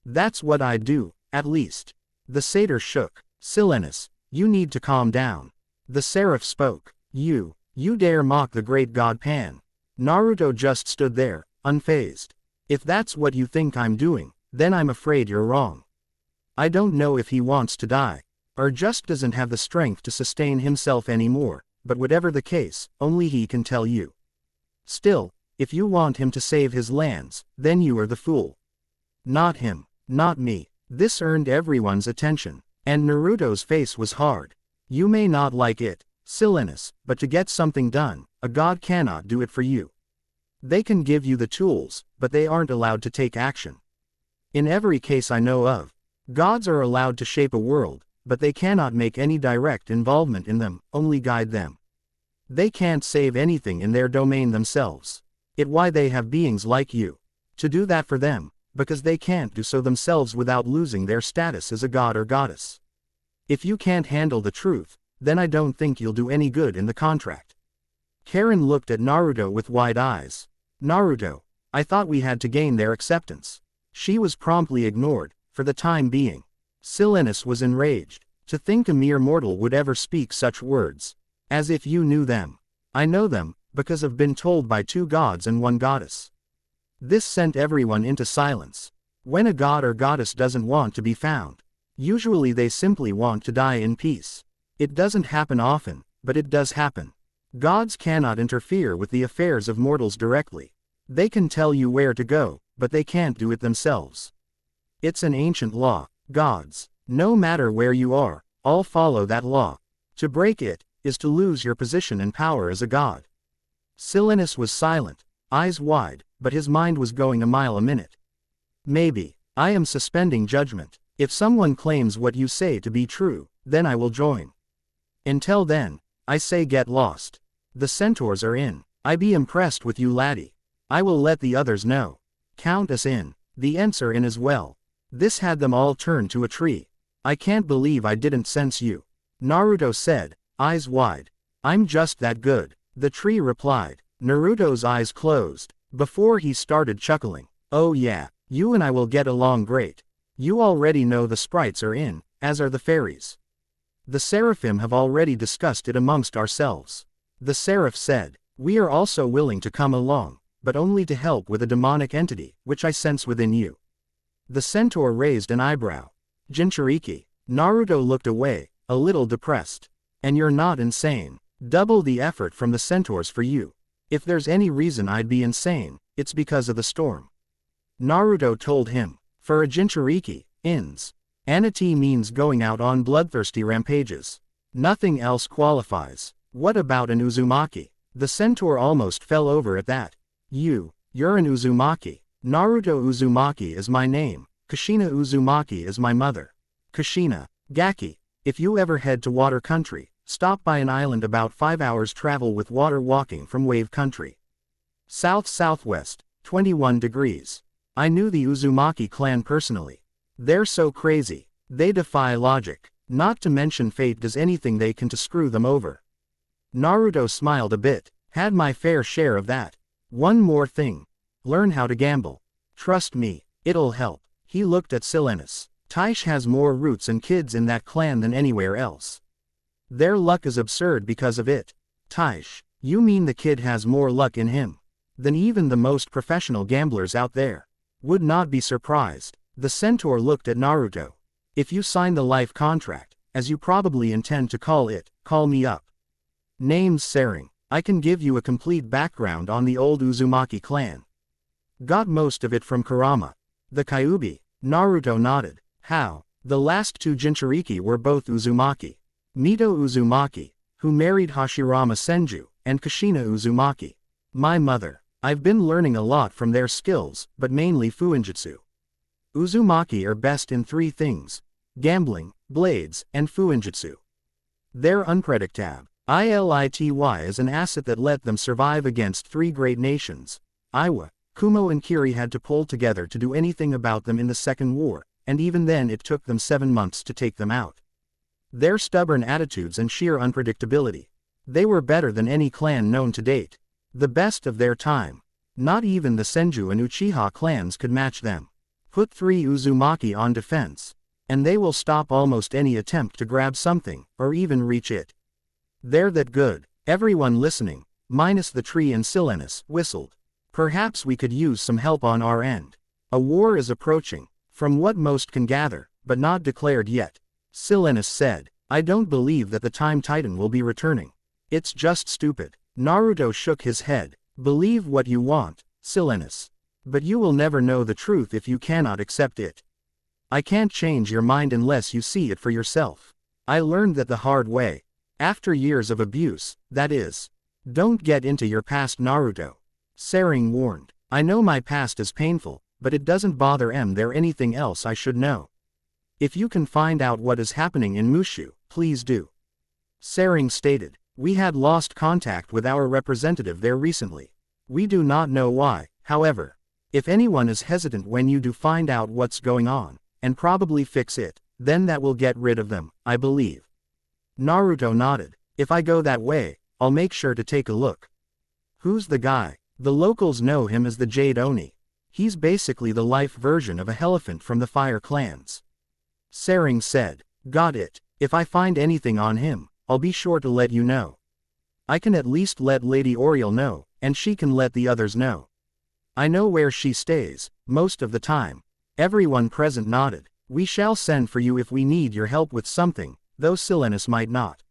That's what I'd do, at least. The satyr shook. Silenus, you need to calm down. The seraph spoke. You dare mock the great god Pan. Naruto just stood there, unfazed. If that's what you think I'm doing, then I'm afraid you're wrong. I don't know if he wants to die, or just doesn't have the strength to sustain himself anymore, but whatever the case, only he can tell you. Still, if you want him to save his lands, then you are the fool. Not him, not me. This earned everyone's attention, and Naruto's face was hard. You may not like it, Silenus, but to get something done, a god cannot do it for you. They can give you the tools, but they aren't allowed to take action. In every case I know of, gods are allowed to shape a world, but they cannot make any direct involvement in them, only guide them. They can't save anything in their domain themselves. It's why they have beings like you. To do that for them, because they can't do so themselves without losing their status as a god or goddess. If you can't handle the truth, then I don't think you'll do any good in the contract. Karen looked at Naruto with wide eyes. Naruto, I thought we had to gain their acceptance. She was promptly ignored, for the time being. Silenus was enraged. To think a mere mortal would ever speak such words. As if you knew them. I know them, because I've been told by 2 gods and 1 goddess. This sent everyone into silence. When a god or goddess doesn't want to be found, usually they simply want to die in peace. It doesn't happen often, but it does happen. Gods cannot interfere with the affairs of mortals directly. They can tell you where to go, but they can't do it themselves. It's an ancient law. Gods, no matter where you are, all follow that law. To break it, is to lose your position and power as a god. Silenus was silent, eyes wide, but his mind was going a mile a minute. Maybe, I am suspending judgment. If someone claims what you say to be true, then I will join. Until then, I say get lost. The centaurs are in. I be impressed with you laddie. I will let the others know. Count us in. The Ents are in as well. This had them all turn to a tree. I can't believe I didn't sense you. Naruto said, eyes wide. I'm just that good. The tree replied. Naruto's eyes closed, before he started chuckling. Oh yeah, you and I will get along great. You already know the sprites are in, as are the fairies. The seraphim have already discussed it amongst ourselves. The seraph said, we are also willing to come along, but only to help with a demonic entity, which I sense within you. The centaur raised an eyebrow. Jinchuriki. Naruto looked away, a little depressed. And you're not insane. Double the effort from the centaurs for you. If there's any reason I'd be insane, it's because of the storm. Naruto told him, for a Jinchuriki, ins. Anati means going out on bloodthirsty rampages. Nothing else qualifies. What about an Uzumaki? The centaur almost fell over at that. You're an Uzumaki. Naruto Uzumaki is my name. Kushina Uzumaki is my mother. Kushina. Gaki. If you ever head to water country, stop by an island about 5 hours travel with water walking from wave country. South-southwest, 21 degrees. I knew the Uzumaki clan personally. They're so crazy. They defy logic. Not to mention fate does anything they can to screw them over. Naruto smiled a bit. Had my fair share of that. One more thing. Learn how to gamble. Trust me, it'll help. He looked at Silenus. Taish has more roots and kids in that clan than anywhere else. Their luck is absurd because of it. Taish, you mean the kid has more luck in him than even the most professional gamblers out there? Would not be surprised. The centaur looked at Naruto. If you sign the life contract, as you probably intend to call it, call me up. Name's Sering. I can give you a complete background on the old Uzumaki clan. Got most of it from Kurama. The Kyuubi. Naruto nodded. How? The last 2 Jinchuriki were both Uzumaki. Mito Uzumaki, who married Hashirama Senju, and Kushina Uzumaki. My mother. I've been learning a lot from their skills, but mainly Fuinjutsu. Uzumaki are best in 3 things: gambling, blades, and Fuinjutsu. They're unpredictable. Ility is an asset that let them survive against 3 great nations. Iwa, Kumo and Kiri had to pull together to do anything about them in the Second War, and even then it took them 7 months to take them out. Their stubborn attitudes and sheer unpredictability. They were better than any clan known to date. The best of their time. Not even the Senju and Uchiha clans could match them. Put 3 Uzumaki on defense, and they will stop almost any attempt to grab something, or even reach it. They're that good. Everyone listening, minus the tree and Silenus, whistled. Perhaps we could use some help on our end. A war is approaching, from what most can gather, but not declared yet. Silenus said, I don't believe that the Time Titan will be returning. It's just stupid. Naruto shook his head. Believe what you want, Silenus. But you will never know the truth if you cannot accept it. I can't change your mind unless you see it for yourself. I learned that the hard way. After years of abuse, that is. Don't get into your past, Naruto. Sering warned. I know my past is painful, but it doesn't bother there anything else I should know. If you can find out what is happening in Mushu, please do. Sering stated. We had lost contact with our representative there recently. We do not know why, however. If anyone is hesitant when you do find out what's going on, and probably fix it, then that will get rid of them, I believe. Naruto nodded. If I go that way, I'll make sure to take a look. Who's the guy? The locals know him as the Jade Oni. He's basically the life version of a elephant from the Fire Clans. Sering said. Got it. If I find anything on him, I'll be sure to let you know. I can at least let Lady Oriel know, and she can let the others know. I know where she stays, most of the time. Everyone present nodded. We shall send for you if we need your help with something, though Silenus might not.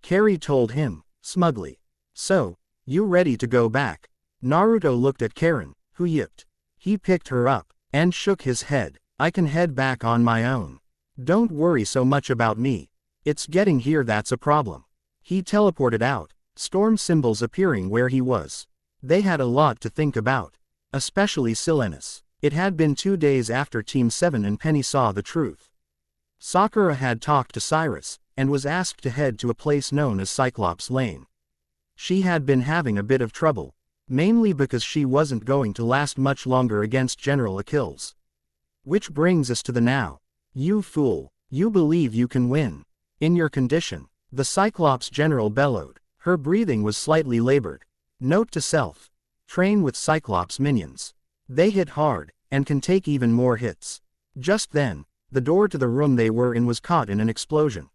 Carrie told him, smugly. So, you ready to go back? Naruto looked at Karen, who yipped. He picked her up, and shook his head. I can head back on my own. Don't worry so much about me. It's getting here that's a problem. He teleported out, storm symbols appearing where he was. They had a lot to think about. Especially Silenus. It had been 2 days after Team 7 and Penny saw the truth. Sakura had talked to Cyrus, and was asked to head to a place known as Cyclops Lane. She had been having a bit of trouble, mainly because she wasn't going to last much longer against General Achilles. Which brings us to the now. You fool, you believe you can win. In your condition, the Cyclops general bellowed. Her breathing was slightly labored. Note to self. Train with Cyclops minions. They hit hard, and can take even more hits. Just then, the door to the room they were in was caught in an explosion.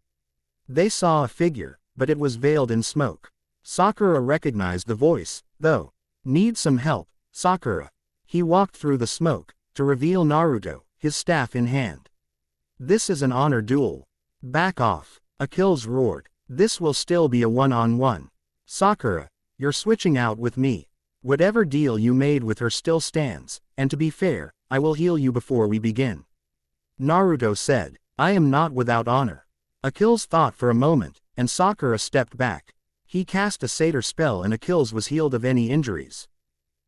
They saw a figure, but it was veiled in smoke. Sakura recognized the voice, though. Need some help, Sakura. He walked through the smoke, to reveal Naruto, his staff in hand. This is an honor duel. Back off, Achilles roared. This will still be a one-on-one. Sakura, you're switching out with me. Whatever deal you made with her still stands, and to be fair, I will heal you before we begin. Naruto said, I am not without honor. Achilles thought for a moment, and Sakura stepped back. He cast a satyr spell and Achilles was healed of any injuries.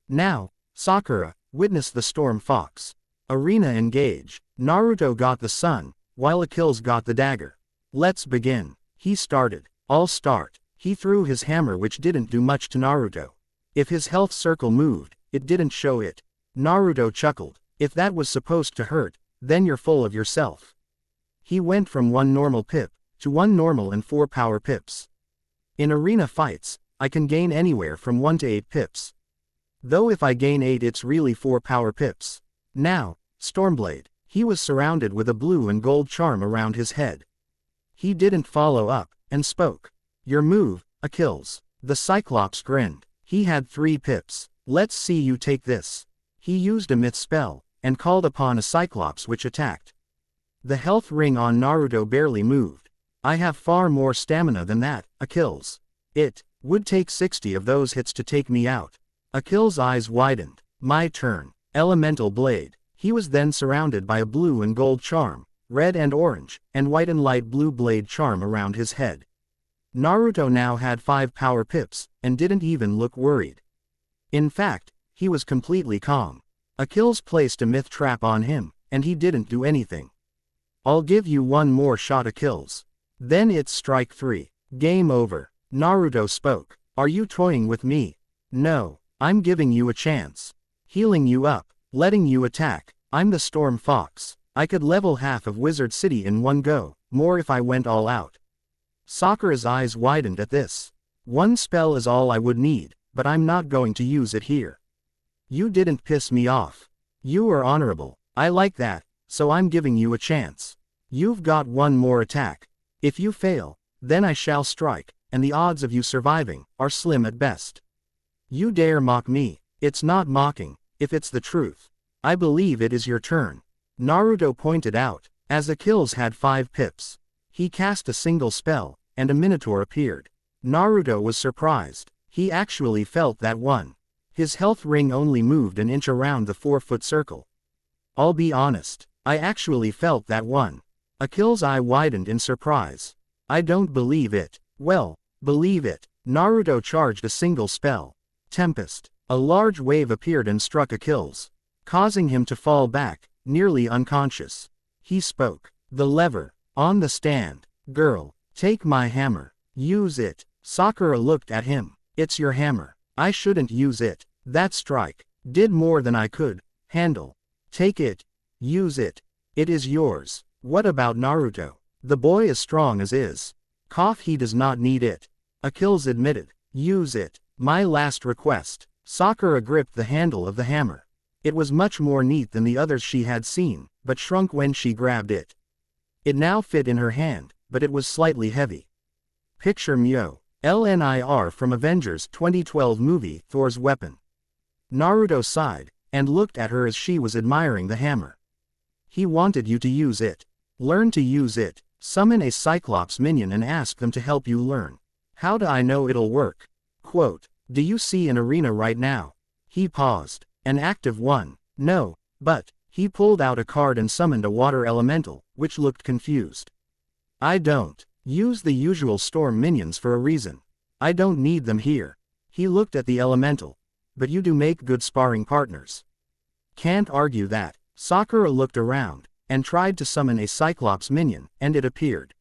Now, Sakura, witness the Storm Fox. Arena engage. Naruto got the sun, while Achilles got the dagger. Let's begin. He started. I'll start. He threw his hammer which didn't do much to Naruto. If his health circle moved, it didn't show it. Naruto chuckled. If that was supposed to hurt, then you're full of yourself. He went from 1 normal pip, to 1 normal and 4 power pips. In arena fights, I can gain anywhere from 1 to 8 pips. Though if I gain 8 it's really 4 power pips. Now, Stormblade. He was surrounded with a blue and gold charm around his head. He didn't follow up, and spoke. Your move, Achilles. The Cyclops grinned. He had 3 pips. Let's see you take this. He used a myth spell, and called upon a Cyclops which attacked. The health ring on Naruto barely moved. I have far more stamina than that, Achilles. It would take 60 of those hits to take me out. Achilles' eyes widened. My turn. Elemental Blade. He was then surrounded by a blue and gold charm, red and orange, and white and light blue blade charm around his head. Naruto now had 5 power pips, and didn't even look worried. In fact, he was completely calm. Achilles placed a myth trap on him, and he didn't do anything. I'll give you 1 more shot, Achilles. Then it's strike 3. Game over. Naruto spoke. Are you toying with me? No, I'm giving you a chance. Healing you up, letting you attack. I'm the Storm Fox. I could level half of Wizard City in 1 go, more if I went all out. Sakura's eyes widened at this. 1 spell is all I would need, but I'm not going to use it here. You didn't piss me off. You are honorable. I like that, so I'm giving you a chance. You've got 1 more attack. If you fail, then I shall strike, and the odds of you surviving are slim at best. You dare mock me. It's not mocking, if it's the truth. I believe it is your turn. Naruto pointed out, as Achilles had 5 pips. He cast a single spell, and a minotaur appeared. Naruto was surprised. He actually felt that 1. His health ring only moved an inch around the 4-foot circle. I'll be honest, I actually felt that 1. Achilles' eye widened in surprise. I don't believe it. Well, believe it. Naruto charged a single spell. Tempest. A large wave appeared and struck Achilles, causing him to fall back, nearly unconscious. He spoke. The lever. On the stand. Girl. Take my hammer. Use it. Sakura looked at him. It's your hammer. I shouldn't use it. That strike. Did more than I could handle. Take it. Use it. It is yours. What about Naruto? The boy is strong as is. He does not need it. Achilles admitted. Use it. My last request. Sakura gripped the handle of the hammer. It was much more neat than the others she had seen, but shrunk when she grabbed it. It now fit in her hand, but it was slightly heavy. Picture Mjolnir from Avengers 2012 movie Thor's Weapon. Naruto sighed, and looked at her as she was admiring the hammer. He wanted you to use it. Learn to use it. Summon a Cyclops minion and ask them to help you learn. How do I know it'll work? Quote, do you see an arena right now? He paused. An active one. No, but, he pulled out a card and summoned a water elemental, which looked confused. I don't. Use the usual storm minions for a reason. I don't need them here. He looked at the elemental. But you do make good sparring partners. Can't argue that. Sakura looked around, and tried to summon a Cyclops minion, and it appeared.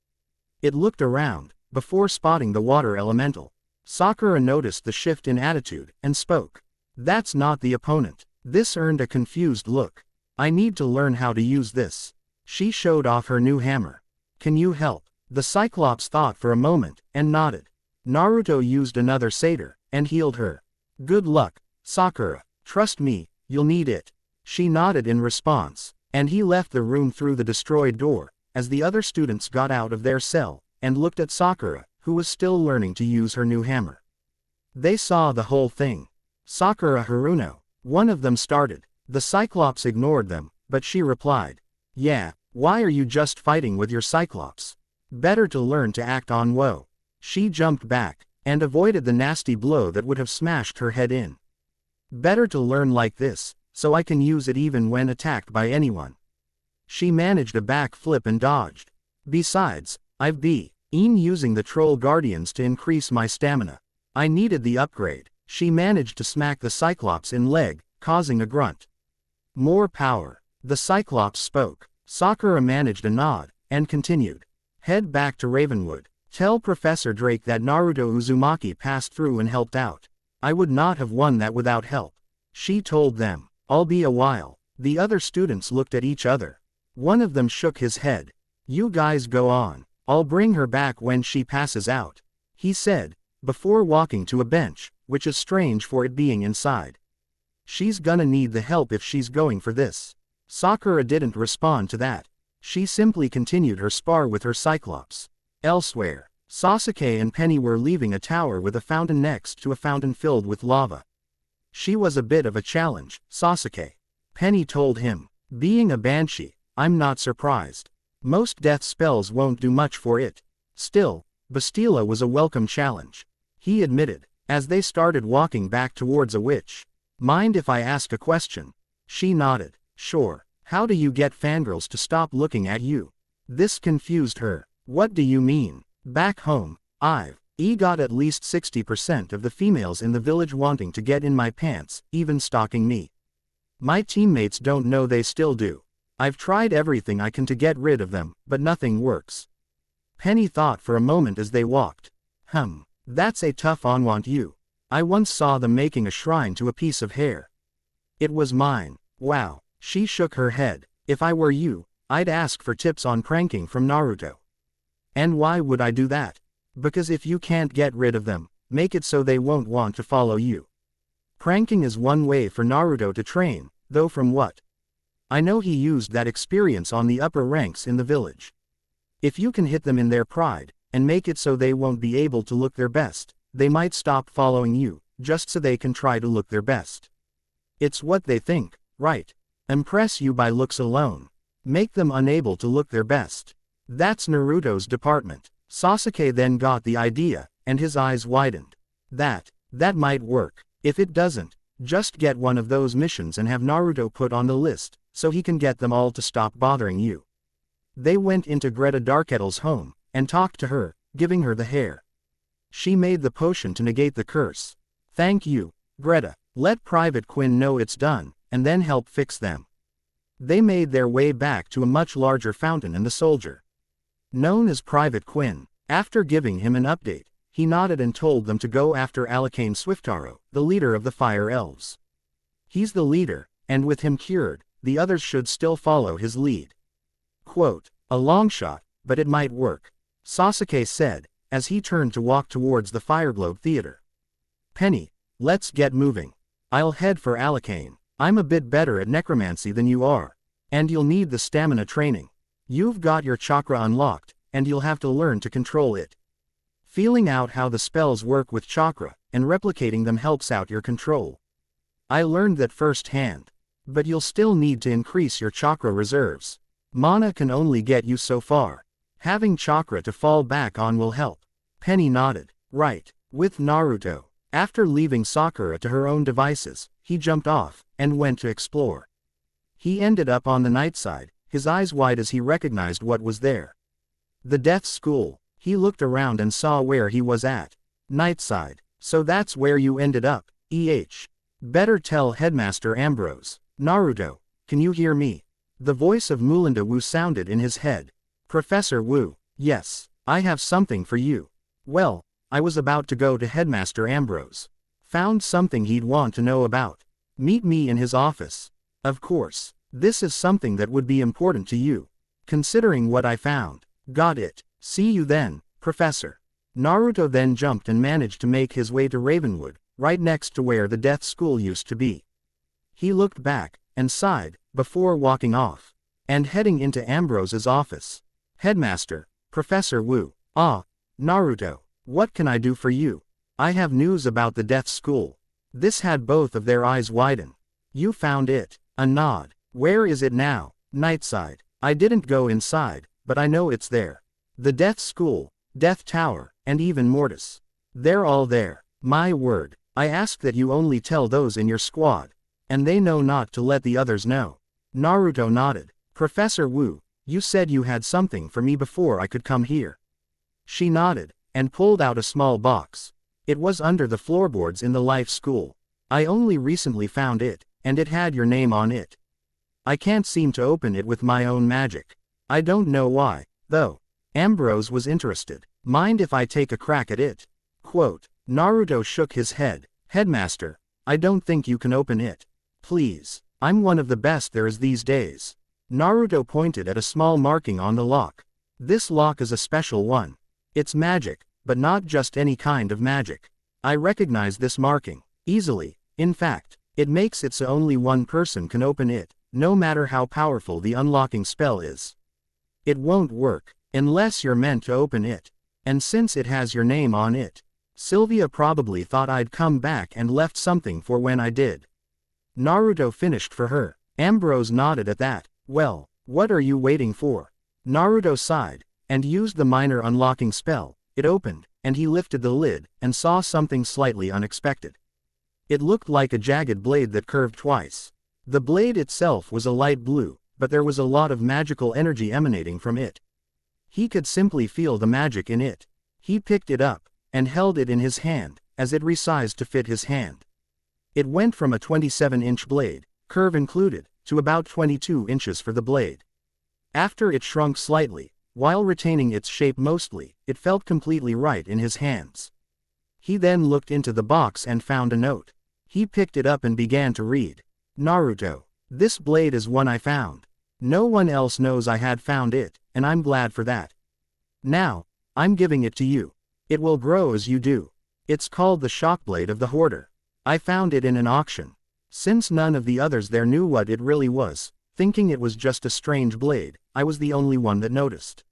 It looked around, before spotting the water elemental. Sakura noticed the shift in attitude, and spoke. That's not the opponent. This earned a confused look. I need to learn how to use this. She showed off her new hammer. Can you help? The Cyclops thought for a moment, and nodded. Naruto used another satyr, and healed her. Good luck, Sakura. Trust me, you'll need it. She nodded in response, and he left the room through the destroyed door, as the other students got out of their cell, and looked at Sakura, who was still learning to use her new hammer. They saw the whole thing. Sakura Haruno. One of them started. The Cyclops ignored them, but she replied. Yeah, why are you just fighting with your Cyclops? Better to learn to act on woe. She jumped back, and avoided the nasty blow that would have smashed her head in. Better to learn like this, so I can use it even when attacked by anyone. She managed a back flip and dodged. Besides, I've been using the Troll Guardians to increase my stamina. I needed the upgrade. She managed to smack the Cyclops in leg, causing a grunt. More power. The Cyclops spoke. Sakura managed a nod, and continued. Head back to Ravenwood. Tell Professor Drake that Naruto Uzumaki passed through and helped out. I would not have won that without help. She told them. I'll be a while. The other students looked at each other. One of them shook his head. You guys go on. I'll bring her back when she passes out. He said, before walking to a bench, which is strange for it being inside. She's gonna need the help if she's going for this. Sakura didn't respond to that. She simply continued her spar with her Cyclops. Elsewhere, Sasuke and Penny were leaving a tower with a fountain next to a fountain filled with lava. She was a bit of a challenge, Sasuke. Penny told him. Being a banshee, I'm not surprised. Most death spells won't do much for it. Still, Bastila was a welcome challenge. He admitted, as they started walking back towards a witch. Mind if I ask a question? She nodded. Sure. How do you get fangirls to stop looking at you? This confused her. What do you mean? Back home, I've got at least 60% of the females in the village wanting to get in my pants, even stalking me. My teammates don't know they still do. I've tried everything I can to get rid of them, but nothing works. Penny thought for a moment as they walked. That's a tough on want you. I once saw them making a shrine to a piece of hair. It was mine. Wow. She shook her head. If I were you, I'd ask for tips on pranking from Naruto. And why would I do that? Because if you can't get rid of them, make it so they won't want to follow you. Pranking is one way for Naruto to train, though from what I know he used that experience on the upper ranks in the village. If you can hit them in their pride, and make it so they won't be able to look their best, they might stop following you, just so they can try to look their best. It's what they think, right? Impress you by looks alone. Make them unable to look their best. That's Naruto's department. Sasuke then got the idea, and his eyes widened. That might work. If it doesn't, just get one of those missions and have Naruto put on the list, so he can get them all to stop bothering you. They went into Greta Darkettle's home, and talked to her, giving her the hair. She made the potion to negate the curse. Thank you, Greta. Let Private Quinn know it's done, and then help fix them. They made their way back to a much larger fountain and the soldier, known as Private Quinn, after giving him an update, he nodded and told them to go after Alicane Swiftaro, the leader of the Fire Elves. He's the leader, and with him cured, the others should still follow his lead. Quote, a long shot, but it might work, Sasuke said, as he turned to walk towards the Fireglobe Theater. Penny, let's get moving. I'll head for Alicane. I'm a bit better at necromancy than you are. And you'll need the stamina training. You've got your chakra unlocked, and you'll have to learn to control it. Feeling out how the spells work with chakra, and replicating them helps out your control. I learned that firsthand. But you'll still need to increase your chakra reserves. Mana can only get you so far. Having chakra to fall back on will help. Penny nodded. Right, with Naruto. After leaving Sakura to her own devices, he jumped off, and went to explore. He ended up on the night side, his eyes wide as he recognized what was there. The Death School. He looked around and saw where he was at. Night side. So that's where you ended up, Better tell Headmaster Ambrose. Naruto, can you hear me? The voice of Mulinda Wu sounded in his head. Professor Wu, yes, I have something for you. Well, I was about to go to Headmaster Ambrose. Found something he'd want to know about. Meet me in his office. Of course, this is something that would be important to you. Considering what I found. Got it. See you then, Professor. Naruto then jumped and managed to make his way to Ravenwood, right next to where the Death School used to be. He looked back, and sighed, before walking off, and heading into Ambrose's office. Headmaster, Professor Wu. Ah, Naruto, what can I do for you? I have news about the Death School. This had both of their eyes widen. You found it. A nod. Where is it now? Nightside. I didn't go inside, but I know it's there. The Death School, Death Tower, and even Mortis. They're all there. My word. I ask that you only tell those in your squad. And they know not to let the others know. Naruto nodded. Professor Wu, you said you had something for me before I could come here. She nodded, and pulled out a small box. It was under the floorboards in the Life School. I only recently found it, and it had your name on it. I can't seem to open it with my own magic. I don't know why, though. Ambrose was interested. Mind if I take a crack at it? Quote, Naruto shook his head. Headmaster, I don't think you can open it. Please, I'm one of the best there is these days. Naruto pointed at a small marking on the lock. This lock is a special one. It's magic, but not just any kind of magic. I recognize this marking easily. In fact, it makes it so only one person can open it, no matter how powerful the unlocking spell is. It won't work, unless you're meant to open it. And since it has your name on it, Sylvia probably thought I'd come back and left something for when I did. Naruto finished for her. Ambrose nodded at that. Well, what are you waiting for? Naruto sighed, and used the minor unlocking spell. It opened, and he lifted the lid, and saw something slightly unexpected. It looked like a jagged blade that curved twice. The blade itself was a light blue, but there was a lot of magical energy emanating from it. He could simply feel the magic in it. He picked it up, and held it in his hand, as it resized to fit his hand. It went from a 27-inch blade, curve included, to about 22 inches for the blade. After it shrunk slightly, while retaining its shape mostly, it felt completely right in his hands. He then looked into the box and found a note. He picked it up and began to read. Naruto, this blade is one I found. No one else knows I had found it, and I'm glad for that. Now, I'm giving it to you. It will grow as you do. It's called the Shockblade of the Hoarder. I found it in an auction. Since none of the others there knew what it really was, thinking it was just a strange blade, I was the only one that noticed.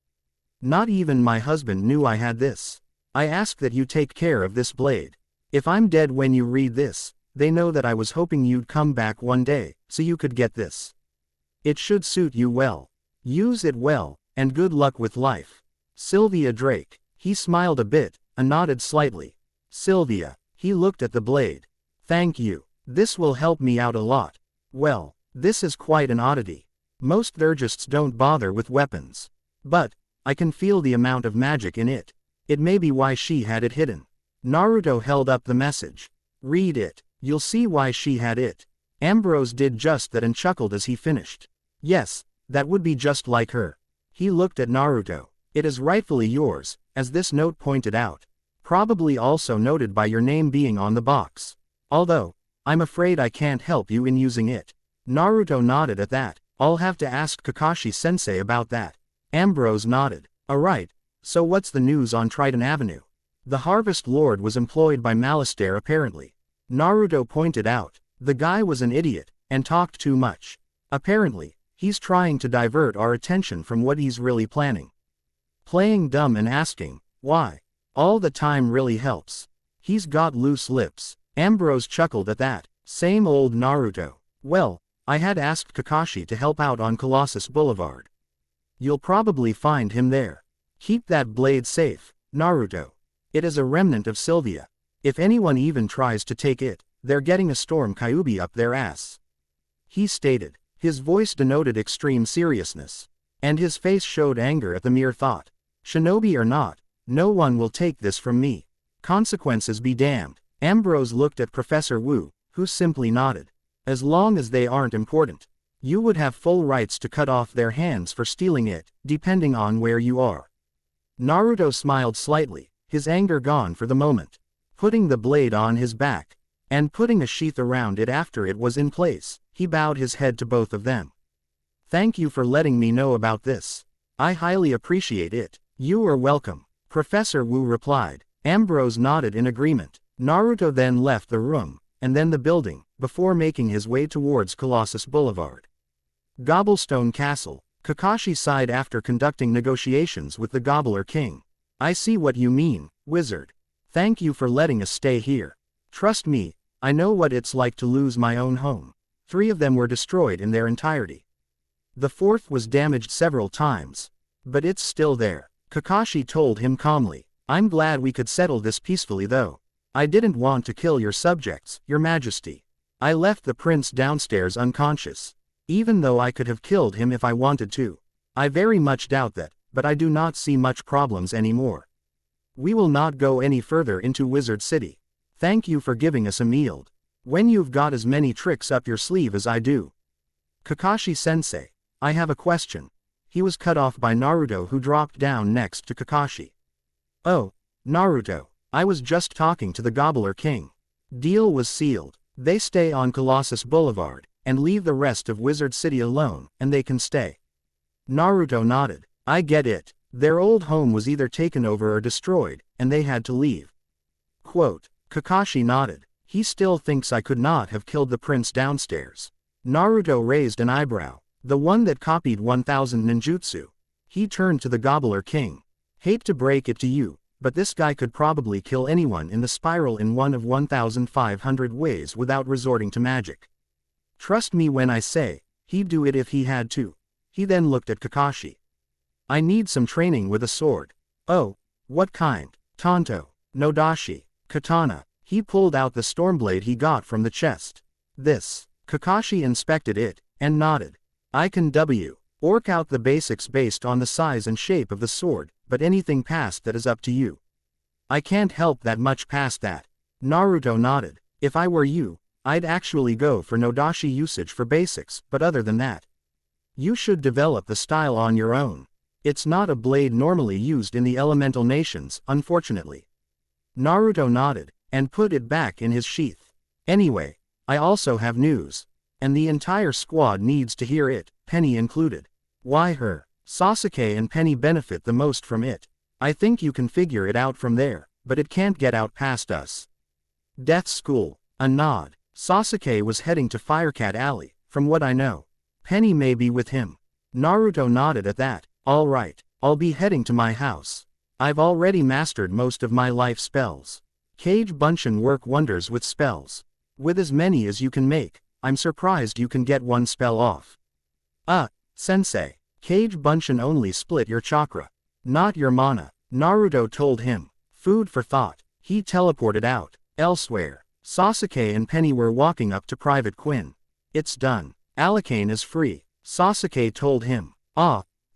Not even my husband knew I had this. I ask that you take care of this blade. If I'm dead when you read this, they know that I was hoping you'd come back one day, so you could get this. It should suit you well. Use it well, and good luck with life. Sylvia Drake. He smiled a bit, and nodded slightly. Sylvia. He looked at the blade. Thank you. This will help me out a lot. Well, this is quite an oddity. Most Thurgists don't bother with weapons. But, I can feel the amount of magic in it. It may be why she had it hidden. Naruto held up the message. Read it. You'll see why she had it. Ambrose did just that and chuckled as he finished. Yes, that would be just like her. He looked at Naruto. It is rightfully yours, as this note pointed out. Probably also noted by your name being on the box. Although, I'm afraid I can't help you in using it. Naruto nodded at that. I'll have to ask Kakashi-sensei about that. Ambrose nodded. Alright, so what's the news on Triton Avenue? The Harvest Lord was employed by Malastare apparently. Naruto pointed out. The guy was an idiot, and talked too much. Apparently, he's trying to divert our attention from what he's really planning. Playing dumb and asking, why? All the time really helps. He's got loose lips. Ambrose chuckled at that. Same old Naruto. Well, I had asked Kakashi to help out on Colossus Boulevard. You'll probably find him there. Keep that blade safe, Naruto. It is a remnant of Sylvia. If anyone even tries to take it, they're getting a Storm Kyuubi up their ass. He stated. His voice denoted extreme seriousness. And his face showed anger at the mere thought. Shinobi or not, no one will take this from me. Consequences be damned. Ambrose looked at Professor Wu, who simply nodded. As long as they aren't important. You would have full rights to cut off their hands for stealing it, depending on where you are. Naruto smiled slightly, his anger gone for the moment. Putting the blade on his back, and putting a sheath around it after it was in place, he bowed his head to both of them. Thank you for letting me know about this. I highly appreciate it. You are welcome, Professor Wu replied. Ambrose nodded in agreement. Naruto then left the room, and then the building, before making his way towards Colossus Boulevard. Gobblestone Castle. Kakashi sighed after conducting negotiations with the Gobbler King. I see what you mean, wizard. Thank you for letting us stay here. Trust me, I know what it's like to lose my own home. 3 of them were destroyed in their entirety. The 4th was damaged several times. But it's still there. Kakashi told him calmly. I'm glad we could settle this peacefully though. I didn't want to kill your subjects, your majesty. I left the prince downstairs unconscious. Even though I could have killed him if I wanted to. I very much doubt that, but I do not see much problems anymore. We will not go any further into Wizard City. Thank you for giving us a meal. When you've got as many tricks up your sleeve as I do. Kakashi-sensei, I have a question. He was cut off by Naruto, who dropped down next to Kakashi. Oh, Naruto, I was just talking to the Gobbler King. Deal was sealed. They stay on Colossus Boulevard, and leave the rest of Wizard City alone, and they can stay. Naruto nodded. I get it. Their old home was either taken over or destroyed, and they had to leave. Quote. Kakashi nodded. He still thinks I could not have killed the prince downstairs. Naruto raised an eyebrow. The one that copied 1000 ninjutsu. He turned to the Gobbler King. Hate to break it to you, but this guy could probably kill anyone in the spiral in one of 1500 ways without resorting to magic. Trust me when I say, he'd do it if he had to. He then looked at Kakashi. I need some training with a sword. Oh, what kind? Tanto, Nodashi, katana. He pulled out the stormblade he got from the chest. This. Kakashi inspected it, and nodded. I can work out the basics based on the size and shape of the sword, but anything past that is up to you. I can't help that much past that. Naruto nodded. If I were you, I'd actually go for Nodashi usage for basics, but other than that, you should develop the style on your own. It's not a blade normally used in the elemental nations, unfortunately. Naruto nodded, and put it back in his sheath. Anyway, I also have news. And the entire squad needs to hear it, Penny included. Why her? Sasuke and Penny benefit the most from it. I think you can figure it out from there, but it can't get out past us. Death School. A nod. Sasuke was heading to Firecat Alley, from what I know. Penny may be with him. Naruto nodded at that. All right, I'll be heading to my house. I've already mastered most of my life spells. Kage Bunshin work wonders with spells. With as many as you can make, I'm surprised you can get one spell off. Sensei. Kage Bunshin only split your chakra. Not your mana. Naruto told him. Food for thought. He teleported out. Elsewhere. Sasuke and Penny were walking up to Private Quinn. It's done. Alicane is free. Sasuke told him.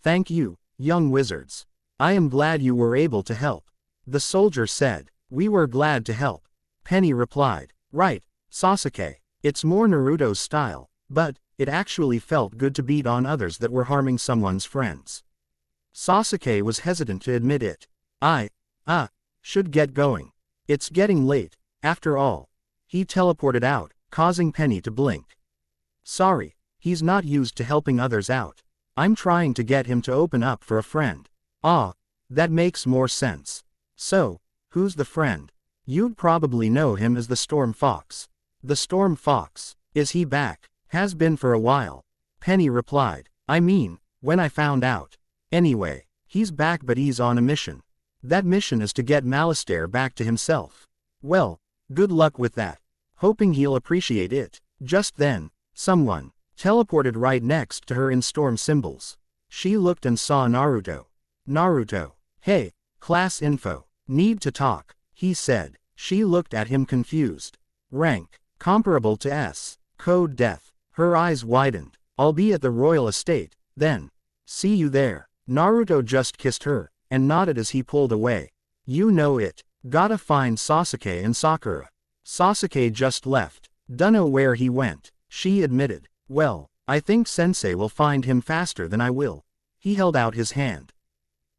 Thank you, young wizards. I am glad you were able to help. The soldier said. We were glad to help. Penny replied. Right, Sasuke. It's more Naruto's style, but, It actually felt good to beat on others that were harming someone's friends. Sasuke was hesitant to admit it. Should get going. It's getting late, after all. He teleported out, causing Penny to blink. Sorry, he's not used to helping others out. I'm trying to get him to open up for a friend. That makes more sense. So, who's the friend? You'd probably know him as the Storm Fox. The Storm Fox, is he back? Has been for a while. Penny replied. I mean, when I found out. Anyway, he's back but he's on a mission. That mission is to get Malastare back to himself. Well, good luck with that. Hoping he'll appreciate it. Just then, someone teleported right next to her in storm symbols. She looked and saw Naruto. Naruto. Hey, class info. Need to talk, he said. She looked at him confused. Rank, comparable to S. Code Death. Her eyes widened. I'll be at the royal estate, then. See you there. Naruto just kissed her, and nodded as he pulled away. You know it. Gotta find Sasuke and Sakura. Sasuke just left. Dunno where he went, she admitted. Well, I think Sensei will find him faster than I will. He held out his hand.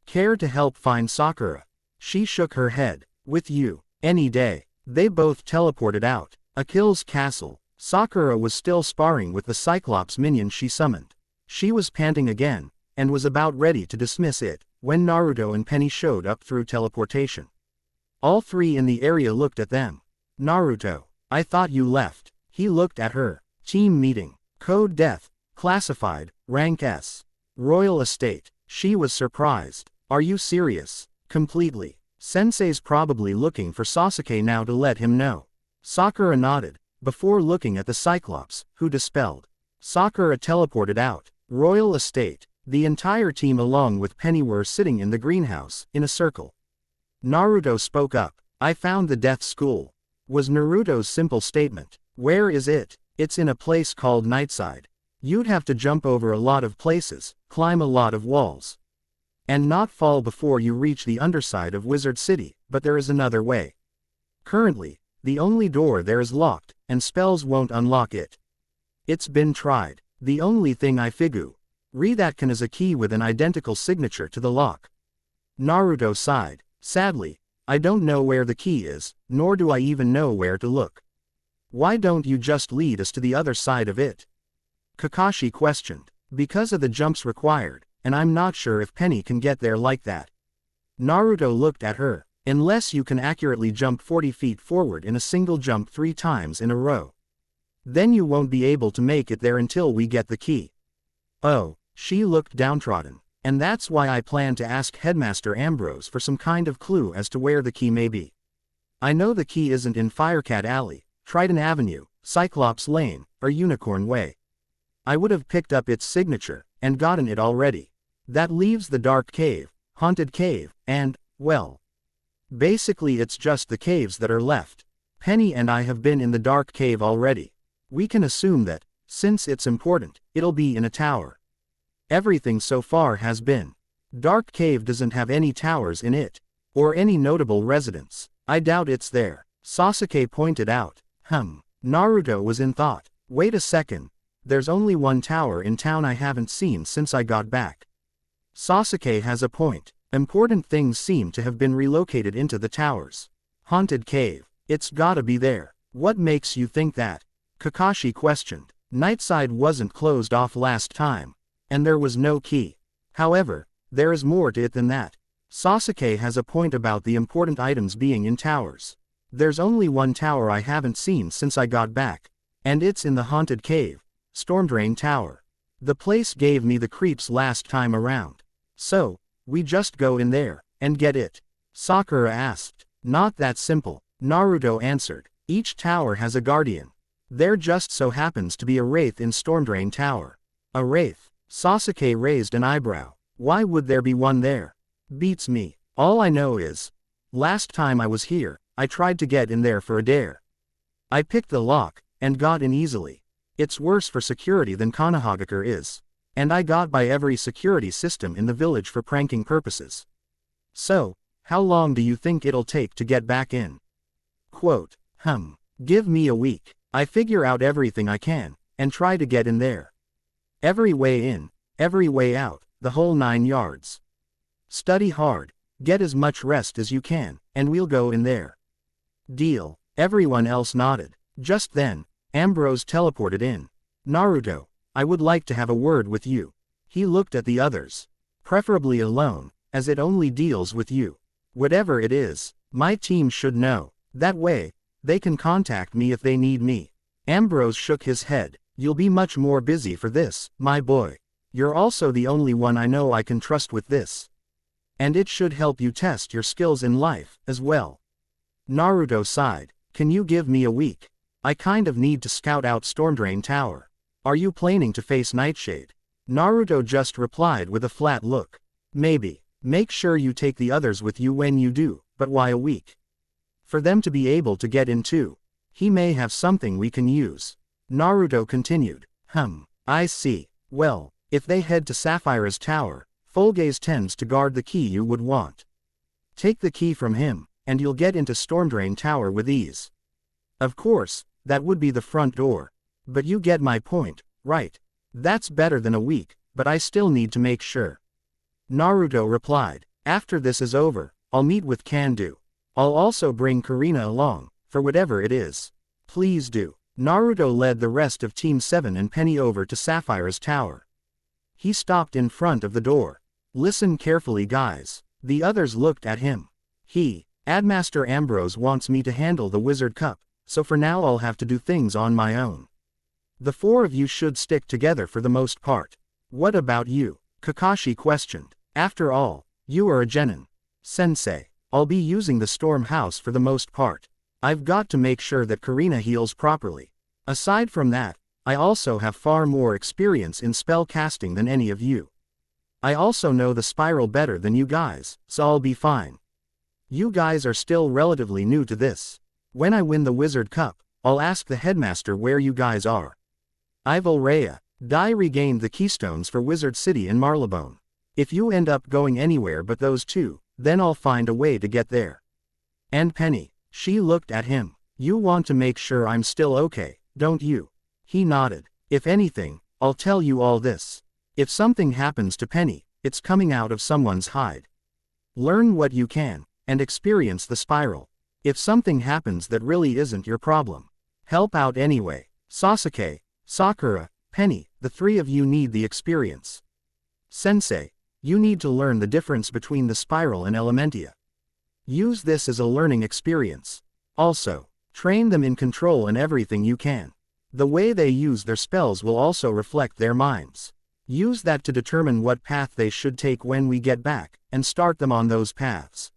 Care to help find Sakura? She shook her head. With you, any day. They both teleported out. Akil's castle. Sakura was still sparring with the Cyclops minion she summoned. She was panting again, and was about ready to dismiss it, when Naruto and Penny showed up through teleportation. All three in the area looked at them. Naruto, I thought you left. He looked at her. Team meeting. Code Death. Classified, rank S. Royal Estate. She was surprised. Are you serious? Completely. Sensei's probably looking for Sasuke now to let him know. Sakura nodded, before looking at the Cyclops, who dispelled. Sakura teleported out. Royal Estate. The entire team along with Penny were sitting in the greenhouse, in a circle. Naruto spoke up. I found the death school. Was Naruto's simple statement. Where is it? It's in a place called Nightside. You'd have to jump over a lot of places, climb a lot of walls, and not fall before you reach the underside of Wizard City, but there is another way. Currently, the only door there is locked, and spells won't unlock it. It's been tried. The only thing I figure that can is a key with an identical signature to the lock. Naruto sighed. Sadly, I don't know where the key is, nor do I even know where to look. Why don't you just lead us to the other side of it? Kakashi questioned. Because of the jumps required, and I'm not sure if Penny can get there like that. Naruto looked at her. Unless you can accurately jump 40 feet forward in a single jump 3 times in a row. Then you won't be able to make it there until we get the key. Oh, she looked downtrodden. And that's why I plan to ask Headmaster Ambrose for some kind of clue as to where the key may be. I know the key isn't in Firecat Alley, Trident Avenue, Cyclops Lane, or Unicorn Way. I would have picked up its signature, and gotten it already. That leaves the Dark Cave, Haunted Cave, and, well, basically it's just the caves that are left. Penny and I have been in the Dark Cave already. We can assume that, since it's important, it'll be in a tower. Everything so far has been. Dark Cave doesn't have any towers in it, or any notable residents. I doubt it's there. Sasuke pointed out. Naruto was in thought. Wait a second. There's only one tower in town I haven't seen since I got back. Sasuke has a point. Important things seem to have been relocated into the towers. Haunted Cave. It's gotta be there. What makes you think that? Kakashi questioned. Nightside wasn't closed off last time, and there was no key. However, there is more to it than that. Sasuke has a point about the important items being in towers. There's only one tower I haven't seen since I got back, and it's in the Haunted Cave, Stormdrain Tower. The place gave me the creeps last time around. So, we just go in there, and get it? Sakura asked. Not that simple, Naruto answered. Each tower has a guardian. There just so happens to be a wraith in Stormdrain Tower. A wraith? Sasuke raised an eyebrow. Why would there be one there? Beats me. All I know is, last time I was here, I tried to get in there for a dare. I picked the lock, and got in easily. It's worse for security than Konohagakure is. And I got by every security system in the village for pranking purposes. So, how long do you think it'll take to get back in? Quote, give me a week. I figure out everything I can, and try to get in there. Every way in, every way out, the whole 9 yards. Study hard, get as much rest as you can, and we'll go in there. Deal. Everyone else nodded. Just then, Ambrose teleported in. Naruto, I would like to have a word with you. He looked at the others. Preferably alone, as it only deals with you. Whatever it is, my team should know. That way, they can contact me if they need me. Ambrose shook his head. You'll be much more busy for this, my boy. You're also the only one I know I can trust with this. And it should help you test your skills in life, as well. Naruto sighed. Can you give me a week? I kind of need to scout out Stormdrain Tower. Are you planning to face Nightshade? Naruto just replied with a flat look. Maybe. Make sure you take the others with you when you do, but why a week? For them to be able to get in too. He may have something we can use. Naruto continued. I see. Well, if they head to Sapphira's tower, Fulgaze tends to guard the key you would want. Take the key from him, and you'll get into Stormdrain Tower with ease. Of course, that would be the front door. But you get my point, right? That's better than a week, but I still need to make sure. Naruto replied. After this is over, I'll meet with Kandu. I'll also bring Karina along, for whatever it is. Please do. Naruto led the rest of Team 7 and Penny over to Sapphira's tower. He stopped in front of the door. Listen carefully, guys. The others looked at him. Admaster Ambrose wants me to handle the Wizard Cup, so for now I'll have to do things on my own. The 4 of you should stick together for the most part. What about you? Kakashi questioned. After all, you are a genin. Sensei, I'll be using the Storm House for the most part. I've got to make sure that Karina heals properly. Aside from that, I also have far more experience in spell casting than any of you. I also know the spiral better than you guys, so I'll be fine. You guys are still relatively new to this. When I win the Wizard Cup, I'll ask the headmaster where you guys are. I've already regained the keystones for Wizard City in Marlebone. If you end up going anywhere but those 2, then I'll find a way to get there. And Penny, she looked at him. You want to make sure I'm still okay, don't you? He nodded. If anything, I'll tell you all this. If something happens to Penny, it's coming out of someone's hide. Learn what you can, and experience the spiral. If something happens that really isn't your problem, help out anyway. Sasuke, Sakura, Penny, the 3 of you need the experience. Sensei, you need to learn the difference between the spiral and Elementia. Use this as a learning experience. Also, train them in control and everything you can. The way they use their spells will also reflect their minds. Use that to determine what path they should take when we get back, and start them on those paths.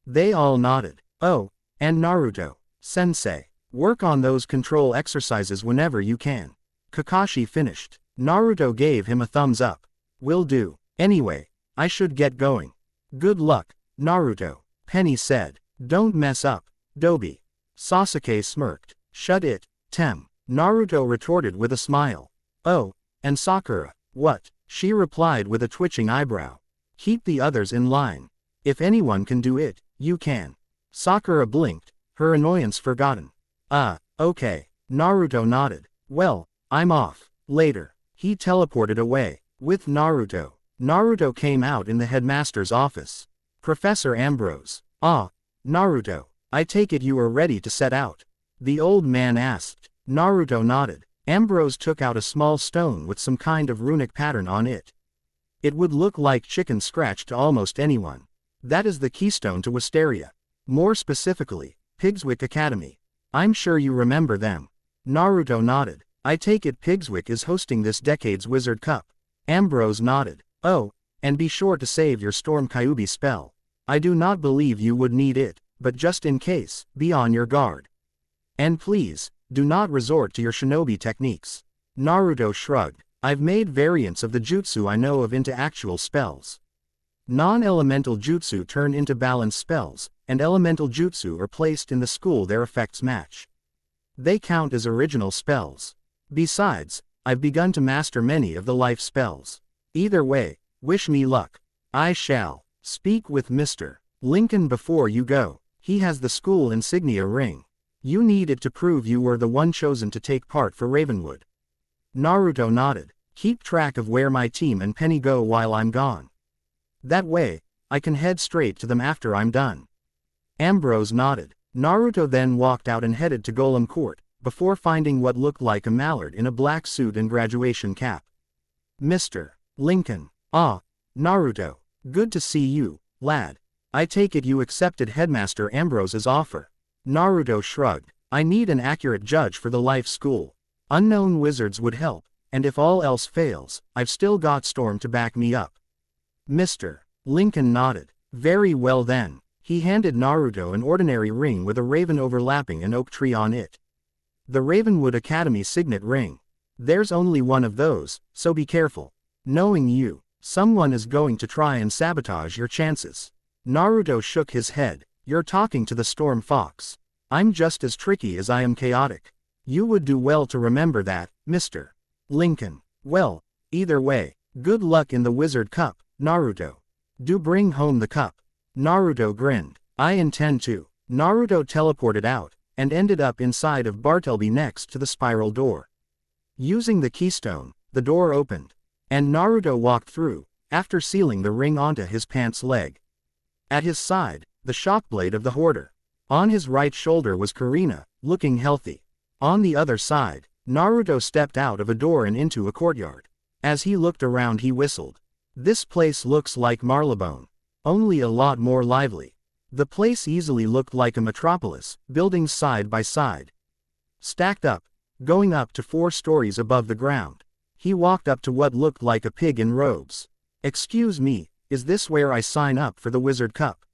They all nodded. Oh, and Naruto, Sensei, work on those control exercises whenever you can. Kakashi finished. Naruto gave him a thumbs up. Will do. Anyway, I should get going. Good luck, Naruto, Penny said. Don't mess up, Dobi. Sasuke smirked. Shut it, Tem. Naruto retorted with a smile. Oh, and Sakura, what? She replied with a twitching eyebrow. Keep the others in line. If anyone can do it, you can. Sakura blinked, her annoyance forgotten. Okay. Naruto nodded. Well, I'm off. Later. He teleported away. With Naruto. Naruto came out in the headmaster's office. Professor Ambrose. Naruto, I take it you are ready to set out? The old man asked. Naruto nodded. Ambrose took out a small stone with some kind of runic pattern on it. It would look like chicken scratch to almost anyone. That is the keystone to Wisteria. More specifically, Pigswick Academy. I'm sure you remember them. Naruto nodded. I take it Pigswick is hosting this decade's Wizard Cup. Ambrose nodded. Oh, and be sure to save your Storm Kyuubi spell. I do not believe you would need it, but just in case, be on your guard. And please, do not resort to your shinobi techniques. Naruto shrugged. I've made variants of the jutsu I know of into actual spells. Non-elemental jutsu turn into balanced spells, and elemental jutsu are placed in the school their effects match. They count as original spells. Besides, I've begun to master many of the life spells. Either way, wish me luck. I shall. Speak with Mr. Lincoln before you go. He has the school insignia ring. You need it to prove you were the one chosen to take part for Ravenwood. Naruto nodded. Keep track of where my team and Penny go while I'm gone. That way, I can head straight to them after I'm done. Ambrose nodded. Naruto then walked out and headed to Golem Court, before finding what looked like a mallard in a black suit and graduation cap. Mr. Lincoln. Ah, Naruto. Good to see you, lad. I take it you accepted Headmaster Ambrose's offer. Naruto shrugged. I need an accurate judge for the life school. Unknown wizards would help, and if all else fails, I've still got Storm to back me up. Mr. Lincoln nodded. Very well then. He handed Naruto an ordinary ring with a raven overlapping an oak tree on it. The Ravenwood Academy signet ring. There's only one of those, so be careful. Knowing you, someone is going to try and sabotage your chances. Naruto shook his head. You're talking to the Storm Fox. I'm just as tricky as I am chaotic. You would do well to remember that, Mr. Lincoln. Well, either way, good luck in the Wizard Cup, Naruto. Do bring home the cup. Naruto grinned. I intend to. Naruto teleported out, and ended up inside of Bartleby next to the spiral door. Using the keystone, the door opened, and Naruto walked through, after sealing the ring onto his pants leg. At his side, the shockblade of the Hoarder. On his right shoulder was Kurina, looking healthy. On the other side, Naruto stepped out of a door and into a courtyard. As he looked around he whistled. This place looks like Marylebone. Only a lot more lively. The place easily looked like a metropolis, buildings side by side. Stacked up, going up to 4 stories above the ground. He walked up to what looked like a pig in robes. Excuse me, is this where I sign up for the Wizard Cup?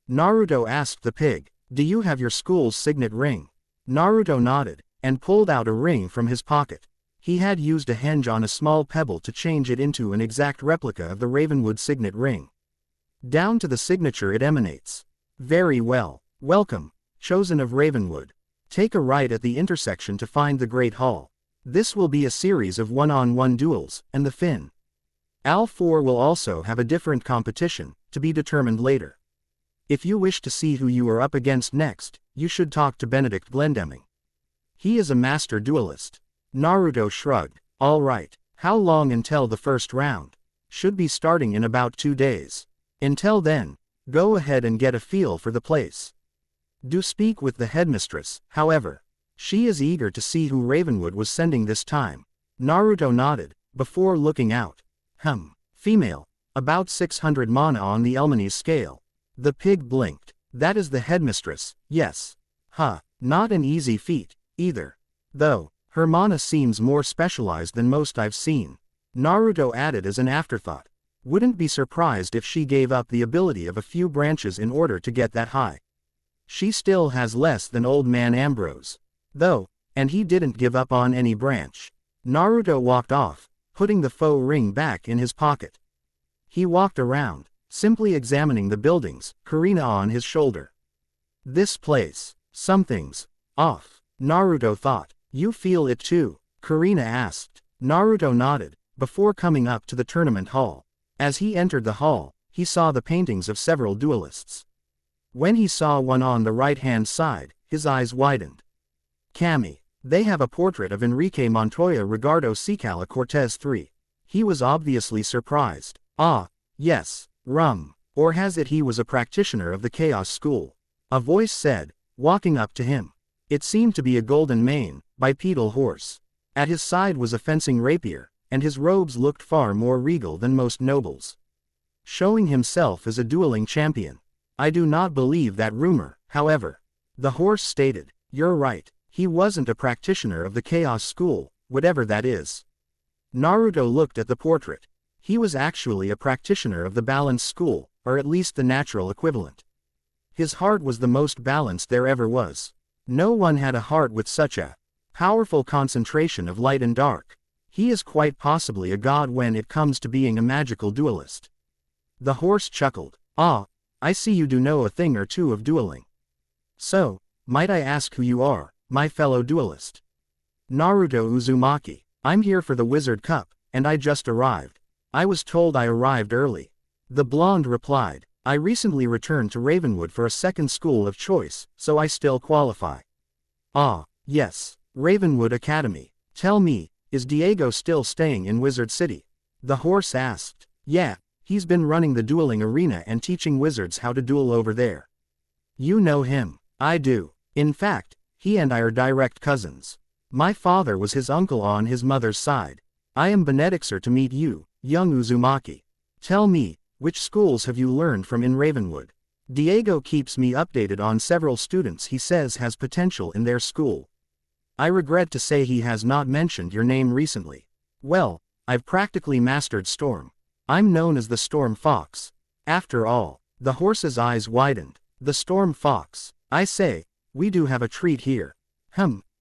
Naruto asked the pig. Do you have your school's signet ring? Naruto nodded, and pulled out a ring from his pocket. He had used a henge on a small pebble to change it into an exact replica of the Ravenwood signet ring. Down to the signature it emanates. Very well. Welcome, chosen of Ravenwood. Take a right at the intersection to find the Great Hall. This will be a series of one-on-one duels, and the Finn. Al 4 will also have a different competition, to be determined later. If you wish to see who you are up against next, you should talk to Benedict Glendemming. He is a master duelist. Naruto shrugged. All right. How long until the first round? Should be starting in about 2 days. Until then, go ahead and get a feel for the place. Do speak with the headmistress, however. She is eager to see who Ravenwood was sending this time. Naruto nodded, before looking out. Female. About 600 mana on the Elmanese scale. The pig blinked. That is the headmistress, yes. Not an easy feat, either. Though, her mana seems more specialized than most I've seen. Naruto added as an afterthought. Wouldn't be surprised if she gave up the ability of a few branches in order to get that high. She still has less than Old Man Ambrose. Though, and he didn't give up on any branch. Naruto walked off, putting the faux ring back in his pocket. He walked around, simply examining the buildings, Kurina on his shoulder. This place, something's off, Naruto thought. You feel it too? Kurina asked. Naruto nodded, before coming up to the tournament hall. As he entered the hall, he saw the paintings of several duelists. When he saw one on the right-hand side, his eyes widened. Kami. They have a portrait of Enrique Montoya Ricardo Cicala Cortez III. He was obviously surprised. Ah, yes, or has it he was a practitioner of the Chaos School? A voice said, walking up to him. It seemed to be a golden mane, bipedal horse. At his side was a fencing rapier, and his robes looked far more regal than most nobles. Showing himself as a dueling champion. I do not believe that rumor, however. The horse stated, you're right. He wasn't a practitioner of the Chaos School, whatever that is. Naruto looked at the portrait. He was actually a practitioner of the Balance School, or at least the natural equivalent. His heart was the most balanced there ever was. No one had a heart with such a powerful concentration of light and dark. He is quite possibly a god when it comes to being a magical duelist. The horse chuckled. Ah, I see you do know a thing or two of dueling. So, might I ask who you are, my fellow duelist? Naruto Uzumaki. I'm here for the Wizard Cup, and I just arrived. I was told I arrived early. The blonde replied. I recently returned to Ravenwood for a second school of choice, so I still qualify. Ah, yes, Ravenwood Academy. Tell me, Is Diego still staying in Wizard City? The horse asked. Yeah, he's been running the dueling arena and teaching wizards how to duel over there. You know him. I do. In fact, he and I are direct cousins. My father was his uncle on his mother's side. I am Benedictor to meet you, young Uzumaki. Tell me, which schools have you learned from in Ravenwood? Diego keeps me updated on several students he says has potential in their school. I regret to say he has not mentioned your name recently. Well, I've practically mastered Storm. I'm known as the Storm Fox. After all, the horse's eyes widened. The Storm Fox. I say, we do have a treat here.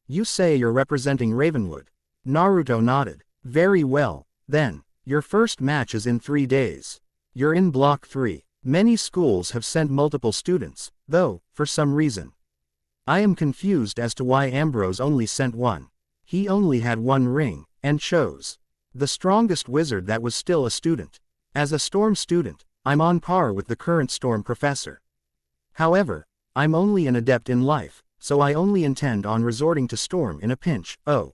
You say you're representing Ravenwood. Naruto nodded. Very well, then, your first match is in 3 days. You're in Block 3. Many schools have sent multiple students, though, for some reason. I am confused as to why Ambrose only sent one. He only had one ring, and chose the strongest wizard that was still a student. As a Storm student, I'm on par with the current Storm professor. However, I'm only an adept in life, so I only intend on resorting to Storm in a pinch, or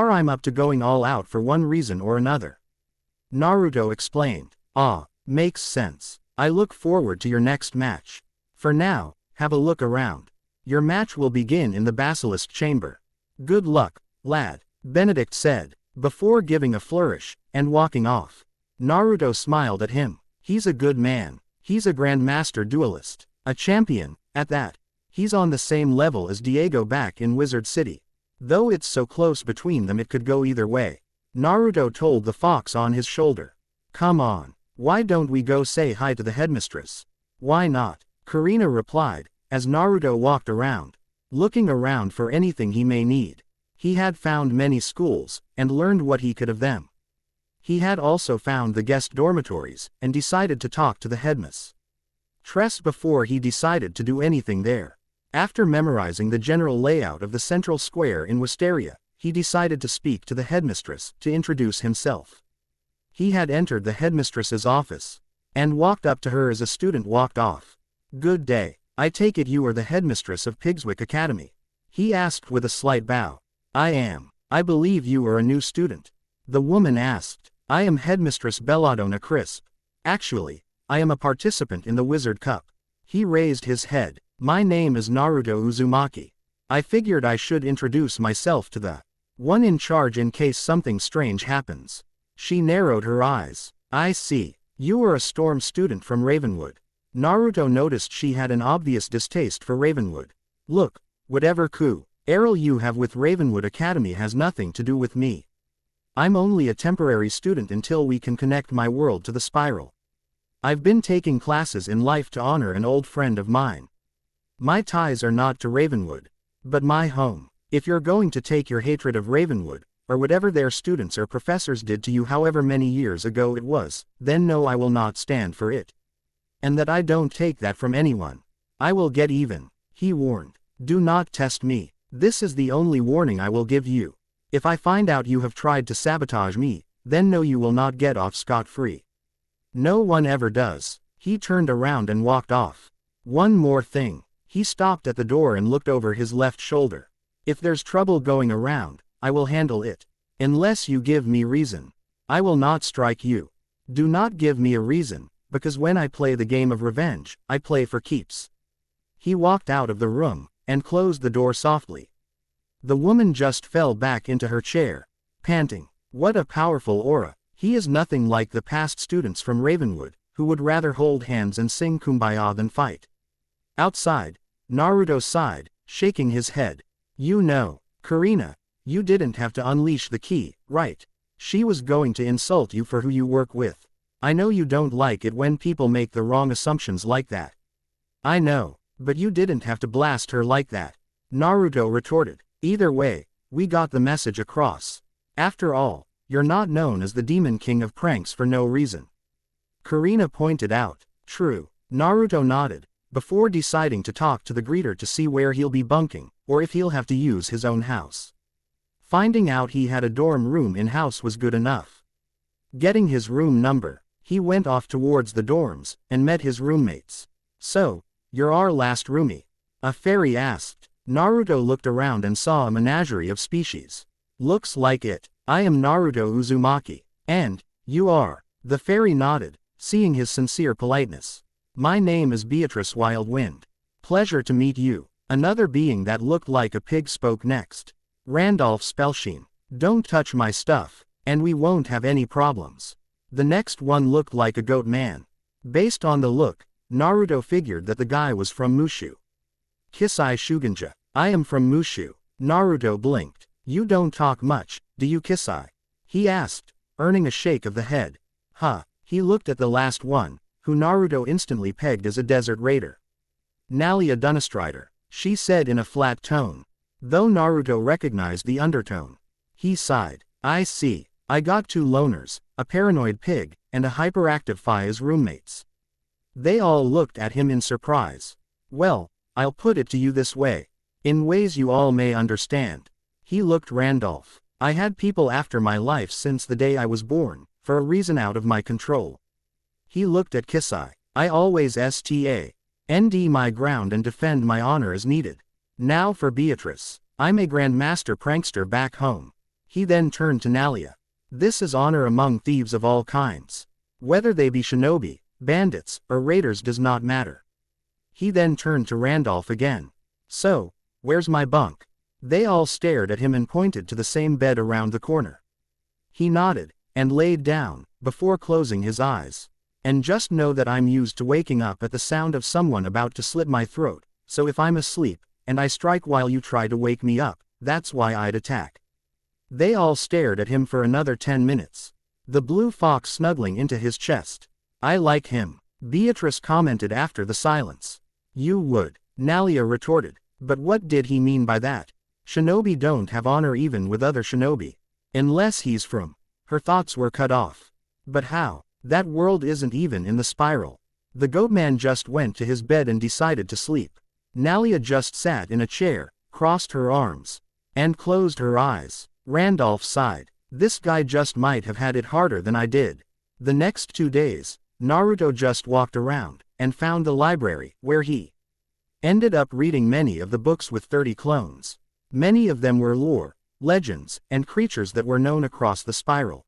I'm up to going all out for one reason or another. Naruto explained. Makes sense. I look forward to your next match. For now, have a look around. Your match will begin in the Basilisk Chamber. Good luck, lad, Benedict said, before giving a flourish, and walking off. Naruto smiled at him. He's a good man. He's a grandmaster duelist. A champion, at that. He's on the same level as Diego back in Wizard City. Though it's so close between them it could go either way. Naruto told the fox on his shoulder. Come on. Why don't we go say hi to the headmistress? Why not? Karina replied, as Naruto walked around, looking around for anything he may need. He had found many schools, and learned what he could of them. He had also found the guest dormitories, and decided to talk to the headmistress before he decided to do anything there. After memorizing the general layout of the central square in Wisteria, he decided to speak to the headmistress to introduce himself. He had entered the headmistress's office, and walked up to her as a student walked off. Good day, I take it you are the headmistress of Pigswick Academy? He asked with a slight bow. I am. I believe you are a new student. The woman asked. I am Headmistress Belladonna Crisp. Actually, I am a participant in the Wizard Cup. He raised his head. My name is Naruto Uzumaki. I figured I should introduce myself to the one in charge in case something strange happens. She narrowed her eyes. I see. You are a Storm student from Ravenwood. Naruto noticed she had an obvious distaste for Ravenwood. Look, whatever quarrel you have with Ravenwood Academy has nothing to do with me. I'm only a temporary student until we can connect my world to the spiral. I've been taking classes in life to honor an old friend of mine. My ties are not to Ravenwood, but my home. If you're going to take your hatred of Ravenwood, or whatever their students or professors did to you however many years ago it was, then no, I will not stand for it. And that I don't take that from anyone. I will get even, he warned. Do not test me. This is the only warning I will give you. If I find out you have tried to sabotage me, then no, you will not get off scot-free. No one ever does. He turned around and walked off. One more thing. He stopped at the door and looked over his left shoulder. If there's trouble going around, I will handle it. Unless you give me reason, I will not strike you. Do not give me a reason, because when I play the game of revenge, I play for keeps. He walked out of the room, and closed the door softly. The woman just fell back into her chair, panting. What a powerful aura. He is nothing like the past students from Ravenwood, who would rather hold hands and sing Kumbaya than fight. Outside, Naruto sighed, shaking his head. You know, Karina, you didn't have to unleash the key, right? She was going to insult you for who you work with. I know you don't like it when people make the wrong assumptions like that. I know, but you didn't have to blast her like that. Naruto retorted. Either way, we got the message across. After all, you're not known as the Demon King of pranks for no reason. Karina pointed out. True. Naruto nodded, before deciding to talk to the greeter to see where he'll be bunking, or if he'll have to use his own house. Finding out he had a dorm room in-house was good enough. Getting his room number, he went off towards the dorms, and met his roommates. So, you're our last roomie? A fairy asked. Naruto looked around and saw a menagerie of species. Looks like it. I am Naruto Uzumaki. And, you are. The fairy nodded, seeing his sincere politeness. My name is Beatrice Wildwind. Pleasure to meet you. Another being that looked like a pig spoke next. Randolph Spellsheen. Don't touch my stuff, and we won't have any problems. The next one looked like a goat man. Based on the look, Naruto figured that the guy was from Mushu. Kisai Shugenja. I am from Mushu. Naruto blinked. You don't talk much, do you Kisai? He asked, earning a shake of the head. Huh, he looked at the last one, who Naruto instantly pegged as a desert raider. Nalia Dunastrider, she said in a flat tone. Though Naruto recognized the undertone. He sighed. I see. I got 2 loners, a paranoid pig, and a hyperactive Phi as roommates. They all looked at him in surprise. Well, I'll put it to you this way. In ways you all may understand. He looked Randolph. I had people after my life since the day I was born, for a reason out of my control. He looked at Kisai. I always stand my ground and defend my honor as needed. Now for Beatrice. I'm a grandmaster prankster back home. He then turned to Nalia. This is honor among thieves of all kinds. Whether they be shinobi, bandits, or raiders does not matter. He then turned to Randolph again. So, where's my bunk? They all stared at him and pointed to the same bed around the corner. He nodded, and laid down, before closing his eyes. And just know that I'm used to waking up at the sound of someone about to slit my throat, so if I'm asleep, and I strike while you try to wake me up, that's why I'd attack. They all stared at him for another 10 minutes. The blue fox snuggling into his chest. I like him, Beatrice commented after the silence. You would, Nalia retorted. But what did he mean by that? Shinobi don't have honor even with other shinobi. Unless he's from. Her thoughts were cut off. But how? That world isn't even in the spiral. The goatman just went to his bed and decided to sleep. Nalia just sat in a chair, crossed her arms, and closed her eyes. Randolph sighed. This guy just might have had it harder than I did. The next 2 days, Naruto just walked around, and found the library, where he ended up reading many of the books with 30 clones. Many of them were lore, legends, and creatures that were known across the spiral.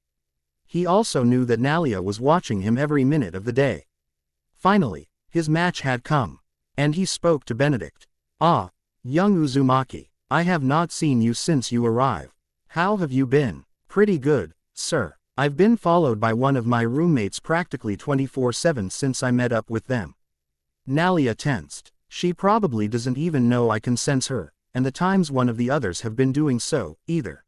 He also knew that Nalia was watching him every minute of the day. Finally, his match had come, and he spoke to Benedict. Ah, young Uzumaki, I have not seen you since you arrived. How have you been? Pretty good, sir. I've been followed by one of my roommates practically 24/7 since I met up with them. Nalia tensed. She probably doesn't even know I can sense her, and the times one of the others have been doing so, either.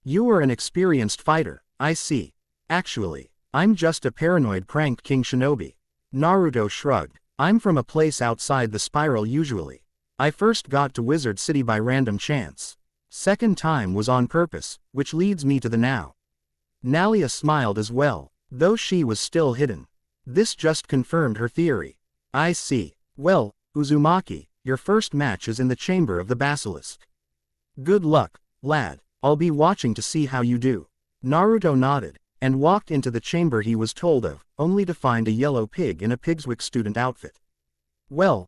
You are an experienced fighter, I see. Actually, I'm just a paranoid pranked king shinobi. Naruto shrugged. I'm from a place outside the spiral usually. I first got to Wizard City by random chance. Second time was on purpose, which leads me to the now. Nalia smiled as well, though she was still hidden. This just confirmed her theory. I see. Well, Uzumaki, your first match is in the chamber of the basilisk. Good luck, lad. I'll be watching to see how you do. Naruto nodded, and walked into the chamber he was told of, only to find a yellow pig in a Pigswick student outfit. Well,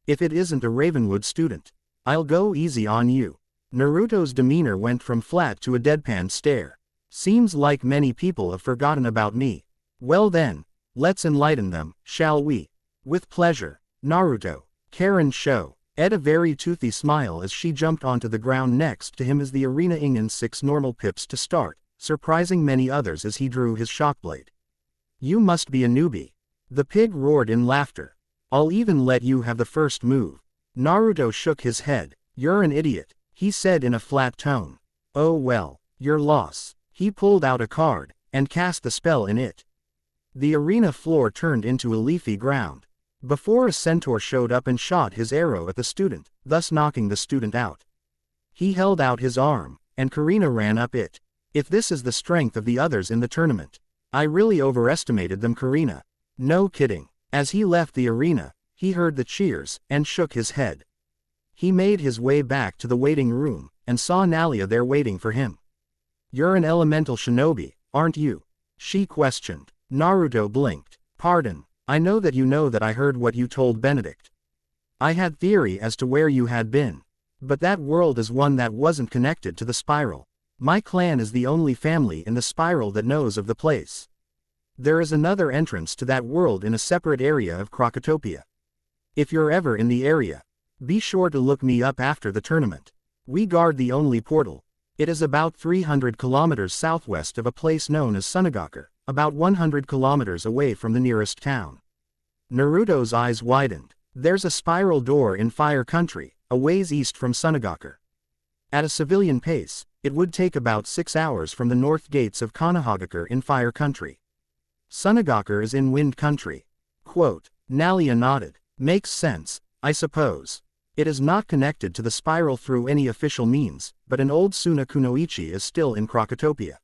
if it isn't a Ravenwood student. I'll go easy on you. Naruto's demeanor went from flat to a deadpan stare. Seems like many people have forgotten about me. Well then, let's enlighten them, shall we? With pleasure, Naruto. Karen Sho. Ed a very toothy smile as she jumped onto the ground next to him as the arena ingen 6 normal pips to start, surprising many others as he drew his shockblade. You must be a newbie. The pig roared in laughter. I'll even let you have the first move. Naruto shook his head. You're an idiot, he said in a flat tone. Oh well, your loss. He pulled out a card, and cast the spell in it. The arena floor turned into a leafy ground. Before a centaur showed up and shot his arrow at the student, thus knocking the student out. He held out his arm, and Karina ran up it. If this is the strength of the others in the tournament. I really overestimated them, Karina. No kidding. As he left the arena, he heard the cheers, and shook his head. He made his way back to the waiting room, and saw Nalia there waiting for him. You're an elemental shinobi, aren't you? She questioned. Naruto blinked. Pardon, I know that I heard what you told Benedict. I had theory as to where you had been. But that world is one that wasn't connected to the spiral. My clan is the only family in the spiral that knows of the place. There is another entrance to that world in a separate area of Krokotopia. If you're ever in the area, be sure to look me up after the tournament. We guard the only portal. It is about 300 kilometers southwest of a place known as Sunagakur, about 100 kilometers away from the nearest town. Naruto's eyes widened. There's a spiral door in Fire Country, a ways east from Sunagakur. At a civilian pace, it would take about 6 hours from the north gates of Konohagakure in Fire Country. Sunagakur is in Wind Country. Quote, Nalia nodded. Makes sense, I suppose. It is not connected to the spiral through any official means, but an old Suna Kunoichi is still in Krokotopia.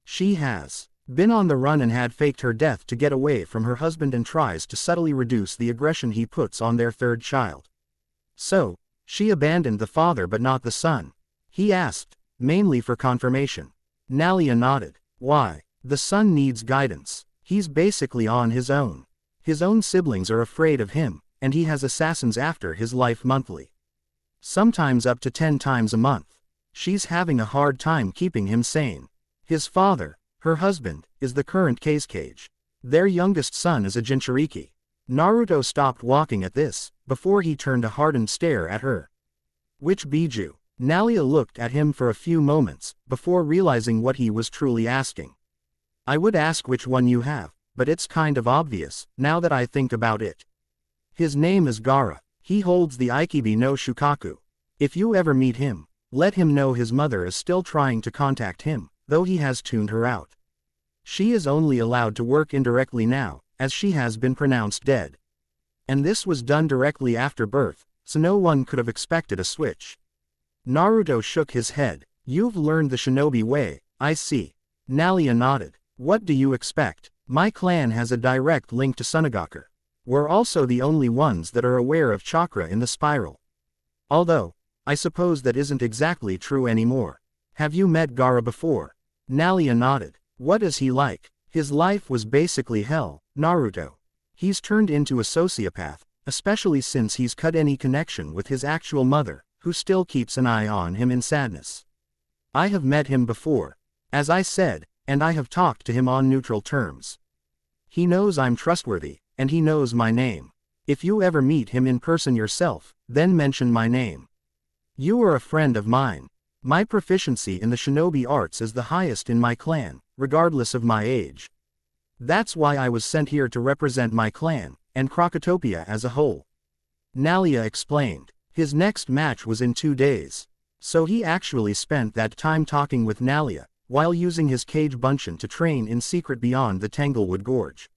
She has been on the run and had faked her death to get away from her husband and tries to subtly reduce the aggression he puts on their third child. So, she abandoned the father but not the son. He asked, mainly for confirmation. Nalia nodded. Why? The son needs guidance. He's basically on his own. His own siblings are afraid of him, and he has assassins after his life monthly. Sometimes up to 10 times a month. She's having a hard time keeping him sane. His father, her husband, is the current cage. Their youngest son is a Jinchuriki. Naruto stopped walking at this, before he turned a hardened stare at her. Which Biju? Nalia looked at him for a few moments, before realizing what he was truly asking. I would ask which one you have, but it's kind of obvious, now that I think about it. His name is Gaara. He holds the Ikibi no Shukaku. If you ever meet him, let him know his mother is still trying to contact him, though he has tuned her out. She is only allowed to work indirectly now, as she has been pronounced dead. And this was done directly after birth, so no one could have expected a switch. Naruto shook his head. You've learned the shinobi way, I see. Nalia nodded. What do you expect? My clan has a direct link to Sunagakur. We're also the only ones that are aware of chakra in the spiral. Although, I suppose that isn't exactly true anymore. Have you met Gaara before? Nalia nodded. What is he like? His life was basically hell, Naruto. He's turned into a sociopath, especially since he's cut any connection with his actual mother, who still keeps an eye on him in sadness. I have met him before. As I said, and I have talked to him on neutral terms. He knows I'm trustworthy, and he knows my name. If you ever meet him in person yourself, then mention my name. You are a friend of mine. My proficiency in the shinobi arts is the highest in my clan, regardless of my age. That's why I was sent here to represent my clan, and Krokotopia as a whole. Nalia explained. His next match was in 2 days. So he actually spent that time talking with Nalia, while using his cage Bunshin to train in secret beyond the Tanglewood Gorge.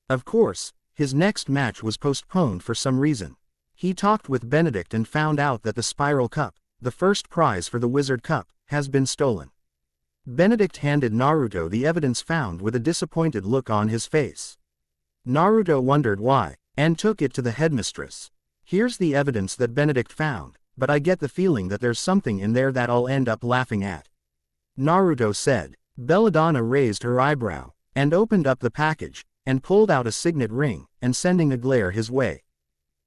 Of course, his next match was postponed for some reason. He talked with Benedict and found out that the Spiral Cup, the first prize for the Wizard Cup, has been stolen. Benedict handed Naruto the evidence found with a disappointed look on his face. Naruto wondered why, and took it to the headmistress. Here's the evidence that Benedict found, but I get the feeling that there's something in there that I'll end up laughing at. Naruto said. Belladonna raised her eyebrow, and opened up the package, and pulled out a signet ring, and sending a glare his way.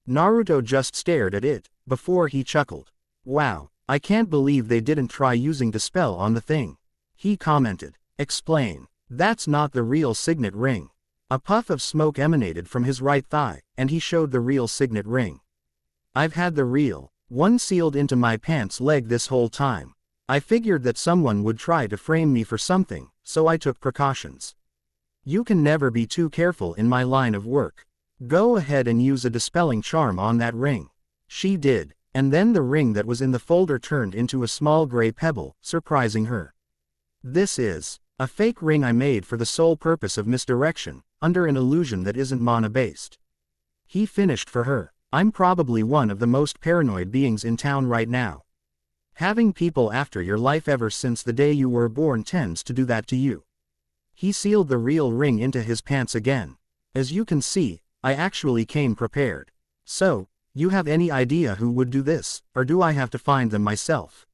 Naruto just stared at it, before he chuckled. Wow, I can't believe they didn't try using Dispel on the thing. He commented. Explain. That's not the real signet ring. A puff of smoke emanated from his right thigh, and he showed the real signet ring. I've had the real one sealed into my pants leg this whole time. I figured that someone would try to frame me for something, so I took precautions. You can never be too careful in my line of work. Go ahead and use a dispelling charm on that ring. She did, and then the ring that was in the folder turned into a small gray pebble, surprising her. This is a fake ring I made for the sole purpose of misdirection, under an illusion that isn't mana-based. He finished for her. I'm probably one of the most paranoid beings in town right now. Having people after your life ever since the day you were born tends to do that to you. He sealed the real ring into his pants again. As you can see, I actually came prepared. So, you have any idea who would do this, or do I have to find them myself?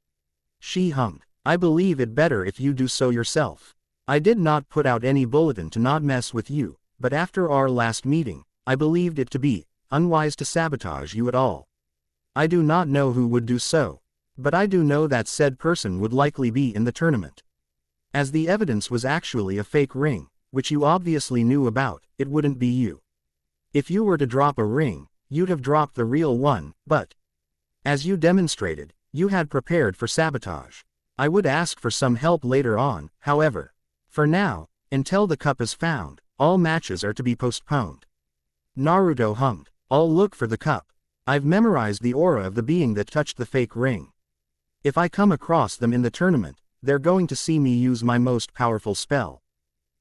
She hummed. I believe it better if you do so yourself. I did not put out any bulletin to not mess with you, but after our last meeting, I believed it to be unwise to sabotage you at all. I do not know who would do so. But I do know that said person would likely be in the tournament. As the evidence was actually a fake ring, which you obviously knew about, it wouldn't be you. If you were to drop a ring, you'd have dropped the real one, but as you demonstrated, you had prepared for sabotage. I would ask for some help later on, however. For now, until the cup is found, all matches are to be postponed. Naruto hummed. I'll look for the cup. I've memorized the aura of the being that touched the fake ring. If I come across them in the tournament, they're going to see me use my most powerful spell.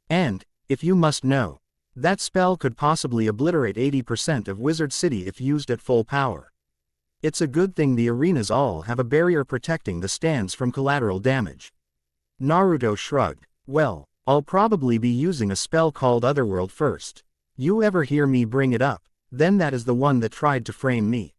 And, if you must know, that spell could possibly obliterate 80% of Wizard City if used at full power. It's a good thing the arenas all have a barrier protecting the stands from collateral damage. Naruto shrugged. Well, I'll probably be using a spell called Otherworld first. You ever hear me bring it up, then that is the one that tried to frame me.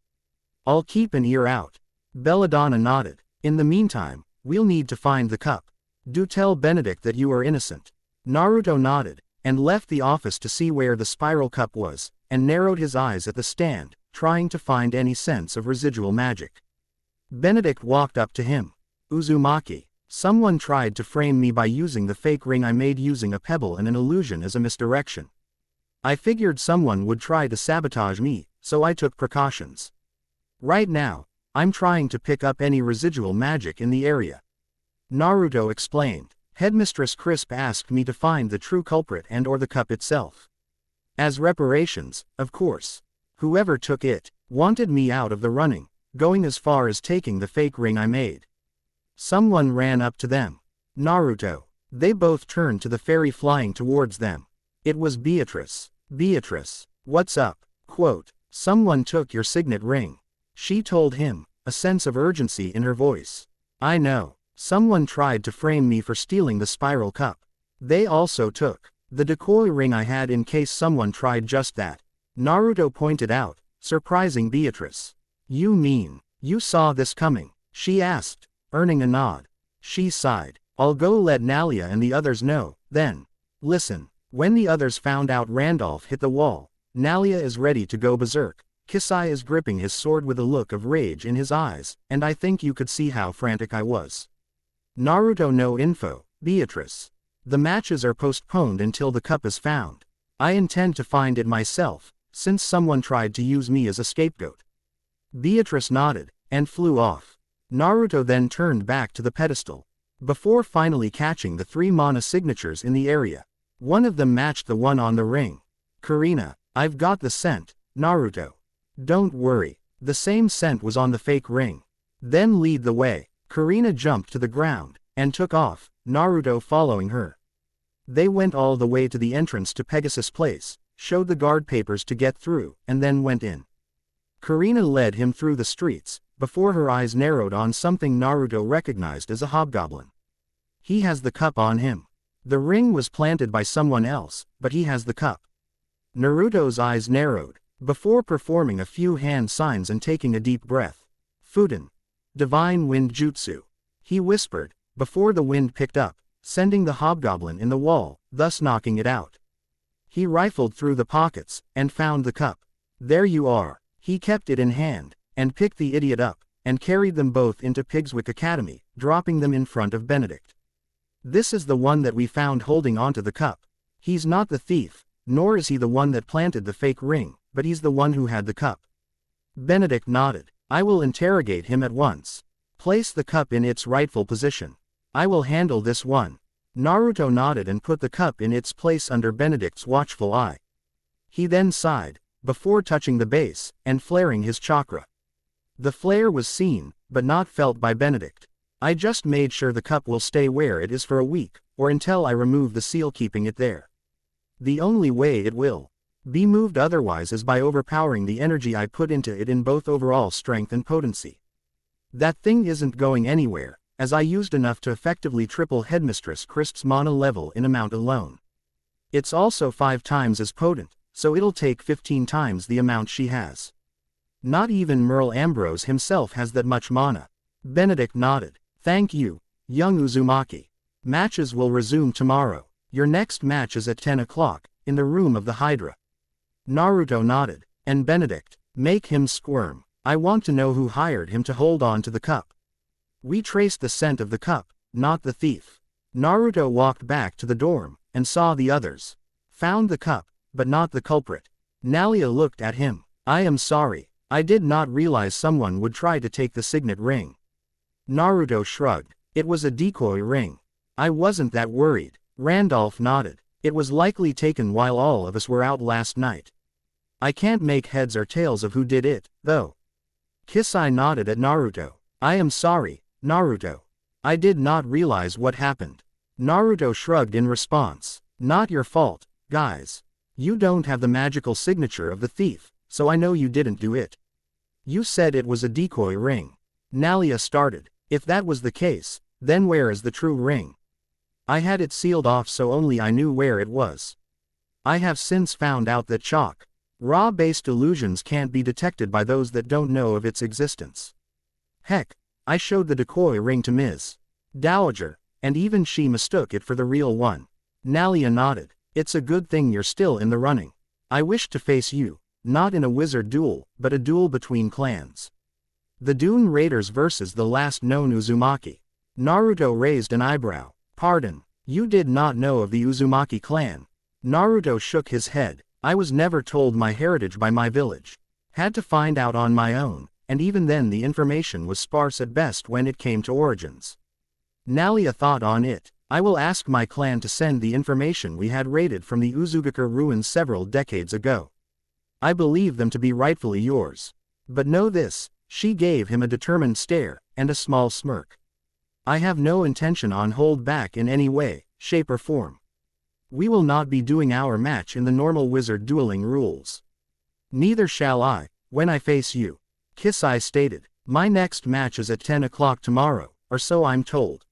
I'll keep an ear out. Belladonna nodded. In the meantime, we'll need to find the cup. Do tell Benedict that you are innocent. Naruto nodded, and left the office to see where the spiral cup was, and narrowed his eyes at the stand, trying to find any sense of residual magic. Benedict walked up to him. Uzumaki, someone tried to frame me by using the fake ring I made using a pebble and an illusion as a misdirection. I figured someone would try to sabotage me, so I took precautions. Right now, I'm trying to pick up any residual magic in the area. Naruto explained. Headmistress Crisp asked me to find the true culprit and/or the cup itself. As reparations, of course. Whoever took it wanted me out of the running, going as far as taking the fake ring I made. Someone ran up to them. Naruto. They both turned to the fairy flying towards them. It was Beatrice. Beatrice, what's up? Quote, someone took your signet ring. She told him, a sense of urgency in her voice. I know. Someone tried to frame me for stealing the spiral cup. They also took the decoy ring I had in case someone tried just that. Naruto pointed out, surprising Beatrice. You mean, you saw this coming? She asked, earning a nod. She sighed. I'll go let Nalia and the others know, then. Listen, when the others found out Randolph hit the wall, Nalia is ready to go berserk. Kisai is gripping his sword with a look of rage in his eyes, and I think you could see how frantic I was. Naruto no info, Beatrice. The matches are postponed until the cup is found. I intend to find it myself, since someone tried to use me as a scapegoat. Beatrice nodded, and flew off. Naruto then turned back to the pedestal. Before finally catching the 3 mana signatures in the area. One of them matched the one on the ring. Karina, I've got the scent, Naruto. Don't worry, the same scent was on the fake ring. Then lead the way. Karina jumped to the ground, and took off, Naruto following her. They went all the way to the entrance to Pegasus Place, showed the guard papers to get through, and then went in. Karina led him through the streets, before her eyes narrowed on something Naruto recognized as a hobgoblin. He has the cup on him. The ring was planted by someone else, but he has the cup. Naruto's eyes narrowed, before performing a few hand signs and taking a deep breath. Fuden. Divine Wind Jutsu. He whispered, before the wind picked up, sending the hobgoblin in the wall, thus knocking it out. He rifled through the pockets, and found the cup. There you are. He kept it in hand, and picked the idiot up, and carried them both into Pigswick Academy, dropping them in front of Benedict. This is the one that we found holding onto the cup. He's not the thief, nor is he the one that planted the fake ring, but he's the one who had the cup. Benedict nodded. I will interrogate him at once. Place the cup in its rightful position. I will handle this one. Naruto nodded and put the cup in its place under Benedict's watchful eye. He then sighed, before touching the base, and flaring his chakra. The flare was seen, but not felt by Benedict. I just made sure the cup will stay where it is for a week, or until I remove the seal keeping it there. The only way it will be moved otherwise is by overpowering the energy I put into it in both overall strength and potency. That thing isn't going anywhere, as I used enough to effectively triple Headmistress Crisp's mana level in amount alone. It's also 5 times as potent, so it'll take 15 times the amount she has. Not even Merle Ambrose himself has that much mana. Benedict nodded. Thank you, young Uzumaki. Matches will resume tomorrow. Your next match is at 10 o'clock, in the room of the Hydra. Naruto nodded, and Benedict, make him squirm. I want to know who hired him to hold on to the cup. We traced the scent of the cup, not the thief. Naruto walked back to the dorm, and saw the others. Found the cup, but not the culprit. Nalia looked at him. I am sorry. I did not realize someone would try to take the signet ring. Naruto shrugged. It was a decoy ring. I wasn't that worried. Randolph nodded. It was likely taken while all of us were out last night. I can't make heads or tails of who did it, though. Kitsune nodded at Naruto. I am sorry, Naruto. I did not realize what happened. Naruto shrugged in response. Not your fault, guys. You don't have the magical signature of the thief, so I know you didn't do it. You said it was a decoy ring. Nalia started. If that was the case, then where is the true ring? I had it sealed off so only I knew where it was. I have since found out that raw-based illusions can't be detected by those that don't know of its existence. Heck, I showed the decoy ring to Ms. Dowager, and even she mistook it for the real one. Nalia nodded. It's a good thing you're still in the running. I wish to face you, not in a wizard duel, but a duel between clans. The Dune Raiders versus the last known Uzumaki. Naruto raised an eyebrow. Pardon, you did not know of the Uzumaki clan. Naruto shook his head. I was never told my heritage by my village. Had to find out on my own, and even then the information was sparse at best when it came to origins. Nalia thought on it. I will ask my clan to send the information we had raided from the Uzumaki ruins several decades ago. I believe them to be rightfully yours. But know this, she gave him a determined stare, and a small smirk. I have no intention on hold back in any way, shape or form. We will not be doing our match in the normal wizard dueling rules. Neither shall I, when I face you. Kitsune stated. My next match is at 10 o'clock tomorrow, or so I'm told.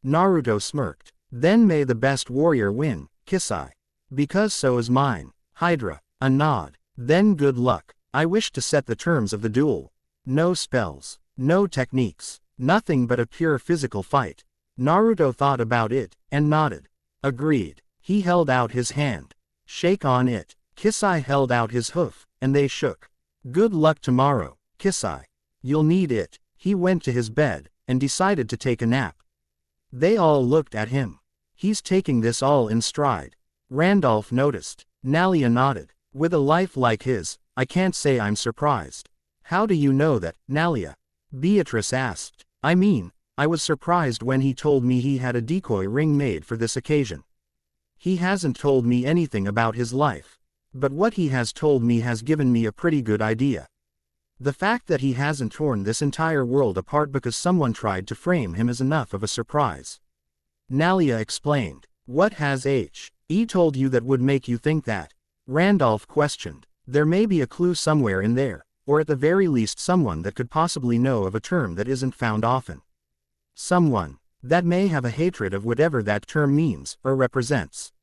Naruto smirked. Then may the best warrior win, Kitsune. Because so is mine. Hydra. A nod. Then good luck. I wish to set the terms of the duel. No spells. No techniques. Nothing but a pure physical fight. Naruto thought about it, and nodded. Agreed. He held out his hand. Shake on it. Kitsune held out his hoof, and they shook. Good luck tomorrow, Kitsune. You'll need it. He went to his bed, and decided to take a nap. They all looked at him. He's taking this all in stride. Randolph noticed. Nalia nodded. With a life like his, I can't say I'm surprised. How do you know that, Nalia? Beatrice asked. I mean, I was surprised when he told me he had a decoy ring made for this occasion. He hasn't told me anything about his life. But what he has told me has given me a pretty good idea. The fact that he hasn't torn this entire world apart because someone tried to frame him is enough of a surprise. Nalia explained. What has he told you that would make you think that? Randolph questioned. There may be a clue somewhere in there, or at the very least someone that could possibly know of a term that isn't found often. Someone that may have a hatred of whatever that term means or represents.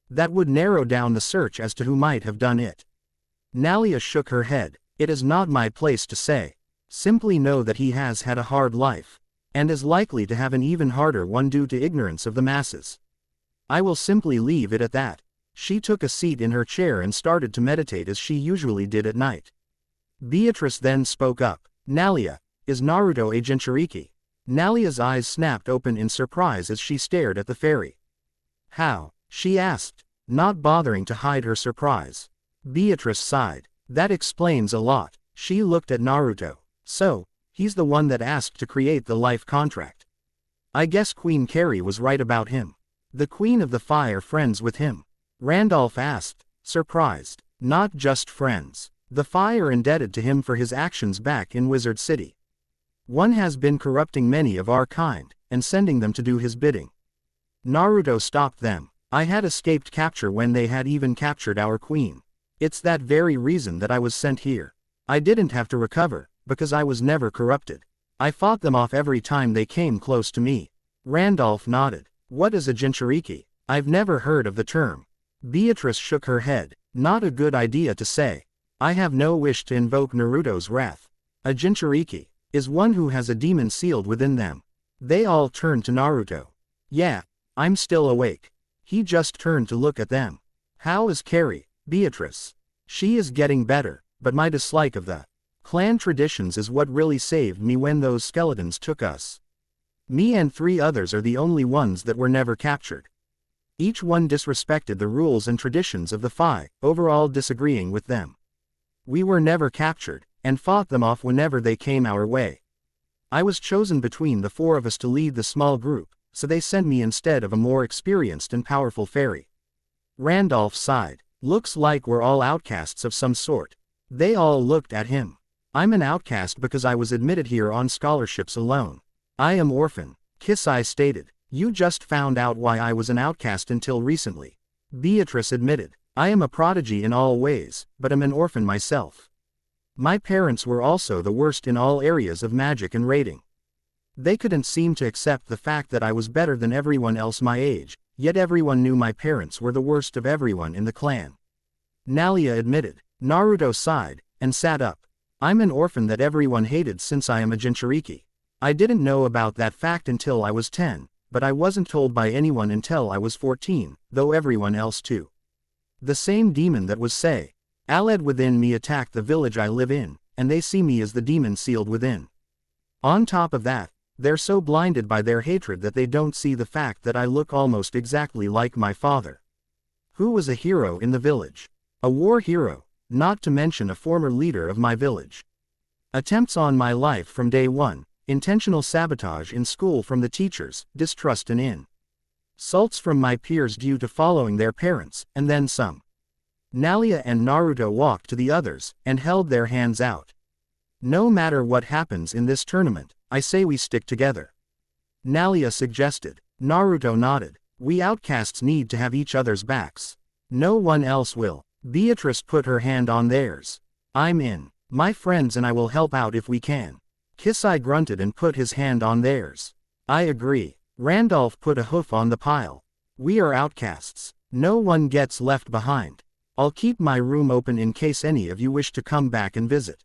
That would narrow down the search as to who might have done it. Nalia shook her head. It is not my place to say. Simply know that he has had a hard life, and is likely to have an even harder one due to ignorance of the masses. I will simply leave it at that. She took a seat in her chair and started to meditate as she usually did at night. Beatrice then spoke up. Nalia, is Naruto a Jinchuriki? Nalia's eyes snapped open in surprise as she stared at the fairy. How? She asked, not bothering to hide her surprise. Beatrice sighed. That explains a lot. She looked at Naruto. So, he's the one that asked to create the life contract. I guess Queen Carrie was right about him. The Queen of the Fire friends with him? Randolph asked, surprised. Not just friends. The Fire indebted to him for his actions back in Wizard City. One has been corrupting many of our kind, and sending them to do his bidding. Naruto stopped them. I had escaped capture when they had even captured our queen. It's that very reason that I was sent here. I didn't have to recover, because I was never corrupted. I fought them off every time they came close to me. Randolph nodded. What is a Jinchuriki? I've never heard of the term. Beatrice shook her head. Not a good idea to say. I have no wish to invoke Naruto's wrath. A Jinchuriki is one who has a demon sealed within them. They all turned to Naruto. Yeah, I'm still awake. He just turned to look at them. How is Carrie, Beatrice? She is getting better, but my dislike of the clan traditions is what really saved me when those skeletons took us. Me and 3 others are the only ones that were never captured. Each one disrespected the rules and traditions of the 5, overall disagreeing with them. We were never captured, and fought them off whenever they came our way. I was chosen between the 4 of us to lead the small group, so they sent me instead of a more experienced and powerful fairy. Randolph sighed. Looks like we're all outcasts of some sort. They all looked at him. I'm an outcast because I was admitted here on scholarships alone. I am orphan, Kitsune stated. You just found out why I was an outcast until recently. Beatrice admitted. I am a prodigy in all ways, but am an orphan myself. My parents were also the worst in all areas of magic and rating. They couldn't seem to accept the fact that I was better than everyone else my age, yet everyone knew my parents were the worst of everyone in the clan. Nalia admitted. Naruto sighed, and sat up. I'm an orphan that everyone hated since I am a Jinchuriki. I didn't know about that fact until I was 10, but I wasn't told by anyone until I was 14, though everyone else too. The same demon that was say, Aled within me attacked the village I live in, and they see me as the demon sealed within. On top of that, they're so blinded by their hatred that they don't see the fact that I look almost exactly like my father. Who was a hero in the village? A war hero, not to mention a former leader of my village. Attempts on my life from day one, intentional sabotage in school from the teachers, distrust and insults from my peers due to following their parents, and then some. Nalia and Naruto walked to the others, and held their hands out. No matter what happens in this tournament, I say we stick together. Nalia suggested. Naruto nodded. We outcasts need to have each other's backs. No one else will. Beatrice put her hand on theirs. I'm in. My friends and I will help out if we can. Kitsune grunted and put his hand on theirs. I agree. Randolph put a hoof on the pile. We are outcasts. No one gets left behind. I'll keep my room open in case any of you wish to come back and visit.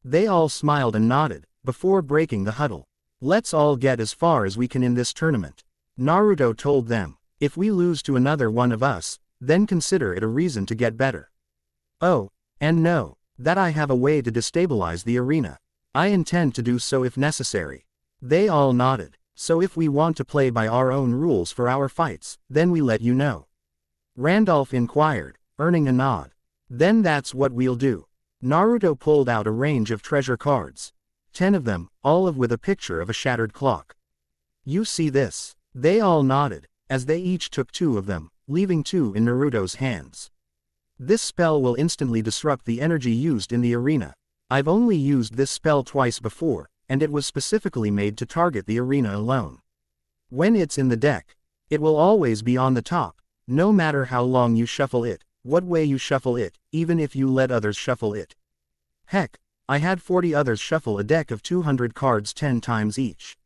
They all smiled and nodded, before breaking the huddle. Let's all get as far as we can in this tournament. Naruto told them. If we lose to another one of us, then consider it a reason to get better. Oh, and know that I have a way to destabilize the arena. I intend to do so if necessary. They all nodded. So if we want to play by our own rules for our fights, then we let you know. Randolph inquired, earning a nod. Then that's what we'll do. Naruto pulled out a range of treasure cards. 10 of them, all with a picture of a shattered clock. You see this? They all nodded, as they each took 2 of them, leaving 2 in Naruto's hands. This spell will instantly disrupt the energy used in the arena. I've only used this spell twice before, and it was specifically made to target the arena alone. When it's in the deck, it will always be on the top, no matter how long you shuffle it, what way you shuffle it, even if you let others shuffle it. Heck, I had 40 others shuffle a deck of 200 cards 10 times each.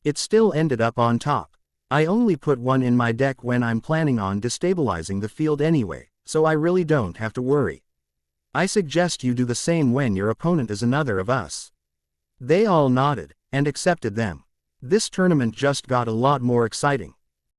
It still ended up on top. I only put 1 in my deck when I'm planning on destabilizing the field anyway, so I really don't have to worry. I suggest you do the same when your opponent is another of us. They all nodded, and accepted them. This tournament just got a lot more exciting.